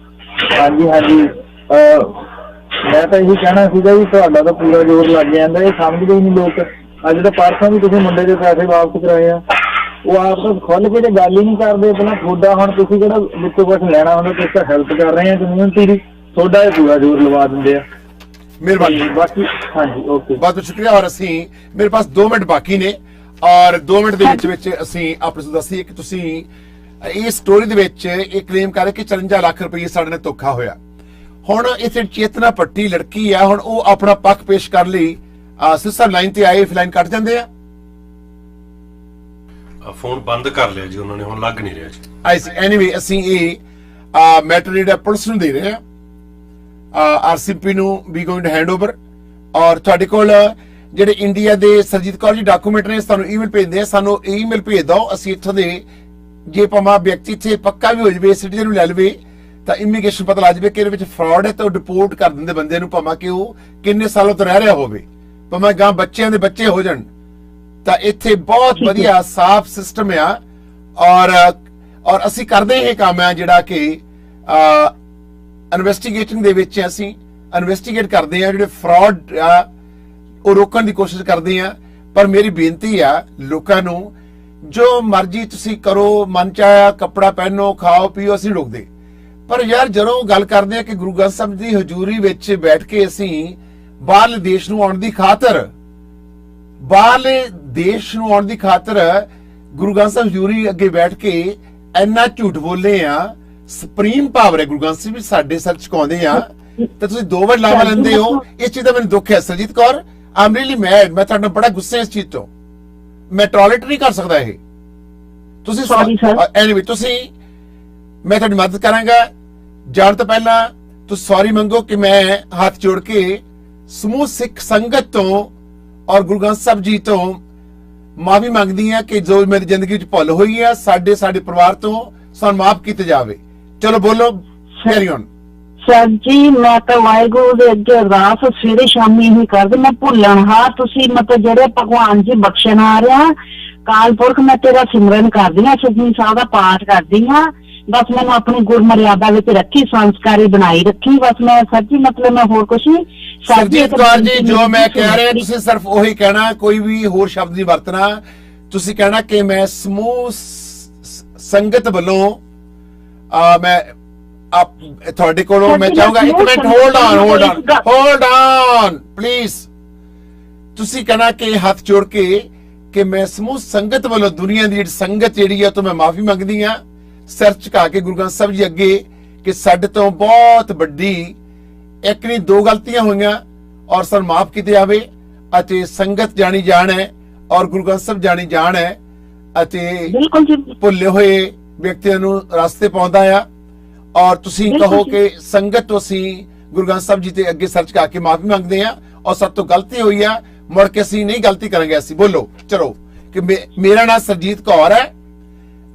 S14: ਹਾਂਜੀ ਮੈਂ ਤਾਂ ਇਹੀ ਕਹਿਣਾ ਸੀਗਾ ਵੀ ਤੁਹਾਡਾ ਤਾਂ ਪੂਰਾ ਜ਼ੋਰ ਲੱਗ ਜਾਂਦਾ, ਇਹ ਸਮਝਦੇ ਹੀ ਨਹੀਂ ਲੋਕ। ਅੱਜ ਤਾਂ ਪਰਸੋਂ ਵੀ ਤੁਸੀਂ ਮੁੰਡੇ ਦੇ ਪੈਸੇ ਵਾਪਸ ਕਰਾਏ ਆ, ਉਹ ਆਪ ਤਾਂ ਖੁੱਲ ਕੇ ਤੇ ਗੱਲ ਹੀ ਨਹੀਂ ਕਰਦੇ। ਪਹਿਲਾਂ ਤੁਹਾਡਾ ਹੁਣ ਤੁਸੀਂ ਕਿਹੜਾ ਵਿੱਚੋਂ ਕੁਛ ਲੈਣਾ ਹੁੰਦਾ, ਤੁਸੀਂ ਤਾਂ ਹੈਲਪ ਕਰ ਰਹੇ ਆ ਕਮਿਊਨਿਟੀ ਦੀ, ਤੁਹਾਡਾ ਇਹ ਪੂਰਾ ਜ਼ੋਰ ਲਵਾ ਦਿੰਦੇ ਆ।
S1: ਮਿਹਰਬਾਨੀ
S14: ਬਾਕੀ ਹਾਂਜੀ ਓਕੇ,
S1: ਬਹੁਤ ਬਹੁਤ ਸ਼ੁਕਰੀਆ। ਔਰ ਅਸੀਂ ਮੇਰੇ ਪਾਸ 2 ਮਿੰਟ ਬਾਕੀ ਨੇ ਔਰ 2 ਮਿੰਟ ਦੇ ਵਿੱਚ ਅਸੀਂ ਆਪਣੇ ਨੂੰ ਦੱਸੀਏ ਕਿ ਤੁਸੀਂ ਇਹ ਸਟੋਰੀ ਦੇ ਵਿੱਚ ਇਹ ਕਲੇਮ ਕਰ ਰਹੇ ਕਿ 54 ਲੱਖ ਰੁਪਏ ਸਾਡੇ ਨਾਲ ਧੋਖਾ ਹੋਇਆ। ਹੁਣ ਇੱਥੇ ਚੇਤਨਾ ਪੱਟੀ ਲੜਕੀ ਆ, ਹੁਣ ਉਹ ਆਪਣਾ ਪੱਖ ਪੇਸ਼ ਕਰਨ ਲਈ ਸਿਸਟਰ ਲਾਈਨ ਤੇ ਆਏ, ਲਾਈਨ ਕੱਟ ਜਾਂਦੇ ਆ।
S6: ਫੋਨ ਬੰਦ ਕਰ ਲਿਆ ਜੀ ਉਹਨਾਂ ਨੇ, ਹੁਣ ਲੱਗ ਨਹੀਂ ਰਿਹਾ ਜੀ।
S1: ਐਨੀਵੇ ਅਸੀਂ ਇਹ ਮੈਟਰ ਜਿਹੜਾ ਪੁਲਿਸ ਨੂੰ ਦੇ ਰਹੇ ਹਾਂ, ਆਰਸੀਪੀ ਨੂੰ ਵੀ ਗੋਇੰਗ ਟੂ ਹੈਂਡ ਓਵਰ। ਔਰ ਤੁਹਾਡੇ ਕੋਲ ਜਿਹੜੇ ਇੰਡੀਆ ਦੇ ਸਰਜੀਤ ਕੌਰ ਜੀ ਡਾਕੂਮੈਂਟ ਨੇ, ਸਾਨੂੰ ਈਮੇਲ ਭੇਜਦੇ ਆ, ਸਾਨੂੰ ਈਮੇਲ ਭੇਜ ਦਿਓ। ਅਸੀਂ ਇੱਥੋਂ ਦੇ ਜੇ ਭਾਵੇਂ ਵਿਅਕਤੀ ਇੱਥੇ ਪੱਕਾ ਵੀ ਹੋ ਜਾਵੇ, ਸਿਟੀਜ਼ਨ ਨੂੰ ਲੈ ਲਵੇ, ਤਾਂ ਇਮੀਗ੍ਰੇਸ਼ਨ ਪਤਾ ਲੱਗ ਜਾਵੇ ਕਿ ਇਹਦੇ ਵਿੱਚ ਫਰਾਡ ਹੈ, ਤਾਂ ਉਹ ਡਿਪੋਰਟ ਕਰ ਦਿੰਦੇ ਬੰਦੇ ਨੂੰ, ਭਾਵੇਂ ਕਿ ਉਹ ਕਿੰਨੇ ਸਾਲਾਂ ਤੋਂ ਰਹਿ ਰਿਹਾ ਹੋਵੇ, ਭਾਵੇਂ ਗਾਂ ਬੱਚਿਆਂ ਦੇ ਬੱਚੇ ਹੋ ਜਾਣ। ਤਾਂ ਇੱਥੇ ਬਹੁਤ ਵਧੀਆ ਸਾਫ਼ ਸਿਸਟਮ ਆ। ਔਰ ਅਸੀਂ ਕਰਦੇ ਇਹ ਕੰਮ ਆ ਜਿਹੜਾ ਕਿ ਇਨਵੈਸਟੀਗੇਟਿੰਗ ਦੇ ਵਿੱਚ ਅਸੀਂ ਇਨਵੈਸਟੀਗੇਟ ਕਰਦੇ ਆ, ਜਿਹੜੇ ਫਰਾਡ ਆ ਉਹ ਰੋਕਣ ਦੀ ਕੋਸ਼ਿਸ਼ ਕਰਦੇ ਆ। ਪਰ ਮੇਰੀ ਬੇਨਤੀ ਆ ਲੋਕਾਂ ਨੂੰ, ਜੋ ਮਰਜ਼ੀ ਤੁਸੀਂ ਕਰੋ, ਮਨ ਚਾਹਿਆ ਕੱਪੜਾ ਪਹਿਨੋ, ਖਾਓ ਪੀਓ, ਅਸੀਂ ਰੋਕਦੇ। ਪਰ ਯਾਰ ਜਦੋਂ ਗੱਲ ਕਰਦੇ ਆ ਕਿ ਗੁਰੂ ਗ੍ਰੰਥ ਸਾਹਿਬ ਦੀ ਹਜ਼ੂਰੀ ਵਿੱਚ ਬੈਠ ਕੇ ਅਸੀਂ ਬਾਹਰਲੇ ਦੇਸ਼ ਨੂੰ ਆਉਣ ਦੀ ਖਾਤਰ ਗੁਰੂ ਗ੍ਰੰਥ ਸਾਹਿਬ ਹਜ਼ੂਰੀ ਅੱਗੇ ਬੈਠ ਕੇ ਇੰਨਾ ਝੂਠ ਬੋਲੇ ਆ। ਸੁਪਰੀਮ ਪਾਵਰ ਹੈ ਗੁਰੂ ਗ੍ਰੰਥ ਸਾਹਿਬ ਵਿੱਚ, ਸਾਡੇ ਸਰ ਚੁਕਾਉਂਦੇ ਆ, ਤੇ ਤੁਸੀਂ 2 ਵਾਰ ਲਾਵਾ ਲੈਂਦੇ ਹੋ। ਇਸ ਚੀਜ਼ ਦਾ ਮੈਨੂੰ ਦੁੱਖ ਹੈ Surjit Kaur, I am really mad. ਮੈਂ ਤੁਹਾਡਾ ਬੜਾ ਗੁੱਸੇ ਇਸ ਚੀਜ਼ ਤੋਂ, ਮੈਂ ਟੋਲਰੇਟ ਨਹੀਂ ਕਰ ਸਕਦਾ ਇਹ। ਤੁਸੀਂ ਐਨੀਵੇ ਮੈਂ ਤੁਹਾਡੀ ਮਦਦ ਕਰਾਂਗਾ। ਜਾਣ ਤੋਂ ਪਹਿਲਾਂ ਤੁਸੀਂ ਸੌਰੀ ਮੰਗੋ ਕਿ ਮੈਂ ਹੱਥ ਜੋੜ ਕੇ ਸਮੂਹ ਸਿੱਖ ਸੰਗਤ ਤੋਂ ਔਰ ਗੁਰੂ ਗ੍ਰੰਥ ਸਾਹਿਬ ਜੀ ਤੋਂ ਮਾਫੀ ਮੰਗਦੀ ਹਾਂ ਕਿ ਜੋ ਮੇਰੀ ਜ਼ਿੰਦਗੀ ਵਿੱਚ ਭੁੱਲ ਹੋਈ ਹੈ, ਸਾਡੇ ਪਰਿਵਾਰ ਤੋਂ ਸਾਨੂੰ ਮਾਫ ਕੀਤੇ ਜਾਵੇ। ਚਲੋ ਬੋਲੋ, ਕੈਰੀ ਔਨ।
S3: ਸਰ ਜੀ ਮੈਂ ਤਾਂ ਵਾਹਿਗੁਰੂ ਦੇ ਅੱਗੇ ਅਰਦਾਸ ਸਵੇਰੇ ਸ਼ਾਮੀ ਹੀ ਕਰਦੇ, ਮੈਂ ਭੁੱਲਣ ਹਾਂ ਤੁਸੀਂ ਮਤਲਬ ਜਿਹੜੇ ਭਗਵਾਨ ਜੀ ਬਖਸ਼ਣ ਆ ਰਿਹਾ, ਕਾਲ ਪੁਰਖ ਮੈਂ ਤੇਰਾ ਸਿਮਰਨ ਕਰਦੀ ਹਾਂ, ਸੁਖਮਨੀ ਸਾਹਿਬ ਦਾ ਪਾਠ ਕਰਦੀ ਹਾਂ। ਬਸ ਮੈਨੂੰ ਆਪਣੀ ਗੁਰਮਰਿਆਦਾ ਵਿੱਚ ਰੱਖੀ, ਸੰਸਕਾਰੀ ਬਣਾਈ ਰੱਖੀ। ਬਸ ਮੈਂ ਸਰ ਜੀ ਮਤਲਬ ਮੈਂ ਹੋਰ ਕੁਛ ਨਹੀਂ।
S1: ਸਰਜੀਤ ਕੌਰ ਜੀ ਜੋ ਮੈਂ ਕਹਿ ਰਿਹਾ ਤੁਸੀਂ ਸਿਰਫ ਉਹੀ ਕਹਿਣਾ, ਕੋਈ ਵੀ ਹੋਰ ਸ਼ਬਦ ਨਹੀਂ ਵਰਤਣਾ। ਤੁਸੀਂ ਕਹਿਣਾ ਕਿ ਮੈਂ ਸਮੂਹ ਸੰਗਤ ਵੱਲੋਂ ਮੈਂ ਤੁਹਾਡੇ ਕੋਲੋਂ ਮੈਂ ਚਾਹੂੰਗਾ, ਇੱਕ ਮਿੰਟ ਹੋਲਡ ਔਨ ਪਲੀਜ਼। ਤੁਸੀਂ ਕਹਿਣਾ ਕਿ ਹੱਥ ਜੋੜ ਕੇ ਕਿ ਮੈਂ ਸਮੂਹ ਸੰਗਤ ਵੱਲੋਂ, ਦੁਨੀਆ ਦੀ ਜਿਹੜੀ ਸੰਗਤ ਜਿਹੜੀ ਆ ਤੋਂ ਮੈਂ ਮਾਫੀ ਮੰਗਦੀ ਆ, ਸਿਰ ਝੁਕਾ ਕੇ ਗੁਰੂ ਗ੍ਰੰਥ ਸਾਹਿਬ ਜੀ ਅੱਗੇ ਕਿ ਸਾਡੇ ਤੋਂ ਬਹੁਤ ਵੱਡੀ ਇੱਕ ਨਹੀਂ 2 ਗਲਤੀਆਂ ਹੋਈਆਂ ਔਰ ਸਾਨੂੰ ਮਾਫ ਕੀਤੇ ਜਾਵੇ। ਅਤੇ ਸੰਗਤ ਜਾਣੀ ਜਾਣ ਹੈ ਔਰ ਗੁਰੂ ਗ੍ਰੰਥ ਸਾਹਿਬ ਜਾਣੀ ਜਾਣ ਹੈ, ਅਤੇ ਭੁੱਲੇ ਹੋਏ ਵਿਅਕਤੀਆਂ ਨੂੰ ਰਸਤੇ ਪਾਉਂਦਾ ਆ। ਔਰ ਤੁਸੀਂ ਕਹੋ ਕਿ ਸੰਗਤ ਤੋਂ ਅਸੀਂ ਗੁਰੂ ਗ੍ਰੰਥ ਸਾਹਿਬ ਜੀ ਤੇ ਅੱਗੇ ਸਿਰ ਝੁਕਾ ਕੇ ਮਾਫੀ ਮੰਗਦੇ ਆ ਔਰ ਸਾਡੇ ਤੋਂ ਗਲਤੀ ਹੋਈ ਆ, ਮੁੜ ਕੇ ਅਸੀਂ ਨਹੀਂ ਗਲਤੀ ਕਰਾਂਗੇ। ਅਸੀਂ ਬੋਲੋ ਚਲੋ ਕਿ ਮੇਰਾ ਨਾਮ ਸਰਜੀਤ ਕੌਰ ਹੈ,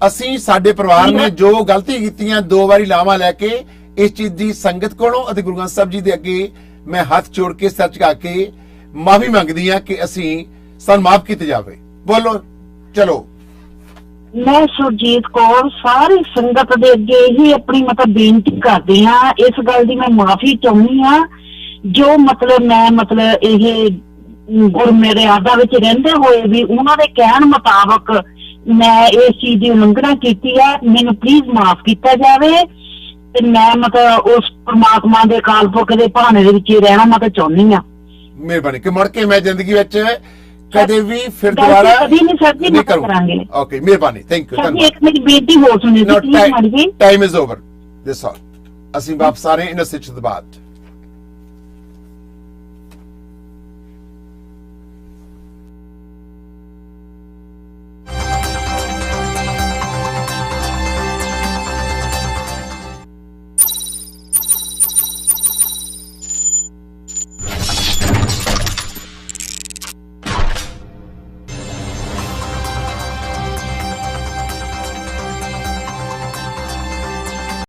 S1: ਅਸੀਂ ਸਾਡੇ ਪਰਿਵਾਰ ਨੇ ਜੋ ਗਲਤੀ ਕੀਤੀਆਂ 2 ਵਾਰੀ ਲਾਵਾ ਲੈ ਕੇ ਇਸ ਚੀਜ਼ ਦੀ ਸੰਗਤ ਕੋਲੋਂ ਅਤੇ ਗੁਰੂ ਗ੍ਰੰਥ ਸਾਹਿਬ ਜੀ ਦੇ ਅੱਗੇ ਮੈਂ ਹੱਥ ਜੋੜ ਕੇ ਸਿਰ ਝੁਕਾ ਕੇ ਮਾਫੀ ਮੰਗਦੀ ਹਾਂ ਕਿ ਅਸੀਂ ਸਾਨੂੰ ਮਾਫ ਕੀਤੇ ਜਾਵੇ। ਬੋਲੋ ਚਲੋ।
S3: ਮੈਂ ਸੁਰਜੀਤ ਕੌਰ ਸਾਰੀ ਸੰਗਤ ਦੇ ਅੱਗੇ ਹੀ ਆਪਣੀ ਮਤਲਬ ਬੇਨਤੀ ਕਰਦੀ ਹਾਂ, ਇਸ ਗੱਲ ਦੀ ਮੈਂ ਮਾਫੀ ਚਾਹੁੰਦੀ ਹਾਂ ਜੋ ਮਤਲਬ ਮੈਂ ਮਤਲਬ ਇਹ ਗੁਰਮਰਿਆਦਾ ਵਿੱਚ ਰਹਿੰਦੇ ਹੋਏ ਵੀ ਉਹਨਾਂ ਦੇ ਕਹਿਣ ਮੁਤਾਬਕ ਮੈਂ ਇਸ ਚੀਜ਼ ਦੀ ਉਲੰਘਣਾ ਕੀਤੀ ਹੈ, ਮੈਨੂੰ ਪਲੀਜ਼ ਮਾਫ ਕੀਤਾ ਜਾਵੇ। ਤੇ ਮੈਂ ਮਤਲਬ ਉਸ ਪਰਮਾਤਮਾ ਦੇ ਅਕਾਲ ਪੁਰਖ ਦੇ ਭਾਣੇ ਦੇ ਵਿੱਚ ਰਹਿਣਾ ਮੈਂ ਤਾਂ ਚਾਹੁੰਦੀ ਹਾਂ।
S1: ਮਿਹਰਬਾਨੀ ਕਿ ਮੁੜ ਕੇ ਮੈਂ ਜ਼ਿੰਦਗੀ ਵਿੱਚ ਕਦੇ ਵੀ ਫਿਰ ਦੁਬਾਰਾ
S3: ਨਹੀਂ ਕਰਾਂਗੇ।
S1: ਓਕੇ ਮਿਹਰਬਾਨੀ, ਥੈਂਕ ਯੂ।
S3: ਇੱਕ ਮੇਰੀ ਬੇਨਤੀ ਹੋਰ ਸੁਣੀ ਸੀ,
S1: ਟਾਈਮ ਇਜ਼ ਓਵਰ, ਦਿਸ ਆਲ। ਅਸੀਂ ਵਾਪਸ ਆ ਰਹੇ ਹਾਂ ਇਨ ਅ ਸਿਚ ਤੋਂ ਬਾਅਦ।